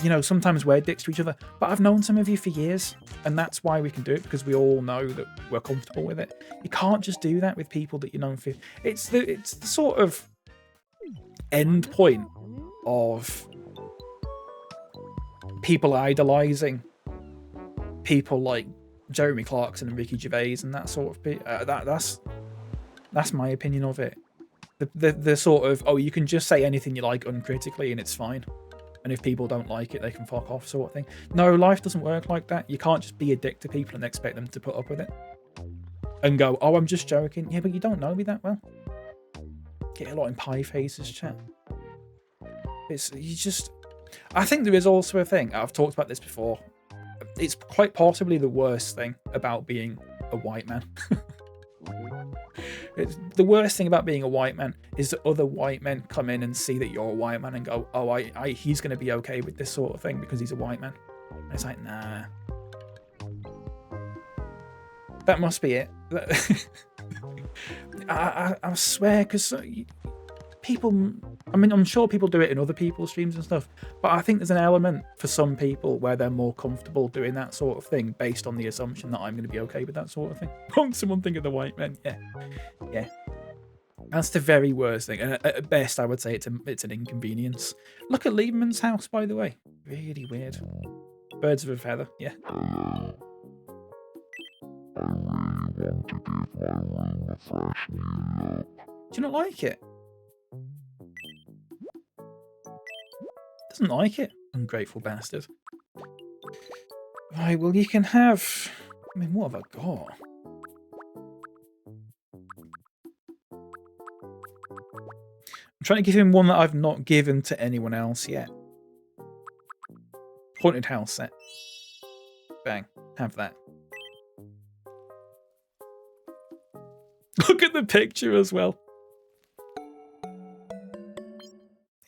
you know, sometimes we're dicks to each other, but I've known some of you for years, and that's why we can do it, because we all know that we're comfortable with it. You can't just do that with people that you know for. It's the sort of end point of people idolising people like Jeremy Clarkson and Ricky Gervais and that sort of that's my opinion of it. The sort of, oh, you can just say anything you like uncritically and it's fine, and if people don't like it they can fuck off sort of thing. No, life doesn't work like that. You can't just be a dick to people and expect them to put up with it and go, oh, I'm just joking. Yeah, but you don't know me that well. Get a lot in pie faces chat. I think there is also a thing, I've talked about this before, it's quite possibly the worst thing about being a white man. The worst thing about being a white man is that other white men come in and see that you're a white man and go, oh, he's going to be okay with this sort of thing because he's a white man. And it's like, nah. That must be it. I swear, because people I mean, I'm sure people do it in other people's streams and stuff, but I think there's an element for some people where they're more comfortable doing that sort of thing based on the assumption that I'm going to be okay with that sort of thing. Won't someone think of the white men? Yeah. Yeah. That's the very worst thing. And at best, I would say it's an inconvenience. Look at Lieberman's house, by the way. Really weird. Birds of a feather. Yeah. Do you not like it? Doesn't like it. Ungrateful bastard. Right, well, you can have... I mean, what have I got? I'm trying to give him one that I've not given to anyone else yet. Haunted house set. Bang. Have that. Look at the picture as well.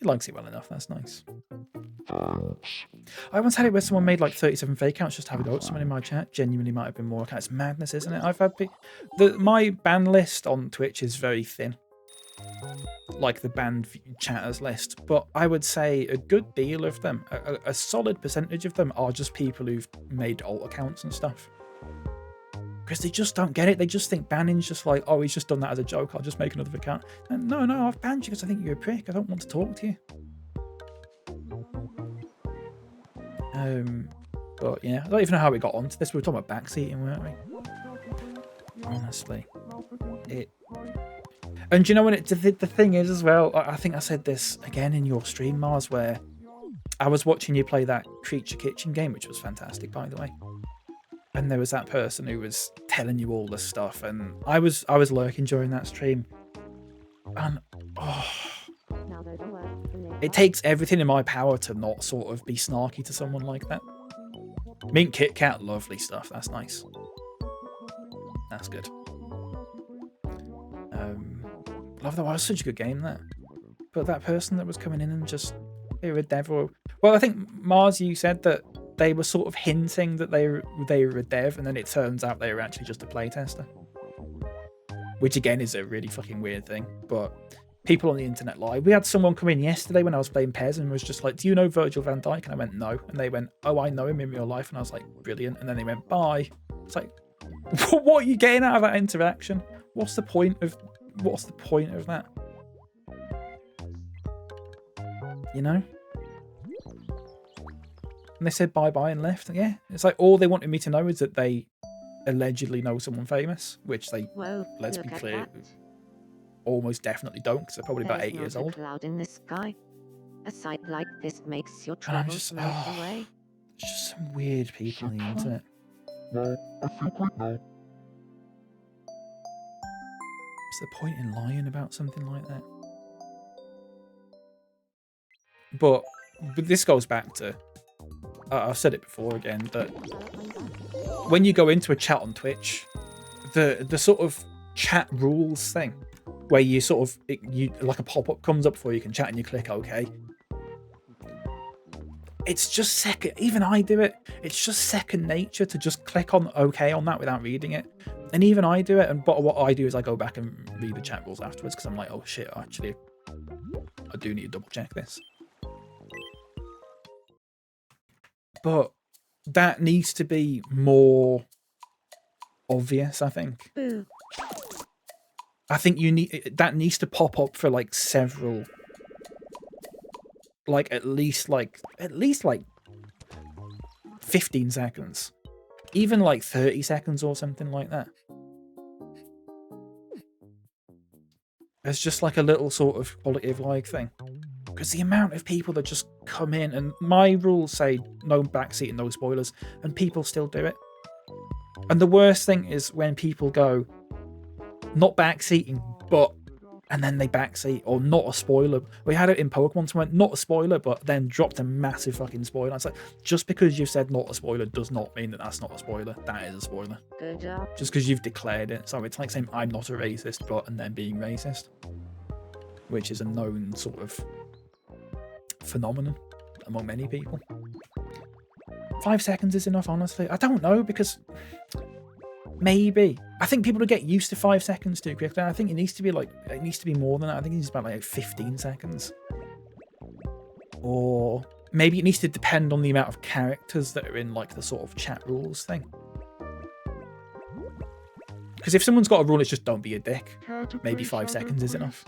He likes it well enough. That's nice. I once had it where someone made like 37 fake accounts just to have a go at someone in my chat. Genuinely might have been more accounts. It's madness, isn't it? I've had my ban list on Twitch is very thin. Like the banned chatters list. But I would say a good deal of them, a solid percentage of them are just people who've made alt accounts and stuff. Because they just don't get it. They just think banning's just like, oh, he's just done that as a joke. I'll just make another account. And no, I've banned you because I think you're a prick. I don't want to talk to you. But yeah, I don't even know how we got onto this. We were talking about backseating, weren't we? Honestly. And do you know what the thing is as well? I think I said this again in your stream, Mars, where I was watching you play that Creature Kitchen game, which was fantastic, by the way. And there was that person who was telling you all this stuff, and I was lurking during that stream. And it takes everything in my power to not sort of be snarky to someone like that. Mint Kit Kat, lovely stuff. That's nice. That's good. Love that. Well, it was such a good game, that. But that person that was coming in and just they were a dev, or well, I think Mars, you said that they were sort of hinting that they were a dev, and then it turns out they were actually just a playtester. Which again is a really fucking weird thing, but people on the internet lie. We had someone come in yesterday when I was playing Pez and was just like, do you know Virgil van Dijk? And I went, no. And they went, oh, I know him in real life. And I was like, brilliant. And then they went, bye. It's like, what are you getting out of that interaction? What's the point of that? You know? And they said bye-bye and left. Yeah. It's like all they wanted me to know is that they allegedly know someone famous, which they, let's be clear, almost definitely don't, because they're probably about 8 years old. Cloud in the sky. A sight like this makes your travels melt away. It's just some weird people on the internet. No, I think we know. What's the point in lying about something like that? But this goes back to, I've said it before again, that when you go into a chat on Twitch, the sort of chat rules thing, where you sort of, like a pop-up comes up before you can chat and you click OK. It's just second, even I do it, it's just second nature to just click on OK on that without reading it. And even I do it, but what I do is I go back and read the chat rules afterwards, because I'm like, oh shit, actually, I do need to double check this. But that needs to be more obvious, I think. I think that needs to pop up for like several, like at least 15 seconds, even like 30 seconds or something like that. There's just like a little sort of quality of life thing. Because the amount of people that just come in, and my rules say no backseat and no spoilers, and people still do it. And the worst thing is when people go, not backseating, but, and then they backseat, or not a spoiler. We had it in Pokemon, so went, not a spoiler, but then dropped a massive fucking spoiler. It's like, just because you said not a spoiler does not mean that that's not a spoiler. That is a spoiler. Good job. Just because you've declared it. So it's like saying, I'm not a racist, but, and then being racist. Which is a known sort of phenomenon among many people. 5 seconds is enough, honestly. I don't know, because maybe. I think people would get used to 5 seconds too quickly. I think it needs to be more than that. I think it's about like 15 seconds. Or maybe it needs to depend on the amount of characters that are in like the sort of chat rules thing. Because if someone's got a rule, it's just don't be a dick. Maybe 5 seconds is enough.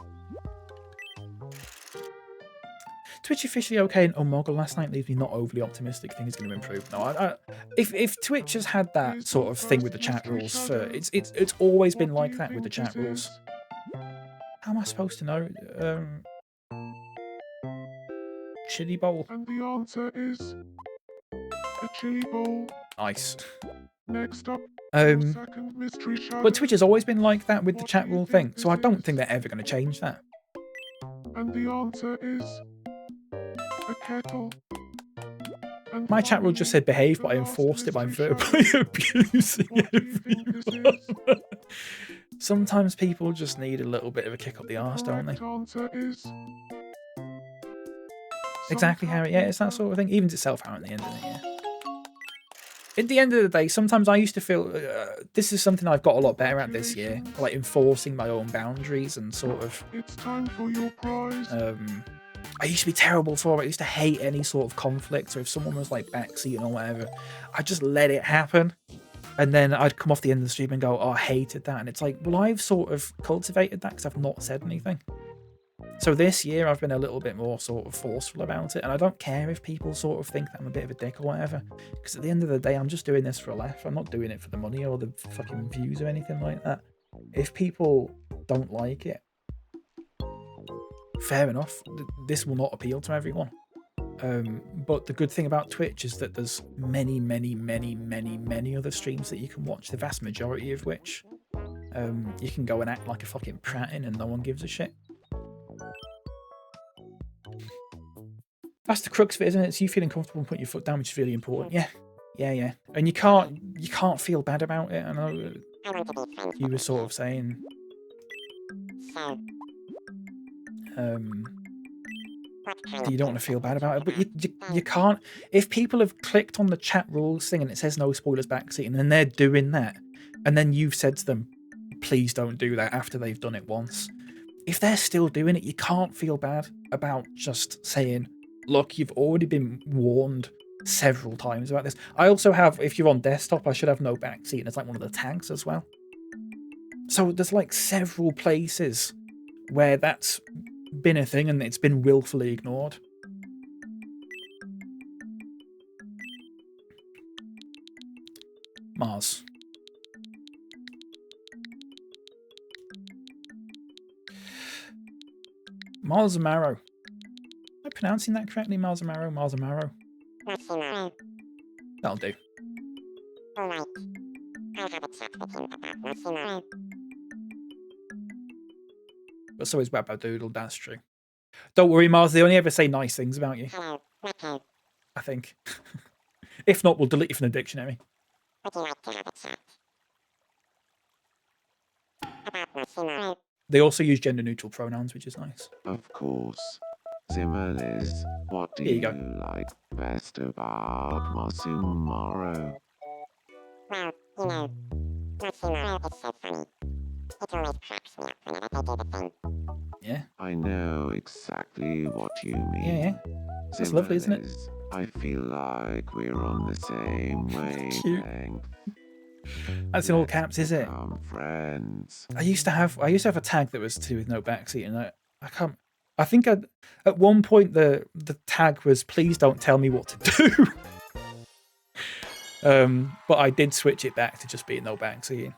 Twitch officially okay in Omegle last night leaves me not overly optimistic. Think it's going to improve. No, if Twitch has had that sort of thing with the chat rules for it's always been like that with the chat rules. How am I supposed to know? Chili bowl. And the answer is a chili bowl. Nice. Next up, But Twitch has always been like that with the chat rule thing, so I don't think they're ever going to change that. And the answer is a kettle. And My chat rule just said behave, but I enforced it by verbally abusing everyone. Sometimes people just need a little bit of a kick up the arse, don't they? Answer is Exactly, Harry. Yeah, it's that sort of thing. Evens itself out at the end of the year. At the end of the day, sometimes I used to feel this is something I've got a lot better at this year, like enforcing my own boundaries and sort of. It's time for your prize. I used to be terrible for it. I used to hate any sort of conflict, or if someone was like backseating or whatever, I just let it happen. And then I'd come off the end of the stream and go, oh, I hated that. And it's like, well, I've sort of cultivated that because I've not said anything. So this year I've been a little bit more sort of forceful about it. And I don't care if people sort of think that I'm a bit of a dick or whatever. Because at the end of the day, I'm just doing this for a laugh. I'm not doing it for the money or the fucking views or anything like that. If people don't like it, fair enough. This will not appeal to everyone. But the good thing about Twitch is that there's many other streams that you can watch, the vast majority of which you can go and act like a fucking prat in and no one gives a shit. That's the crux of it, isn't it? It's you feeling comfortable and putting your foot down, which is really important. Yeah. And you can't feel bad about it. I know you were sort of saying you don't want to feel bad about it, but you can't. If people have clicked on the chat rules thing and it says no spoilers backseat, and then they're doing that, and then you've said to them, please don't do that after they've done it once. If they're still doing it, you can't feel bad about just saying, look, you've already been warned several times about this. I also have, if you're on desktop, I should have no backseat, and it's like one of the tags as well. So there's like several places where that's been a thing and it's been willfully ignored. Mars. Mars Amaro. Am I pronouncing that correctly? Mars Amaro? Mars Amaro? That'll do. Alright. I have a chat with him about Masimaro. But so is Babadoodle, that's true. Don't worry, Mars, they only ever say nice things about you. Hello, Matto. I think. If not, we'll delete you from the dictionary. Would you like to have a chat? About Masimaro. They also use gender-neutral pronouns, which is nice. Of course. Zimmerliz, what do Here you you go. like best about Masumaro? Well, you know, Masimaro is so funny. It always cracks me up whenever they do the thing. Yeah. I know exactly what you mean. Yeah. That's lovely, isn't it? Zimmerliz, I feel like we're on the same wavelength. That's in all caps, is it? Friends. I used to have a tag that was to do with no backseat, and I think at one point the tag was please don't tell me what to do. But I did switch it back to just being no backseating.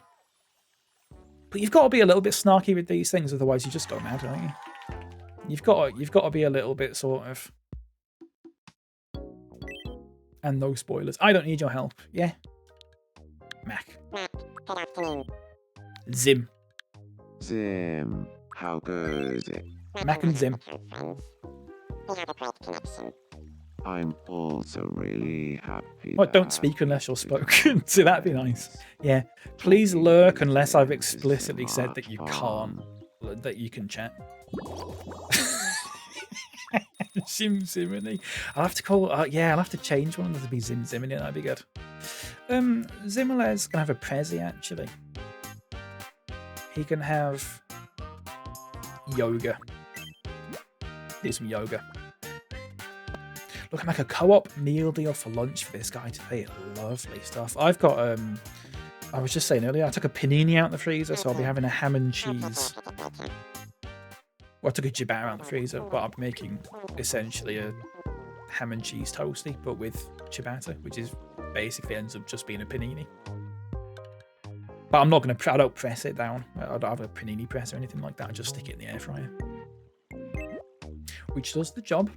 But you've got to be a little bit snarky with these things, otherwise you just go mad, don't you? You've got to be a little bit sort of. And no spoilers. I don't need your help. Yeah. Mac. Mac, good afternoon. Zim. Zim, how goes it? Mac and Zim. Friends. We have a great connection. I'm also really happy. Oh, don't that speak unless you're we spoken to. That'd be nice. Yeah. Please lurk unless I've explicitly said that you can't. That you can chat. Zim Ziminy. I'll have to call. Yeah, I'll have to change one of them to be Zim Ziminy. That'd be good. Zimmerlez can have a Prezi actually. He can have yoga. Do some yoga. looking like a co-op meal deal for lunch for this guy today. Lovely stuff. I've got I was just saying earlier, I took a panini out of the freezer, so I'll be having a ham and cheese. Well, I took a ciabatta out of the freezer, but I'm making essentially a ham and cheese toasty, but with ciabatta, which is basically ends up just being a panini. But I'm not going to, I don't press it down. I don't have a panini press or anything like that. I just stick it in the air fryer. Which does the job.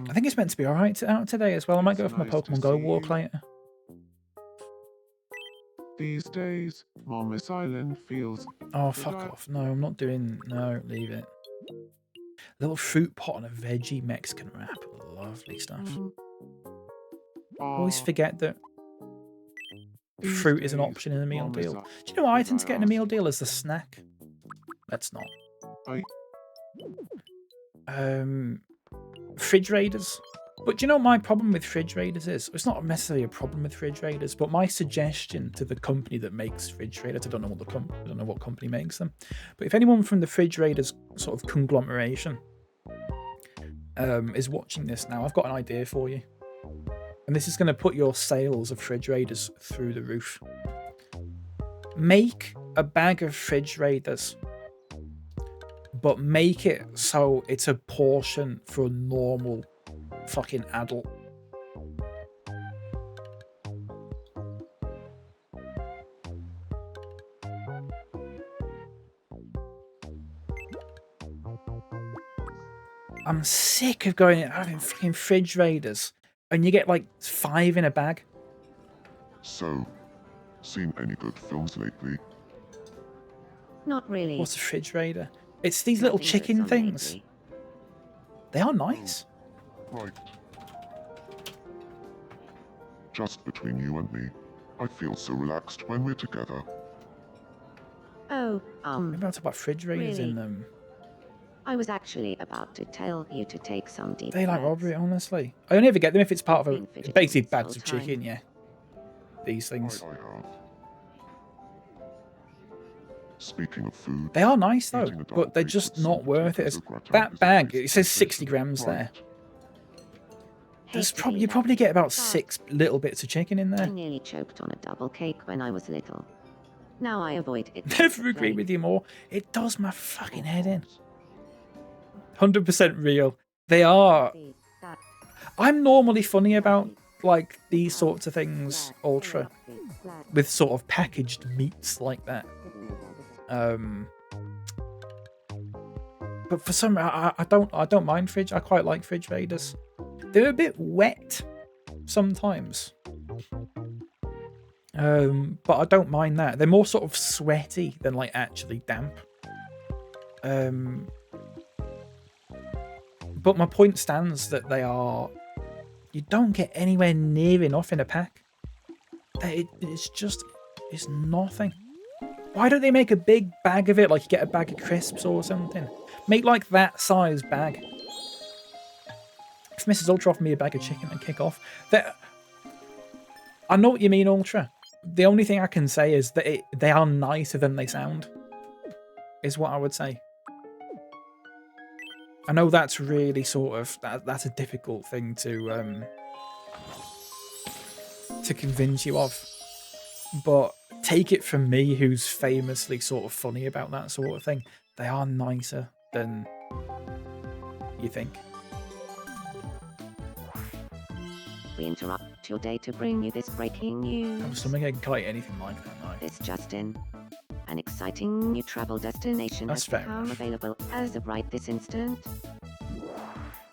I think it's meant to be alright out today as well. I might go for my Pokemon Go walk later. These days, Momus Island feels... Oh, fuck off. No, I'm not doing... No, leave it. Little fruit pot and a veggie Mexican wrap. Lovely stuff. Always forget that fruit is an option in a meal deal. Do you know what I tend to get in a meal deal as the snack? Let's not. Fridge Raiders. But do you know what my problem with Fridge Raiders is? It's not necessarily a problem with Fridge Raiders, but my suggestion to the company that makes Fridge Raiders, I don't know what company makes them, but if anyone from the Fridge Raiders sort of conglomeration is watching this now, I've got an idea for you. And this is going to put your sales of Fridge Raiders through the roof. Make a bag of Fridge Raiders, but make it so it's a portion for a normal fucking adult. I'm sick of going and having fucking Fridge Raiders. And you get like 5 in a bag. So, seen any good films lately? Not really. What's a Fridge Raider? It's these little chicken things. Lately. They are nice. Right. Just between you and me, I feel so relaxed when we're together. Oh, Maybe I'll talk about Fridge Raiders really? in them. I was actually about to tell you to take some deep They like breaths. robbery, honestly. I only ever get them if it's part of Been a... fidgeting Basically this bags whole of chicken, time. yeah. These things. I have. Speaking of food, They are nice though, eating a double but they're cake just with not some worth it. potato gratin That is bag, a it says tasty 60 decision. grams there. Right. There's Hate to probably be you that, probably get about but 6 little bits of chicken in I there. nearly choked on a double cake when I was little. Now I avoid it. Never agree with you more. It does my fucking head in. 100% real. They are. I'm normally funny about like these sorts of things, Ultra, with sort of packaged meats like that. But for some, I don't mind Fridge. I quite like Fridge Raiders. They're a bit wet sometimes. But I don't mind that. They're more sort of sweaty than like actually damp. But my point stands that they are... You don't get anywhere near enough in a pack. It's nothing. Why don't they make a big bag of it, like you get a bag of crisps or something? Make like that size bag. If Mrs. Ultra offered me a bag of chicken and kick off, I know what you mean, Ultra. The only thing I can say is that they are nicer than they sound, is what I would say. I know that's really sort of that's a difficult thing to convince you of, but take it from me, who's famously sort of funny about that sort of thing. They are nicer than you think. We interrupt your day to bring you this breaking news. I'm assuming I can kite anything like that now. This just in. An exciting new travel destination That's has fair become enough. available as of right this instant.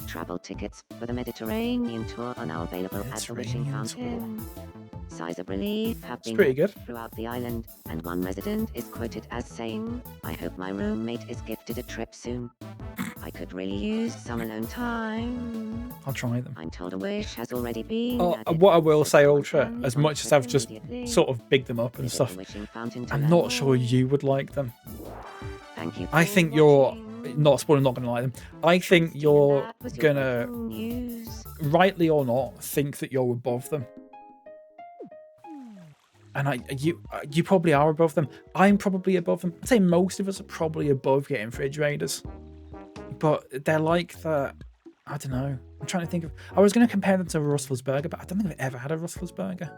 Travel tickets for the Mediterranean tour are now available at the Wishing Mediterranean Fountain. Sighs of relief have It's been pretty good. throughout the island, and one resident is quoted as saying, "I hope my roommate is gifted a trip soon. I could really use some alone time." I'll try them. I'm told a wish has already been Oh, added, what I will so say, someone Ultra, can as on much as trip I've just immediately. sort of bigged them up and Visit stuff, the Wishing Fountain to I'm learn not sure more. you would like them. Thank you I for think you're watching. not spoiling, not gonna like them. I think And you're that was your gonna, breaking news. rightly or not, think that you're above them. And you probably are above them. I'm probably above them. I'd say most of us are probably above getting fridge raiders. But they're like the, I don't know. I'm trying to think of, I was going to compare them to a Rustler's Burger, but I don't think I've ever had a Rustler's Burger.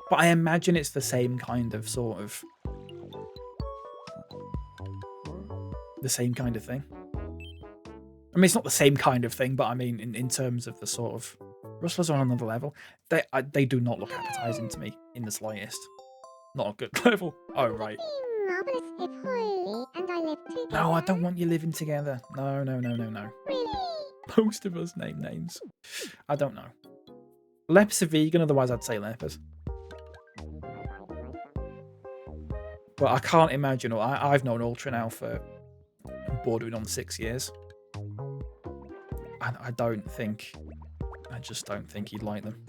But I imagine it's the same kind of the same kind of thing. I mean, it's not the same kind of thing, but I mean, in terms of the sort of, Rustlers are on another level. They do not look appetizing to me in the slightest. Not a good level. Oh, right. Marvelous if Holly and I live together. No, I don't want you living together. No. Really? Most of us name names. I don't know. Lep's a vegan, otherwise I'd say lepers. But I can't imagine, I've known Ultra now for bordering on 6 years. I just don't think he'd like them.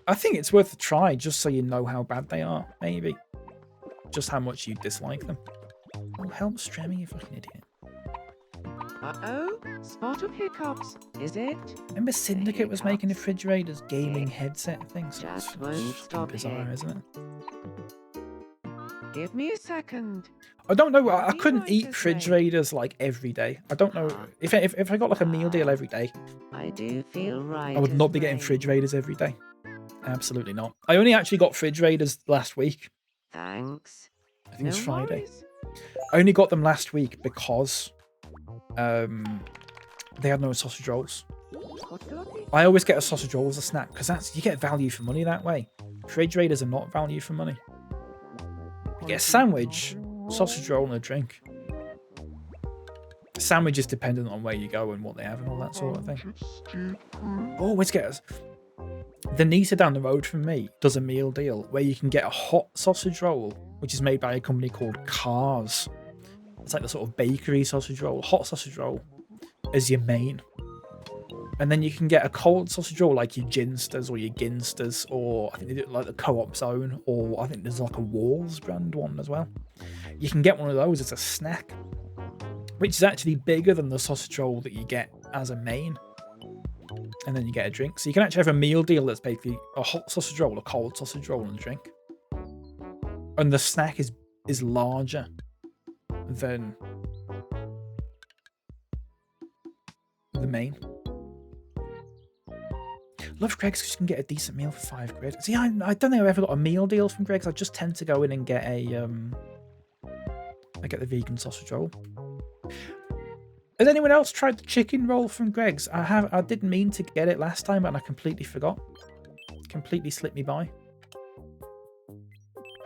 I think it's worth a try, just so you know how bad they are, maybe. Just how much you dislike them. Oh, help Stremmy, you fucking idiot. Uh-oh, spot of hiccups, is it? Remember Syndicate was making a refrigerator's gaming headset things? Just won't stop bizarre, here. isn't it? Give me a second. I don't know. I couldn't eat refrigerators like every day. I don't know if I got like a meal deal every day. I do feel right. I would not be getting refrigerators every day. Absolutely not. I only actually got refrigerators last week. Thanks. I think it's Friday. worries. I only got them last week because they had no sausage rolls. What could I be? I always get a sausage roll as a snack because you get value for money that way. Refrigerators are not value for money. You get a sandwich, sausage roll, and a drink. Sandwich is dependent on where you go and what they have and all that sort of thing. Always get us. The Nita down the road from me does a meal deal where you can get a hot sausage roll, which is made by a company called Cars. It's like the sort of bakery sausage roll, hot sausage roll as your main. And then you can get a cold sausage roll like your Ginsters or your Ginsters, or I think they do like the Co-op Zone, or I think there's like a Walls brand one as well. You can get one of those as a snack, which is actually bigger than the sausage roll that you get as a main. And then you get a drink. So you can actually have a meal deal that's basically a hot sausage roll, a cold sausage roll, and a drink. And the snack is larger than the main. Love Greggs because you can get a decent meal for £5. See, I don't think I've ever got a meal deal from Greggs. I just tend to go in and get I get the vegan sausage roll. Has anyone else tried the chicken roll from Greggs? I didn't mean to get it last time and I completely forgot. Completely slipped me by.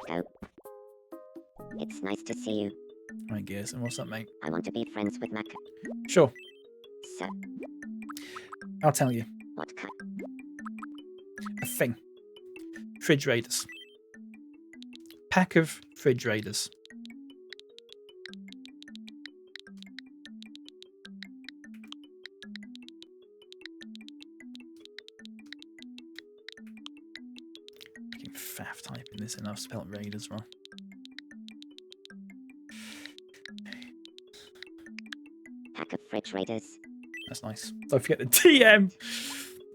So, it's nice to see you. I guess. And what's up, mate? I want to be friends with Mac. Sure. So, I'll tell you. what kind? A thing. Fridge Raiders. Pack of Fridge Raiders. Fucking faff typing this in. I've spelled Raiders wrong. Pack of fridge raiders. That's nice. Don't forget the TM.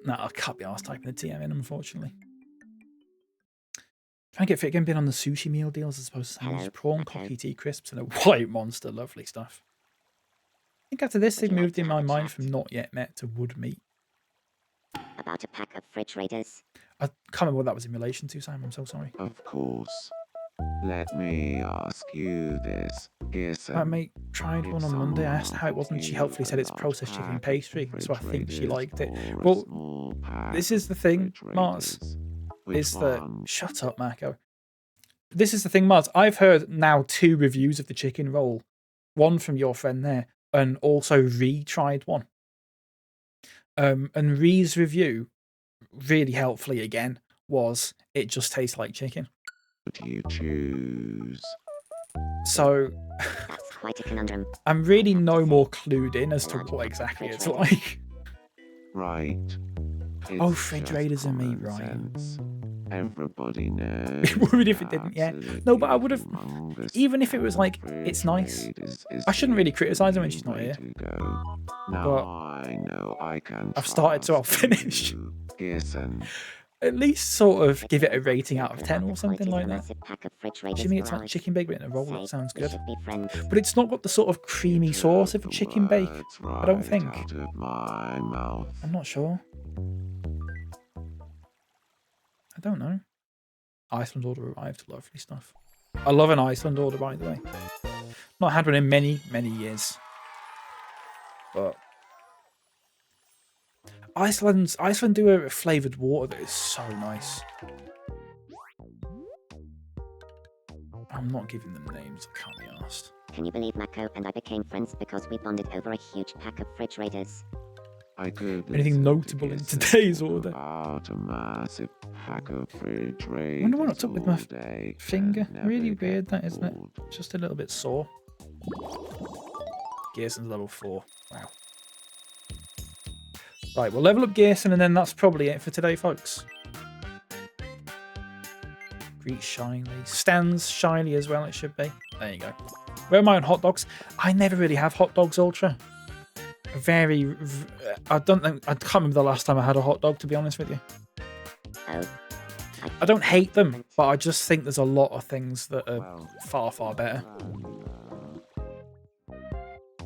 No, I can't be arsed typing the TM in, unfortunately. Trying to get fit again, being on the sushi meal deals as opposed to sandwich, prawn, cocky tea crisps, and a white monster. Lovely stuff. I think after this, they've moved in my mind from not yet met to would meet. About a pack of fridge raiders. I can't remember what that was in relation to, Simon. I'm so sorry. Of course. Let me ask you this, Gearson. My mate tried one on Monday. I asked how it was, and she helpfully said it's processed chicken pastry, so I think she liked it. Well, this is the thing, Mars, is that... Shut up, Marco. This is the thing, Mars. I've heard now 2 reviews of the chicken roll. One from your friend there, and also Ree tried one. And Ree's review, really helpfully again, was it just tastes like chicken. Would you choose? So... That's quite a conundrum. I'm really no more clued in as to what exactly it's like. Right. Oh, It's fridge just raiders and me, common right. sense. Everybody knows. It would if it didn't, yeah. No, but I would have, even if it was like, it's nice. I shouldn't really criticise her when she's not here. Now But I know I can I've started, so I'll trust finish. you, Gearson. at least sort of give it a rating out of 10 or something like that. Pack of refrigerators Jimmy, for it's like hours. chicken bake in a roll. That Say, sounds we good. should be friends. But it's not got the sort of creamy sauce of a chicken bake. Words I don't right think. out of my mouth. I'm not sure. I don't know. Iceland order arrived. Lovely stuff. I love an Iceland order, by the way. Not had one in many, many years. But Iceland do a flavoured water that is so nice. I'm not giving them names. I can't be asked. Can you believe Mako and I became friends because we bonded over a huge pack of refrigerators? I could Anything listen to notable in Gibson today's talk order? about a massive pack of refrigerators Wonder what I took with my all day finger. and never Really get weird, that, isn't it? bored. Just a little bit sore. Gearson's level 4. Wow. Right, we'll level up Gearson and then that's probably it for today, folks. Greet shyly. Stands shyly as well, it should be. There you go. Where am I on hot dogs? I never really have hot dogs, Ultra. I can't remember the last time I had a hot dog, to be honest with you. Oh. I don't hate them, but I just think there's a lot of things that are far, far better.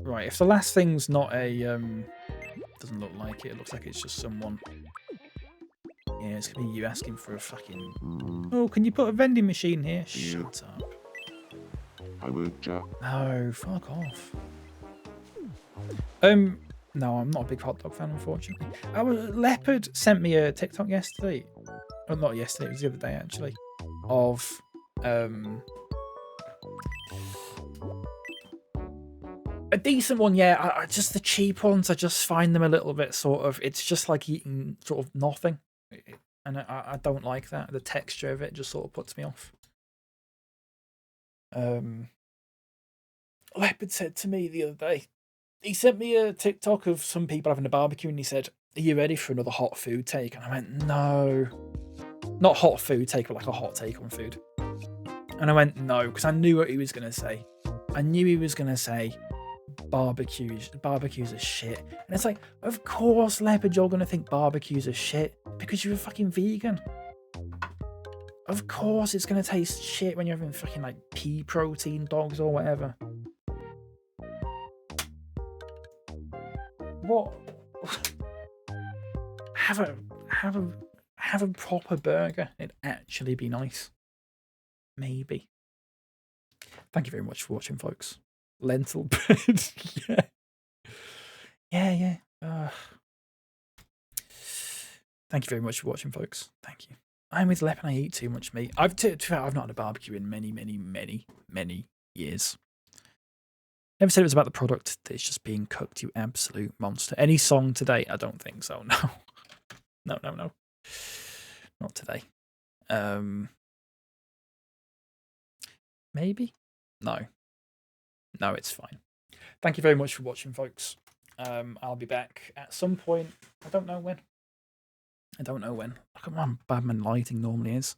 Right, if the last thing's not a, doesn't look like it, it looks like it's just someone. Yeah, it's gonna be you asking for a fucking, oh, can you put a vending machine here? Shut up. I would just. No, fuck off. No, I'm not a big hot dog fan, unfortunately. Leopard sent me a TikTok yesterday. Well, not yesterday, it was the other day, actually. Of, a decent one, yeah. I just the cheap ones, I just find them a little bit sort of, it's just like eating sort of nothing. And I don't like that. The texture of it just sort of puts me off. Leopard said to me the other day, he sent me a TikTok of some people having a barbecue and he said, are you ready for another hot food take? And I went, no. Not hot food take, but like a hot take on food. And I went, no, because I knew what he was going to say. I knew he was going to say, barbecues are shit. And it's like, of course, Leopard, you're going to think barbecues are shit because you're a fucking vegan. Of course it's going to taste shit when you're having fucking like pea protein dogs or whatever. What? Have a proper burger. It'd actually be nice. Maybe. Thank you very much for watching, folks. Lentil bread. Yeah. Thank you very much for watching, folks. Thank you. I'm with Lep and I eat too much meat. I've not had a barbecue in many years. Never said it was about the product. It's just being cooked, you absolute monster. Any song today? I don't think so. No. No. Not today. Maybe? No, it's fine. Thank you very much for watching, folks. I'll be back at some point. I don't know when. Look at how bad my lighting normally is.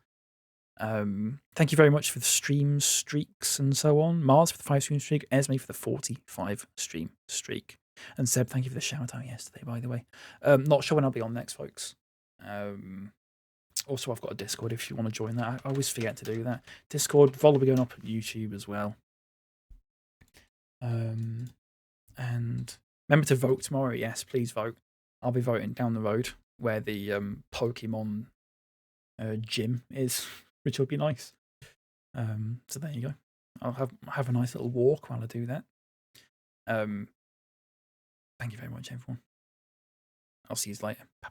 Thank you very much for the stream streaks and so on. Mars for the 5 stream streak. Esme for the 45 stream streak. And Seb, thank you for the shout out yesterday, by the way. Not sure when I'll be on next, folks. Also, I've got a Discord if you want to join that. I always forget to do that. Discord, VOD will be going up on YouTube as well. And remember to vote tomorrow. Yes, please vote. I'll be voting down the road where the Pokemon gym is, which will be nice. So there you go. I'll have a nice little walk while I do that. Thank you very much, everyone. I'll see you later. Bye.